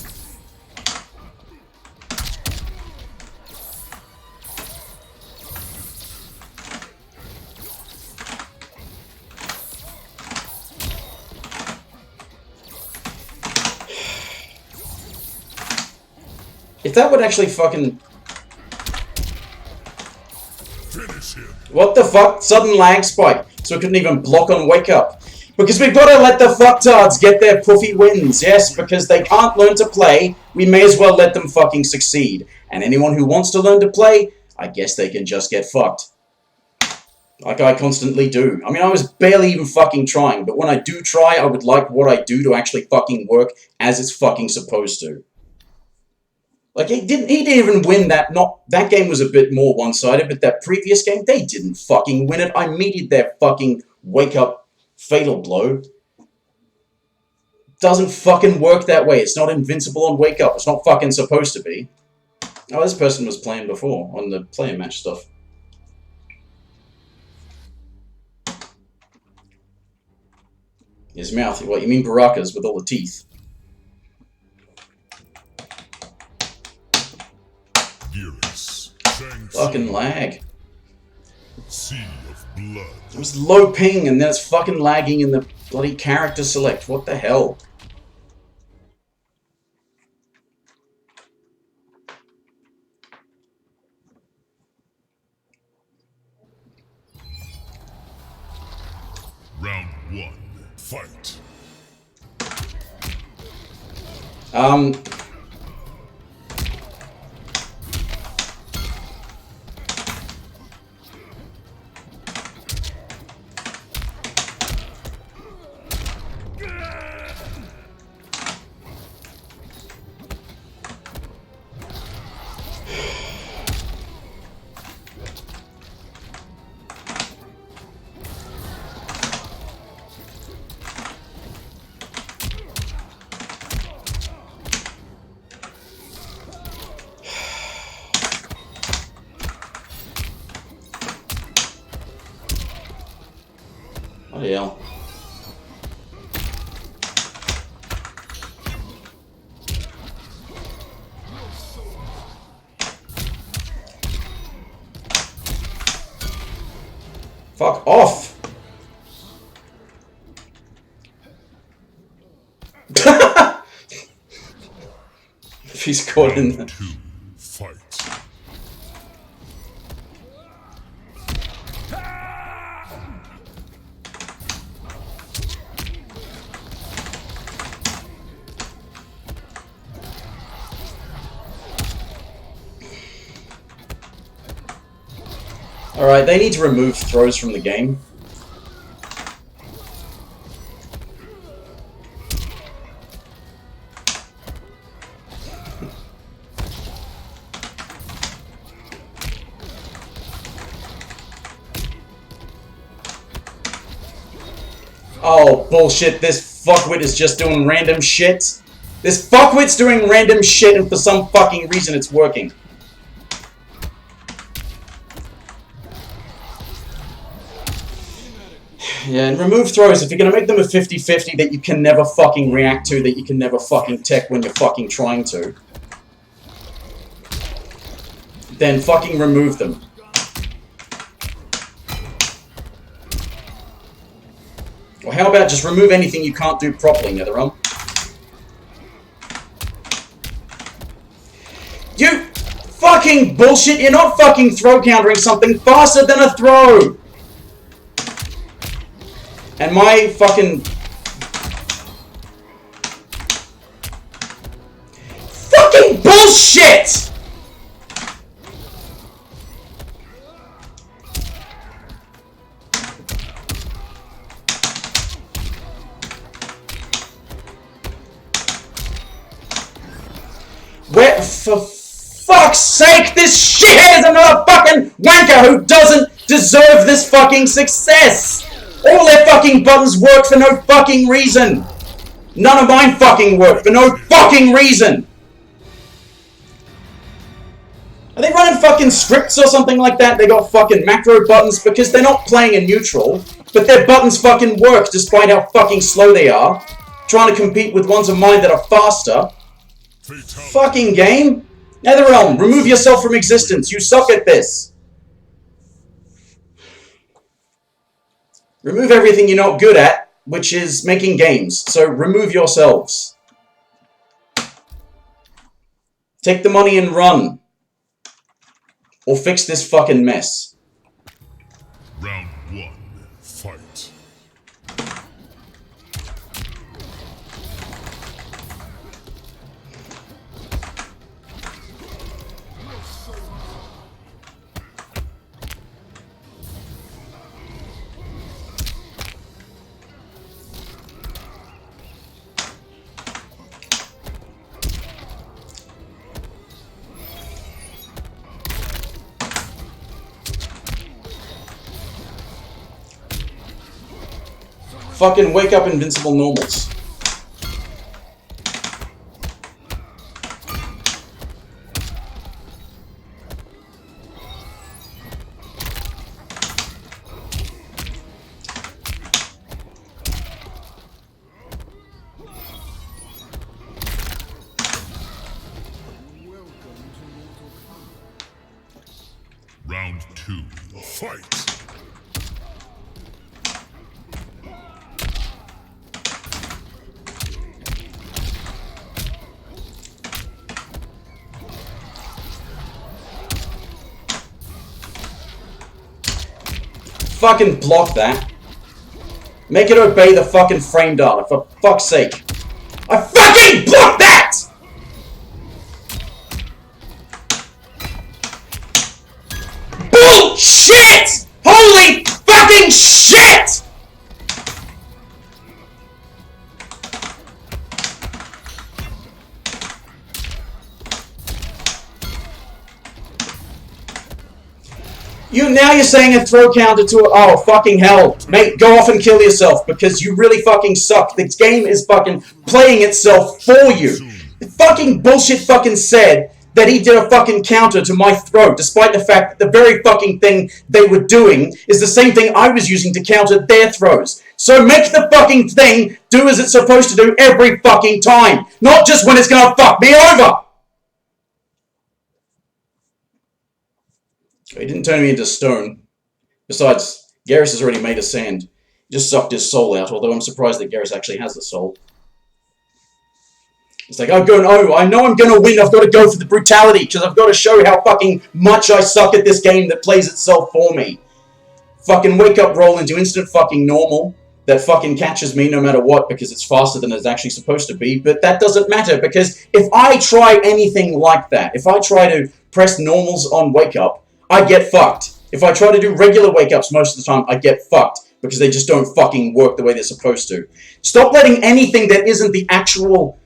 If that would actually fucking... Finish him. What the fuck? Sudden lag spike. So it couldn't even block on wake up. Because we've got to let the fucktards get their puffy wins. Yes, because they can't learn to play. We may as well let them fucking succeed. And anyone who wants to learn to play, I guess they can just get fucked. Like I constantly do. I mean, I was barely even fucking trying. But when I do try, I would like what I do to actually fucking work as it's fucking supposed to. Like, he didn't even win that, that game was a bit more one-sided, but that previous game, they didn't fucking win it. I meted their fucking wake-up fatal blow. Doesn't fucking work that way. It's not invincible on wake-up. It's not fucking supposed to be. Oh, this person was playing before, on the player match stuff. His mouth, what, you mean Baraka's with all the teeth? Geras. Fucking lag. Sea of blood. It was low ping and then it's fucking lagging in the bloody character select. What the hell? Round 1. Fight. Bloody hell. Fuck off! If he's caught in the... 2. Fight. Alright, they need to remove throws from the game. Oh, bullshit, this fuckwit is just doing random shit. This fuckwit's doing random shit and for some fucking reason it's working. Yeah, and remove throws. If you're gonna make them a 50-50 that you can never fucking react to, that you can never fucking tech when you're fucking trying to, then fucking remove them. Or how about just remove anything you can't do properly, NetherRealm? You fucking bullshit! You're not fucking throw countering something faster than a throw! And my fucking... Fucking bullshit! Where, for fuck's sake, this shithead is another fucking wanker who doesn't deserve this fucking success! All their fucking buttons work for no fucking reason! None of mine fucking work for no fucking reason! Are they running fucking scripts or something like that? They got fucking macro buttons because they're not playing in neutral, but their buttons fucking work despite how fucking slow they are. Trying to compete with ones of mine that are faster. Fucking game! NetherRealm, remove yourself from existence. You suck at this. Remove everything you're not good at, which is making games. So remove yourselves. Take the money and run. Or fix this fucking mess. Round 1, fight. Fucking wake up, invincible normals. Round 2, fight. Fucking block that. Make it obey the fucking frame data, for fuck's sake. I fucking blocked that! Bullshit! Holy fucking shit! Now you're saying a throw counter to oh fucking hell, mate, go off and kill yourself because you really fucking suck. This game is fucking playing itself for you. The fucking bullshit fucking said that he did a fucking counter to my throw, despite the fact that the very fucking thing they were doing is the same thing I was using to counter their throws. So make the fucking thing do as it's supposed to do every fucking time, not just when it's gonna fuck me over. He didn't turn me into stone. Besides, Geras has already made of sand. He just sucked his soul out, although I'm surprised that Geras actually has the soul. It's like, I know I'm going to win, I've got to go for the brutality, because I've got to show how fucking much I suck at this game that plays itself for me. Fucking wake up, roll into instant fucking normal, that fucking catches me no matter what, because it's faster than it's actually supposed to be, but that doesn't matter, because if I try anything like that, if I try to press normals on wake up, I get fucked. If I try to do regular wake-ups most of the time, I get fucked. Because they just don't fucking work the way they're supposed to. Stop letting anything that isn't the actual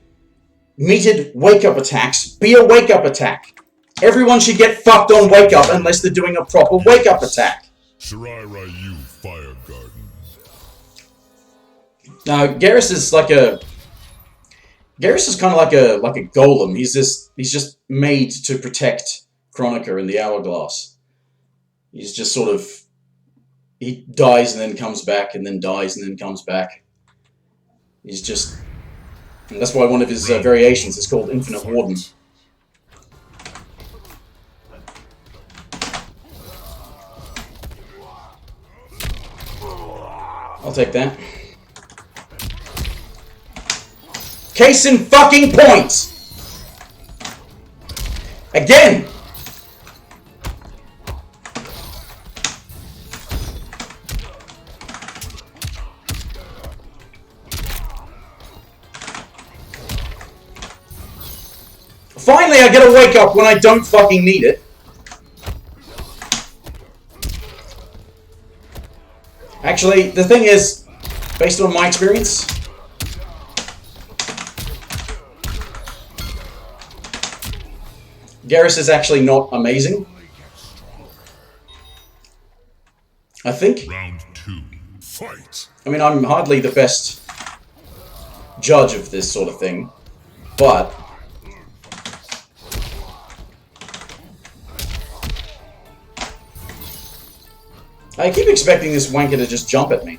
metered wake-up attacks be a wake-up attack. Everyone should get fucked on wake-up unless they're doing a proper wake-up attack. Shirai Ryu Fire Garden. Now, Geras is like a... Geras is kind of like a golem. He's just made to protect Kronika in the Hourglass. He's just sort of... He dies and then comes back, and then dies and then comes back. He's just... And that's why one of his variations is called Infinite Warden. I'll take that. Case in fucking point! Again! Finally, I get a wake up when I don't fucking need it. Actually, the thing is, based on my experience, Geras is actually not amazing. I think. Round 2, fight. I mean, I'm hardly the best judge of this sort of thing, but I keep expecting this wanker to just jump at me.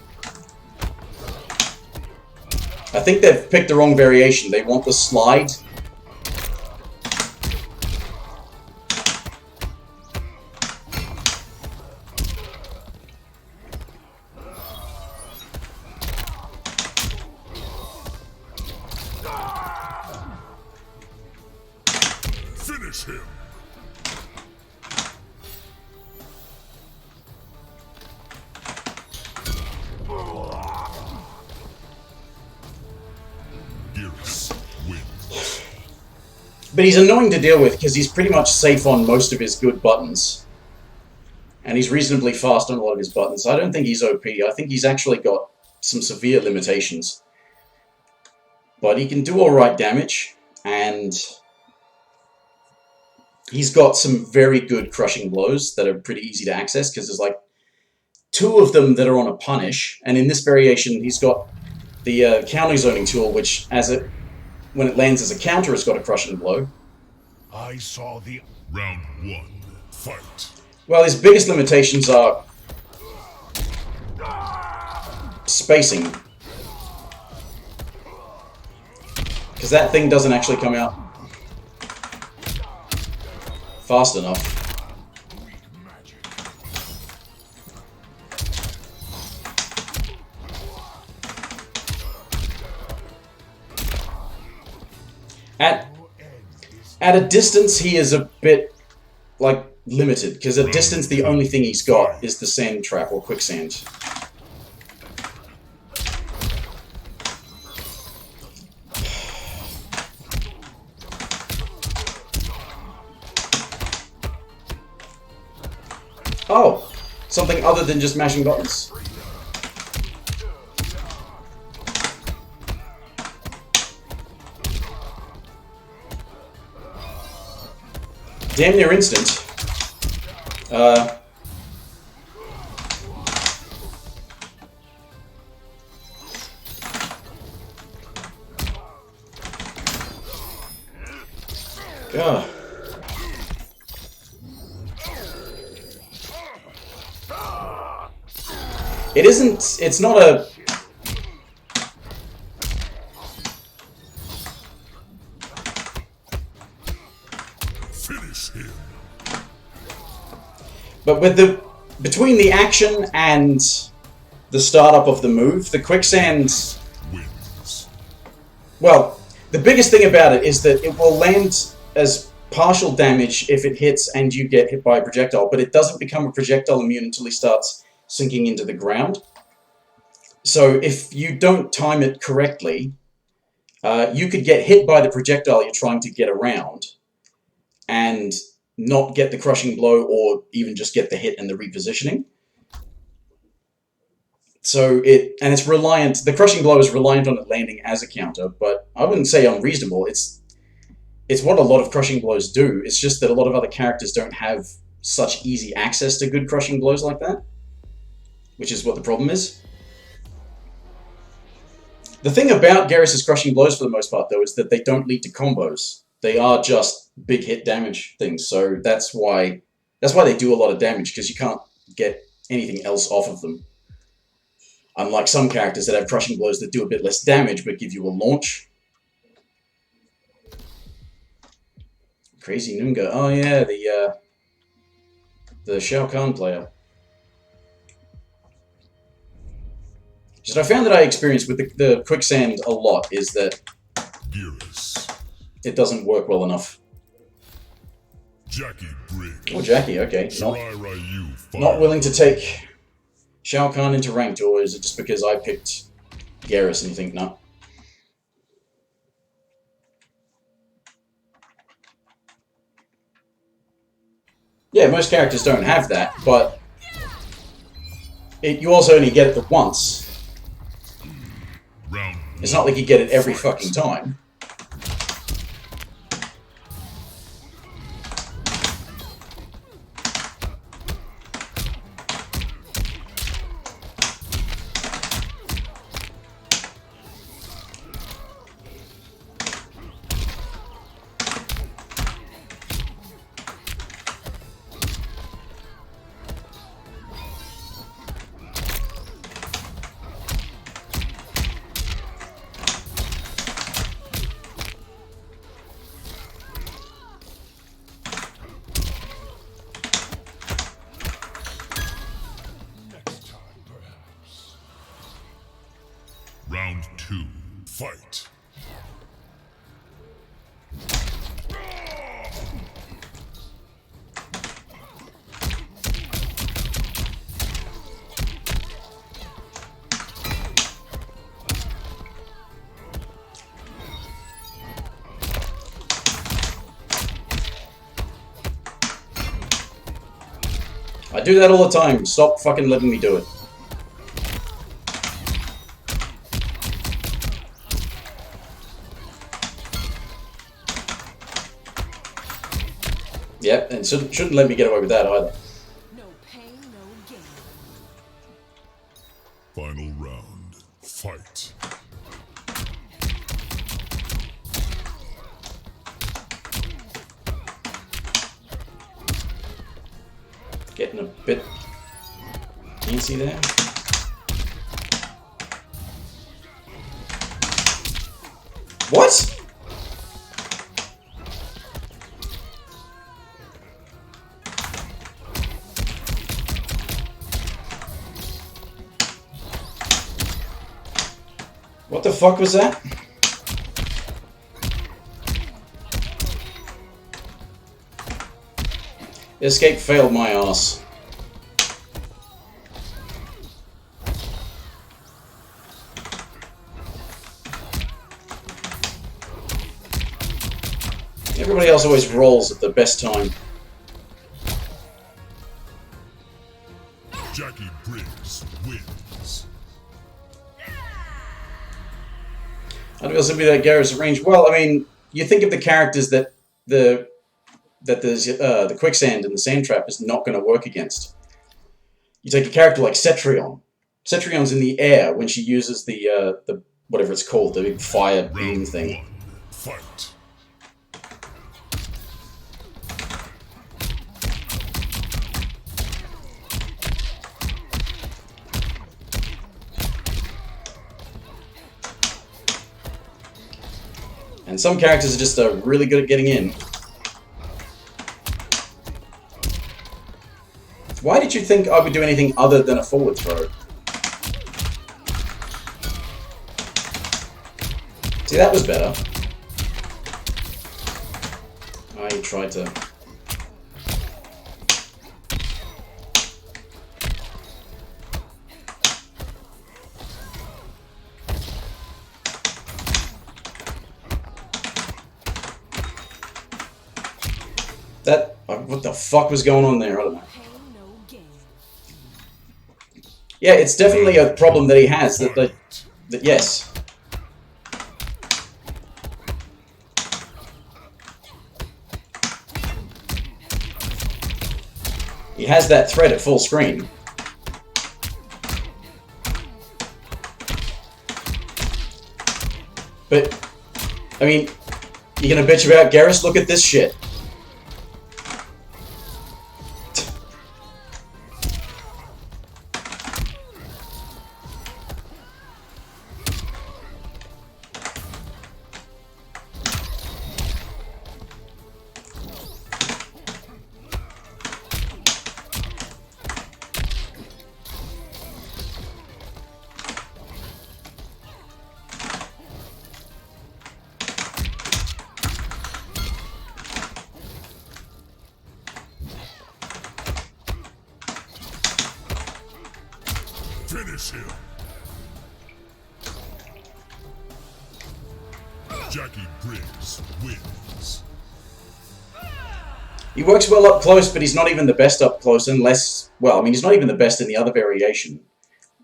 I think they've picked the wrong variation. They want the slide. But he's annoying to deal with because he's pretty much safe on most of his good buttons. And he's reasonably fast on a lot of his buttons. I don't think he's OP. I think he's actually got some severe limitations. But he can do alright damage, and he's got some very good crushing blows that are pretty easy to access, because there's like 2 of them that are on a punish, and in this variation he's got the counter zoning tool, which when it lands as a counter has got a crushing blow. I saw the round 1 fight. Well, his biggest limitations are spacing. Because that thing doesn't actually come out fast enough. At a distance, he is a bit, like, limited, because at distance the only thing he's got is the sand trap or quicksand. Oh, something other than just mashing buttons. Damn near instant. God. It isn't, it's not a... Finish him. But with the... between the action and the startup of the move, the quicksand... Wins. Well, the biggest thing about it is that it will land as partial damage if it hits and you get hit by a projectile, but it doesn't become a projectile immune until he starts sinking into the ground. So if you don't time it correctly, you could get hit by the projectile you're trying to get around and not get the crushing blow, or even just get the hit and the repositioning. So it's reliant, the crushing blow is reliant on it landing as a counter, but I wouldn't say unreasonable. It's what a lot of crushing blows do. It's just that a lot of other characters don't have such easy access to good crushing blows like that, which is what the problem is. The thing about Geras' crushing blows for the most part, though, is that they don't lead to combos. They are just big hit damage things, so that's why they do a lot of damage, because you can't get anything else off of them. Unlike some characters that have crushing blows that do a bit less damage but give you a launch. Crazy Nunga. Oh yeah, the Shao Kahn player. What I found that I experienced with the quicksand a lot is that Geras. it doesn't work well enough. Jackie Briggs. Oh, Jackie, okay. Not willing to take Shao Kahn into ranked, or is it just because I picked Geras and you think, no? Yeah, most characters don't have that, but you also only get it the once. It's not like you get it every fucking time. Round 2, fight. I do that all the time. Stop fucking letting me do it. Yep, and shouldn't let me get away with that either. No pain, no gain. Final round. Fight. Getting a bit easy there. What? What the fuck was that? Escape failed my ass. Everybody else always rolls at the best time. Jackie Briggs wins. I'd also be that Geras at range. Well, I mean, you think of the characters that the quicksand and the sand trap is not going to work against. You take a character like Cetrion. Cetrion's in the air when she uses the whatever it's called, the big fire beam thing. Fight. And some characters are just really good at getting in. Why did you think I would do anything other than a forward throw? See, that was better. I tried to... what the fuck was going on there? I don't know. Yeah, it's definitely a problem that he has. That yes. He has that threat at full screen. But, I mean, you gonna bitch about Geras? Look at this shit. Finish him. Jackie Briggs wins. He works well up close, but he's not even the best up close unless... Well, I mean, he's not even the best in the other variation,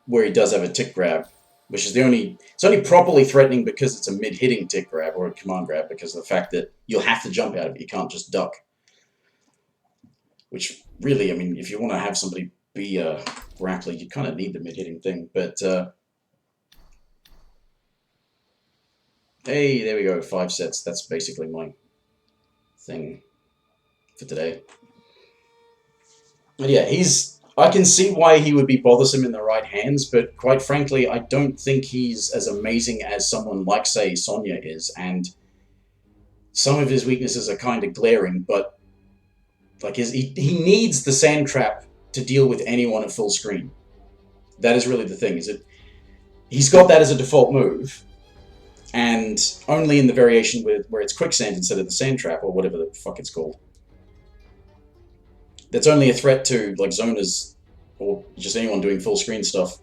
where he does have a tick grab, which is the only... It's only properly threatening because it's a mid-hitting tick grab, or a command grab, because of the fact that you'll have to jump out of it, you can't just duck. Which, really, I mean, if you want to have somebody be a grappler, you kind of need the mid-hitting thing, but... Hey, there we go, 5 sets. That's basically my thing for today. And yeah, I can see why he would be bothersome in the right hands, but quite frankly, I don't think he's as amazing as someone like, say, Sonya is, and some of his weaknesses are kind of glaring, but like he needs the sand trap to deal with anyone at full screen. That is really the thing, is it? He's got that as a default move, and only in the variation where it's quicksand instead of the sand trap, or whatever the fuck it's called. That's only a threat to, like, zoners, or just anyone doing full screen stuff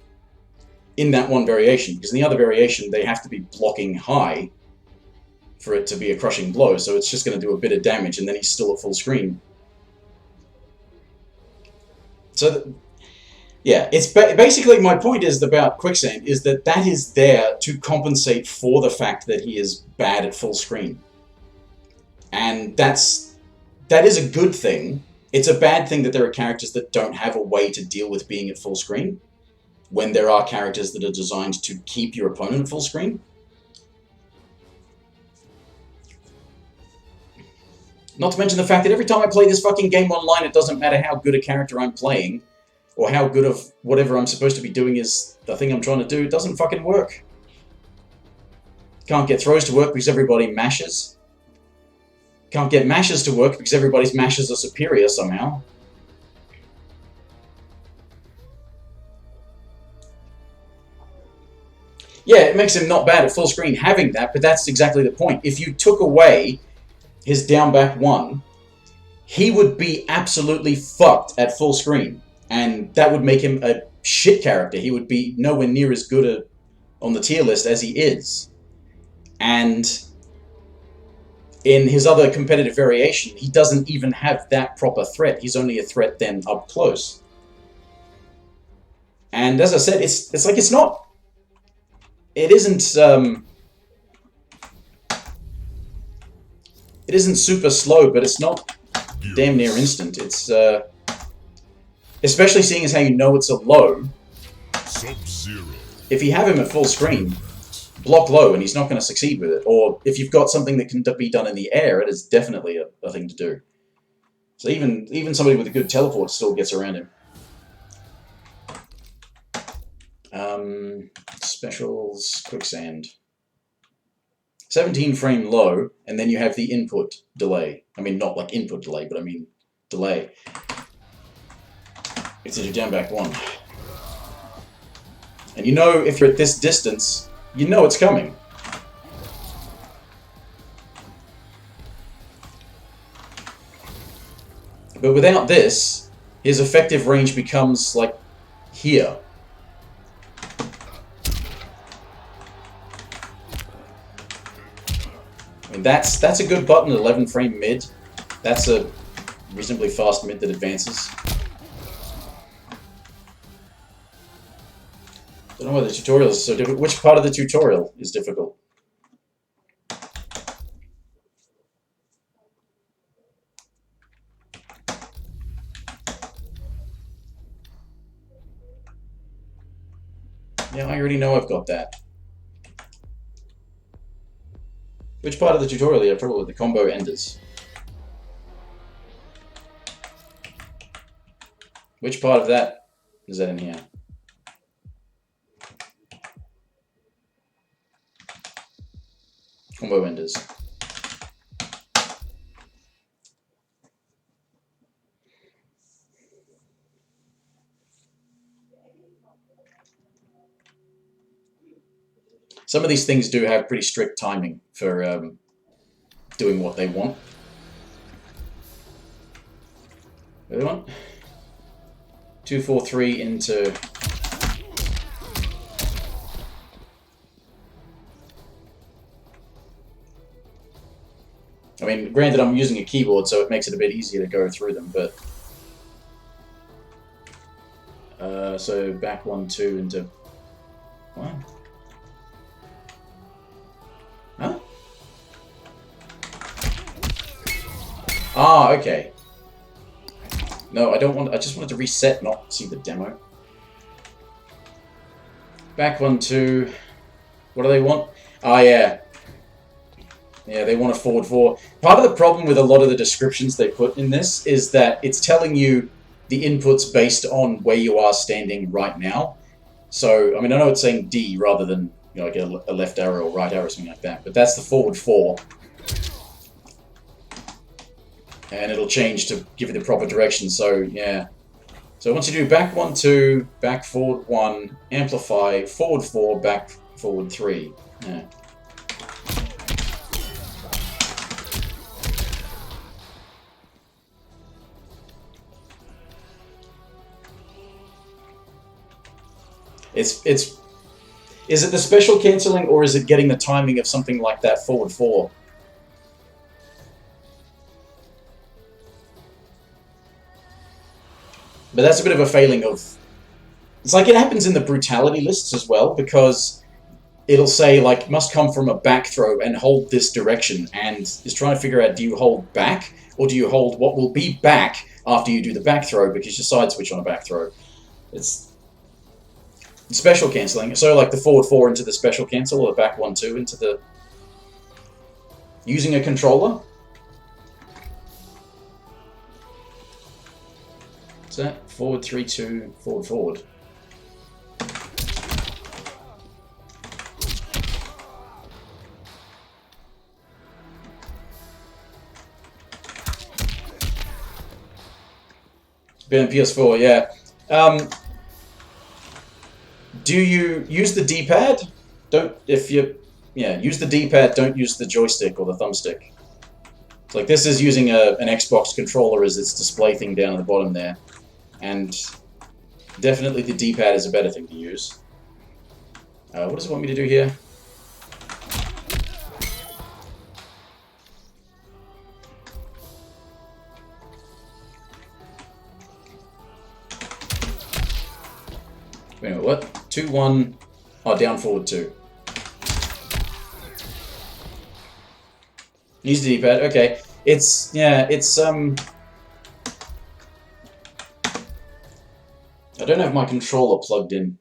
in that one variation, because in the other variation, they have to be blocking high for it to be a crushing blow, so it's just going to do a bit of damage, and then he's still at full screen. So, yeah, it's basically my point is about Quicksand is that is there to compensate for the fact that he is bad at full screen. And that is a good thing. It's a bad thing that there are characters that don't have a way to deal with being at full screen, when there are characters that are designed to keep your opponent at full screen. Not to mention the fact that every time I play this fucking game online, it doesn't matter how good a character I'm playing, or how good of whatever I'm supposed to be doing is the thing I'm trying to do, it doesn't fucking work. Can't get throws to work because everybody mashes. Can't get mashes to work because everybody's mashes are superior somehow. Yeah, it makes him not bad at full screen having that, but that's exactly the point. If you took away his down back 1, he would be absolutely fucked at full screen. And that would make him a shit character. He would be nowhere near as good on the tier list as he is. And in his other competitive variation, he doesn't even have that proper threat. He's only a threat then up close. And as I said, it's like it's not... It isn't super slow, but it's not damn near instant. It's especially seeing as how you know it's a low. Sub-Zero. If you have him at full screen, block low and he's not going to succeed with it. Or if you've got something that can be done in the air, it is definitely a thing to do. So even somebody with a good teleport still gets around him. Specials, Quicksand. 17 frame low, and then you have the input delay. I mean, not like input delay, but I mean delay. It's at your down back 1. And you know if you're at this distance, you know it's coming. But without this, his effective range becomes like here. I mean, that's a good button, 11 frame mid. That's a reasonably fast mid that advances. Don't know why the tutorial is so difficult. Which part of the tutorial is difficult? Yeah, I already know I've got that. Which part of the tutorial do you have trouble with? The combo enders. Which part of that is that in here? Combo enders. Some of these things do have pretty strict timing for doing what they want. Other one. 2, 4, 3 into... I mean, granted I'm using a keyboard, so it makes it a bit easier to go through them, but... so back 1, 2 into... What? Huh? Ah, okay. No, I don't want... I just wanted to reset, not see the demo. Back 1, 2... What do they want? Ah, yeah. Yeah, they want a forward 4. Part of the problem with a lot of the descriptions they put in this is that it's telling you the inputs based on where you are standing right now. So, I mean, I know it's saying D rather than, you know, like a left arrow or right arrow or something like that, but that's the forward 4. And it'll change to give you the proper direction, so, yeah. So once you do back 1, 2, back forward 1, amplify, forward 4, back forward 3. Yeah. Is it the special cancelling, or is it getting the timing of something like that forward 4? But that's a bit of a failing of... It's like it happens in the brutality lists as well, because it'll say, like, must come from a back throw and hold this direction, and is trying to figure out, do you hold back, or do you hold what will be back after you do the back throw, because you side switch on a back throw. It's special cancelling. So, like, the forward 4 into the special cancel, or the back 1-2 into the... Using a controller. What's that? Forward 3-2, forward, forward. Been on PS4, yeah. Do you use the D-pad? Use the D-pad, don't use the joystick or the thumbstick. It's like this is using an Xbox controller as its display thing down at the bottom there. And definitely the D-pad is a better thing to use. What does it want me to do here? Wait a minute, what? 2-1. Oh, down forward 2. Use the D-pad. Okay. It's I don't have my controller plugged in.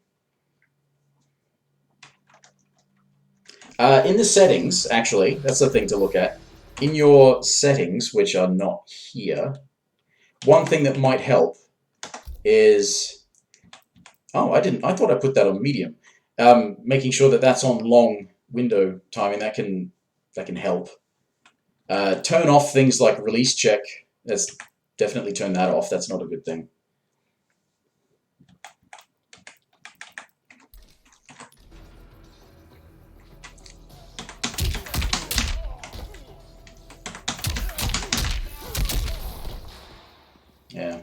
In the settings, actually, that's the thing to look at. In your settings, which are not here, one thing that might help is... Oh, I didn't. I thought I put that on medium. Making sure that that's on long window timing, that can help. Turn off things like release check. Let's definitely turn that off. That's not a good thing. Yeah.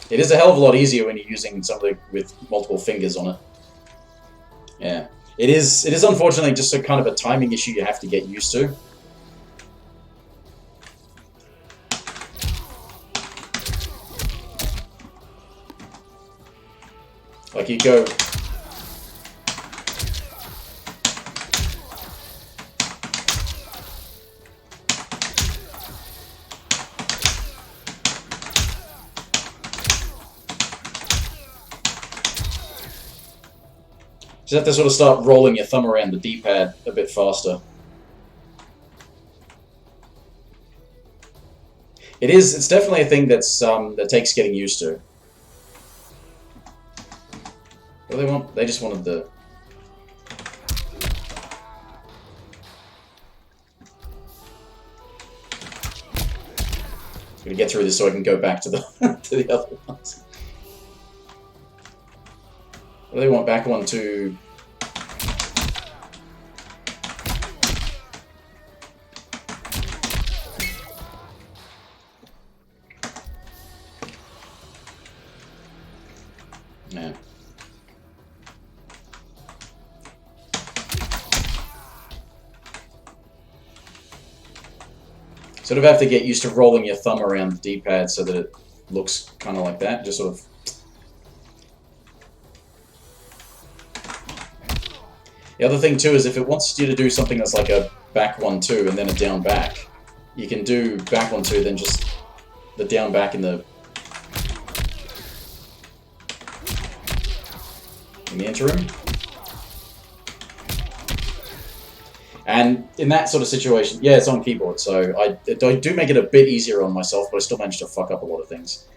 It is a hell of a lot easier when you're using something with multiple fingers on it. Yeah. It is unfortunately just a kind of a timing issue you have to get used to. Like you go... You just have to sort of start rolling your thumb around the D-pad a bit faster. It's definitely a thing that's that takes getting used to. What do they want? They just wanted the... I'm gonna get through this so I can go back to the to the other ones. What do they want? Back 1-2. Yeah. Sort of have to get used to rolling your thumb around the D-pad so that it looks kind of like that. Just sort of... The other thing too is if it wants you to do something that's like a back 1-2 and then a down back, you can do back 1-2 then just the down back in the interim. And in that sort of situation, yeah, it's on keyboard, so I do make it a bit easier on myself, but I still manage to fuck up a lot of things.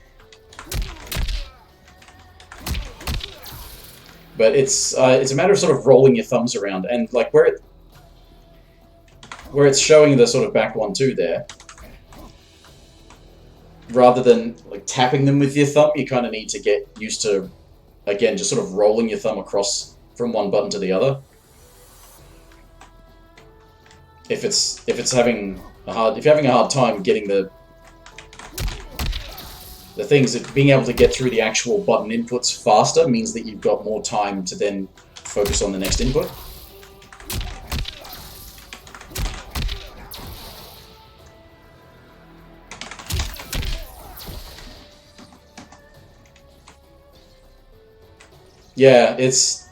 But it's a matter of sort of rolling your thumbs around, and like where it's showing the sort of back 1-2 there, rather than like tapping them with your thumb, you kind of need to get used to, again, just sort of rolling your thumb across from one button to the other. If you're having a hard time getting the things, that being able to get through the actual button inputs faster means that you've got more time to then focus on the next input. Yeah, it's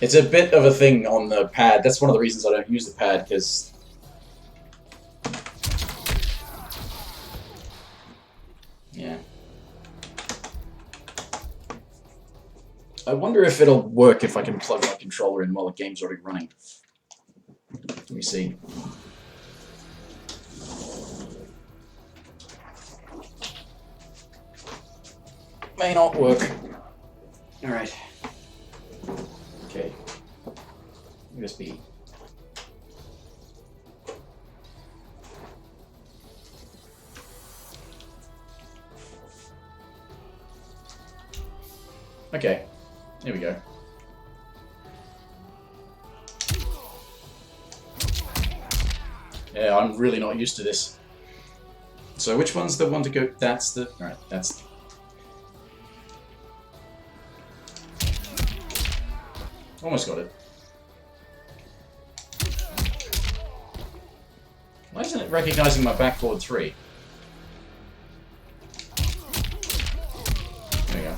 a bit of a thing on the pad. That's one of the reasons I don't use the pad, because yeah. I wonder if it'll work if I can plug my controller in while the game's already running. Let me see. May not work. Alright. Okay. USB. Okay. Here we go. Yeah, I'm really not used to this. So which one's the one to go? That's the... Alright, that's... Almost got it. Why isn't it recognizing my back forward 3? There we go.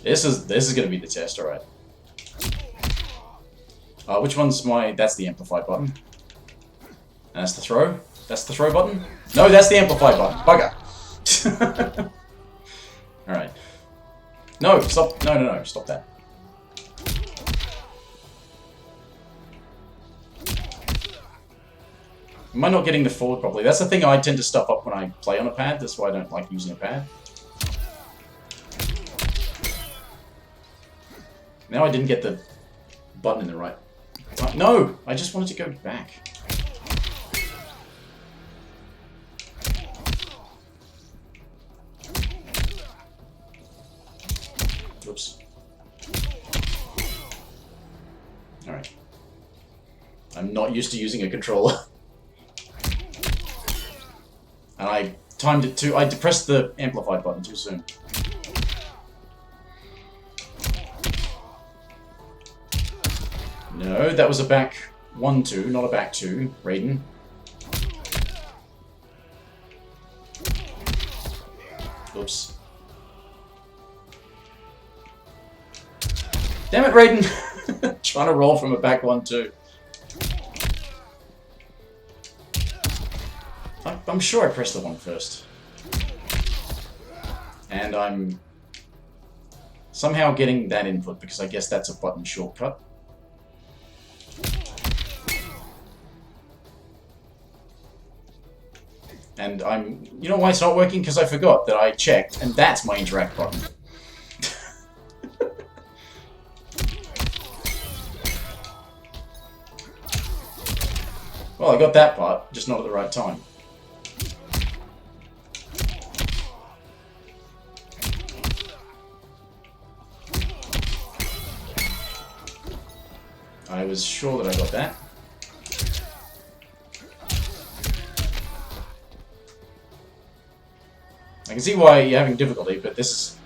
This is gonna be the test, alright. Which one's my... That's the amplify button. And that's the throw? That's the throw button? No, that's the amplify button. Bugger! Alright. No, stop. No. Stop that. Am I not getting the forward properly? That's the thing I tend to stuff up when I play on a pad. That's why I don't like using a pad. Now I didn't get the button in the right... No! I just wanted to go back. Oops. Alright. I'm not used to using a controller. And I timed it too... I depressed the amplify button too soon. No, that was a back 1-2, not a back 2, Raiden. Oops. Damn it, Raiden! Trying to roll from a back 1-2. I'm sure I pressed the one first. And I'm somehow getting that input because I guess that's a button shortcut. And I'm... You know why it's not working? Because I forgot that I checked, and that's my interact button. Well, I got that part, just not at the right time. I was sure that I got that. I can see why you're having difficulty, but this is...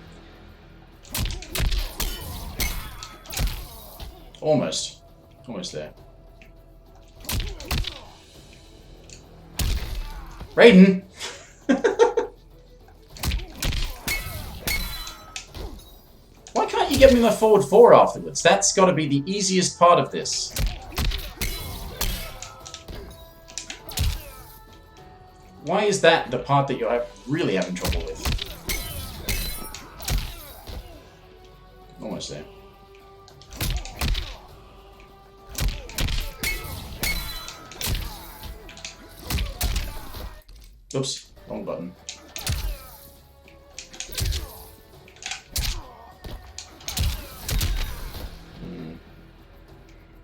Almost. Almost there. Raiden! Why can't you get me my forward 4 afterwards? That's got to be the easiest part of this. Why is that the part that you're really having trouble with? Almost there. Oops, wrong button.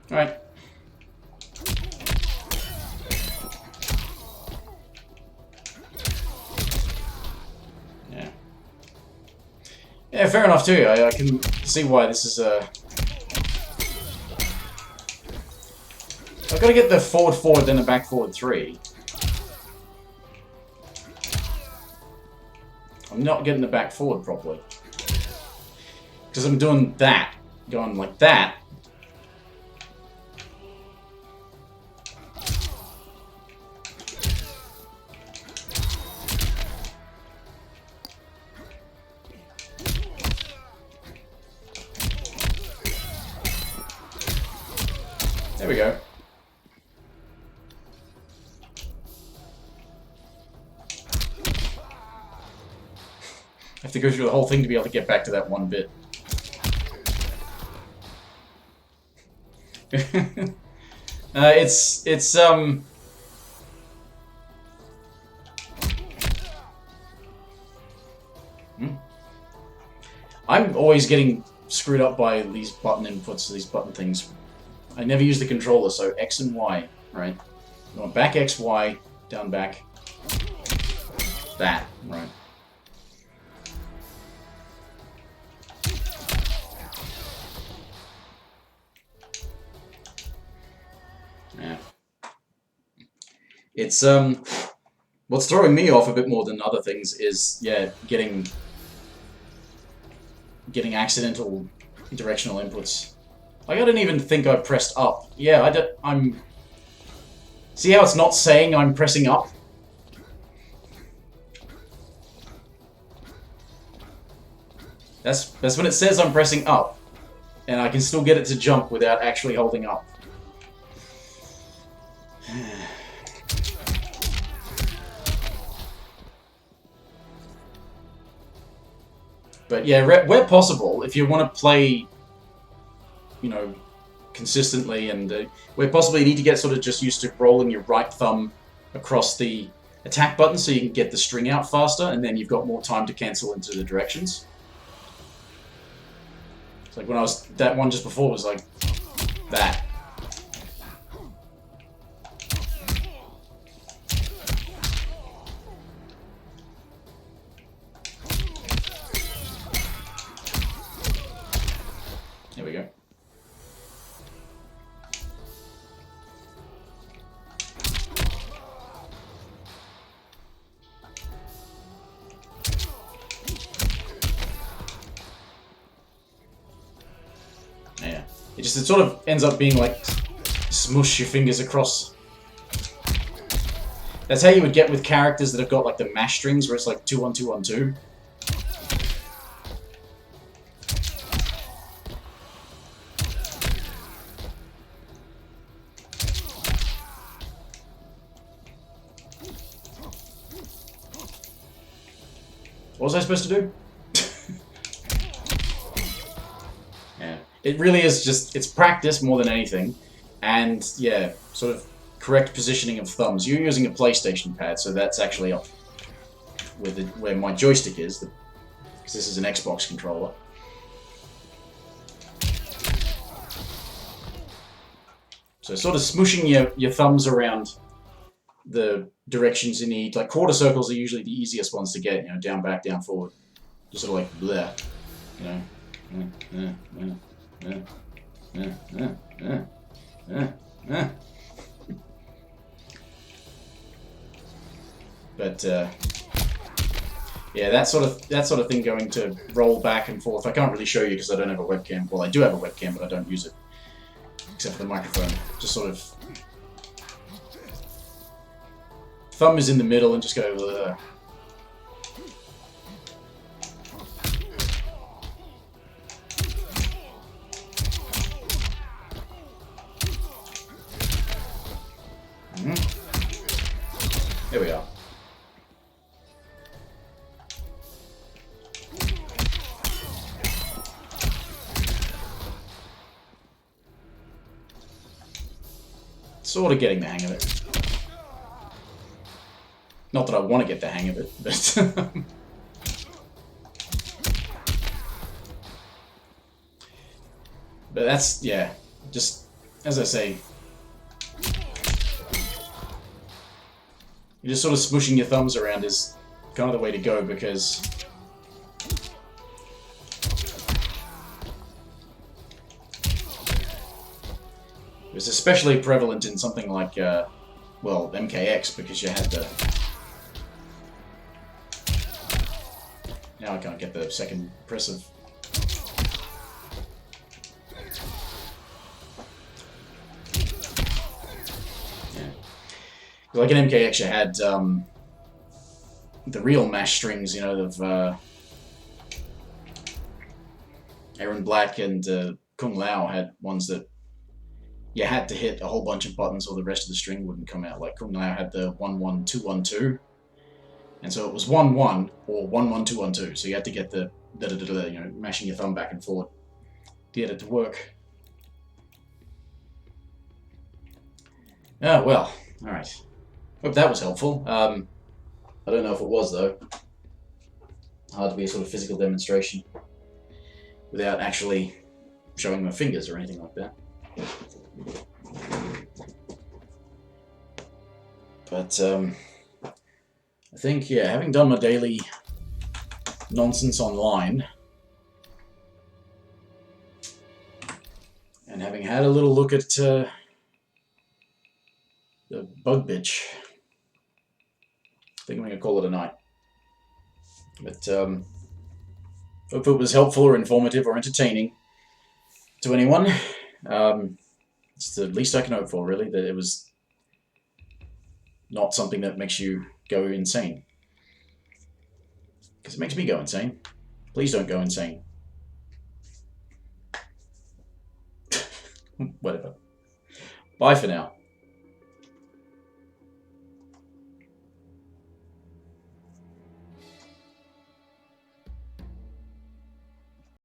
Alright. Yeah, fair enough too. I can see why this is I've got to get the forward, then the back forward 3. I'm not getting the back forward properly. Because I'm doing that. Going like that. we go. I have to go through the whole thing to be able to get back to that one bit. I'm always getting screwed up by these button inputs, these button things. I never use the controller, so X and Y, right? Going back X, Y, down back. That, right. Yeah. It's, what's throwing me off a bit more than other things is, yeah, getting accidental directional inputs. Like, I don't even think I pressed up. Yeah, I'm... See how it's not saying I'm pressing up? That's when it says I'm pressing up. And I can still get it to jump without actually holding up. But yeah, where possible, if you want to play, you know, consistently, and where possible you need to get sort of just used to rolling your right thumb across the attack button so you can get the string out faster, and then you've got more time to cancel into the directions. It's like when I was, that one just before was like that. There we go. Yeah. It sort of ends up being like smush your fingers across. That's how you would get with characters that have got like the mash strings where it's like 2 1 2 1 2. What was I supposed to do? Yeah. It really is just, it's practice more than anything. And, yeah, sort of correct positioning of thumbs. You're using a PlayStation pad, so that's actually up with where my joystick is, because this is an Xbox controller. So sort of smooshing your thumbs around the directions you need. Like quarter circles are usually the easiest ones to get, you know, down, back, down, forward. Just sort of like bleh, you know. But yeah, that sort of thing going to roll back and forth. I can't really show you because I don't have a webcam. Well, I do have a webcam, but I don't use it except for the microphone. Just sort of thumb is in the middle and just go bleh. There we are. Sort of getting the hang of it. Not that I want to get the hang of it, but... but that's, yeah, just, as I say, you're just sort of smooshing your thumbs around is kind of the way to go, because it was especially prevalent in something like, well, MKX, because you had the... Now I can't get the second press of... Like in MKX, you had the real mash strings, you know, of Aaron Black and Kung Lao had ones that you had to hit a whole bunch of buttons or the rest of the string wouldn't come out. Like now I had the 1 1 2 1 2, and so it was 1 1 or 1 1 2 1 2. So you had to get the you know, mashing your thumb back and forth to get it to work. Oh well, all right. Hope that was helpful. I don't know if it was though. Hard to be a sort of physical demonstration without actually showing my fingers or anything like that. But I think, yeah, having done my daily nonsense online and having had a little look at the bug bitch, I think I'm going to call it a night. But hope it was helpful or informative or entertaining to anyone. It's the least I can hope for, really, that it was not something that makes you go insane. Because it makes me go insane. Please don't go insane. Whatever. Bye for now.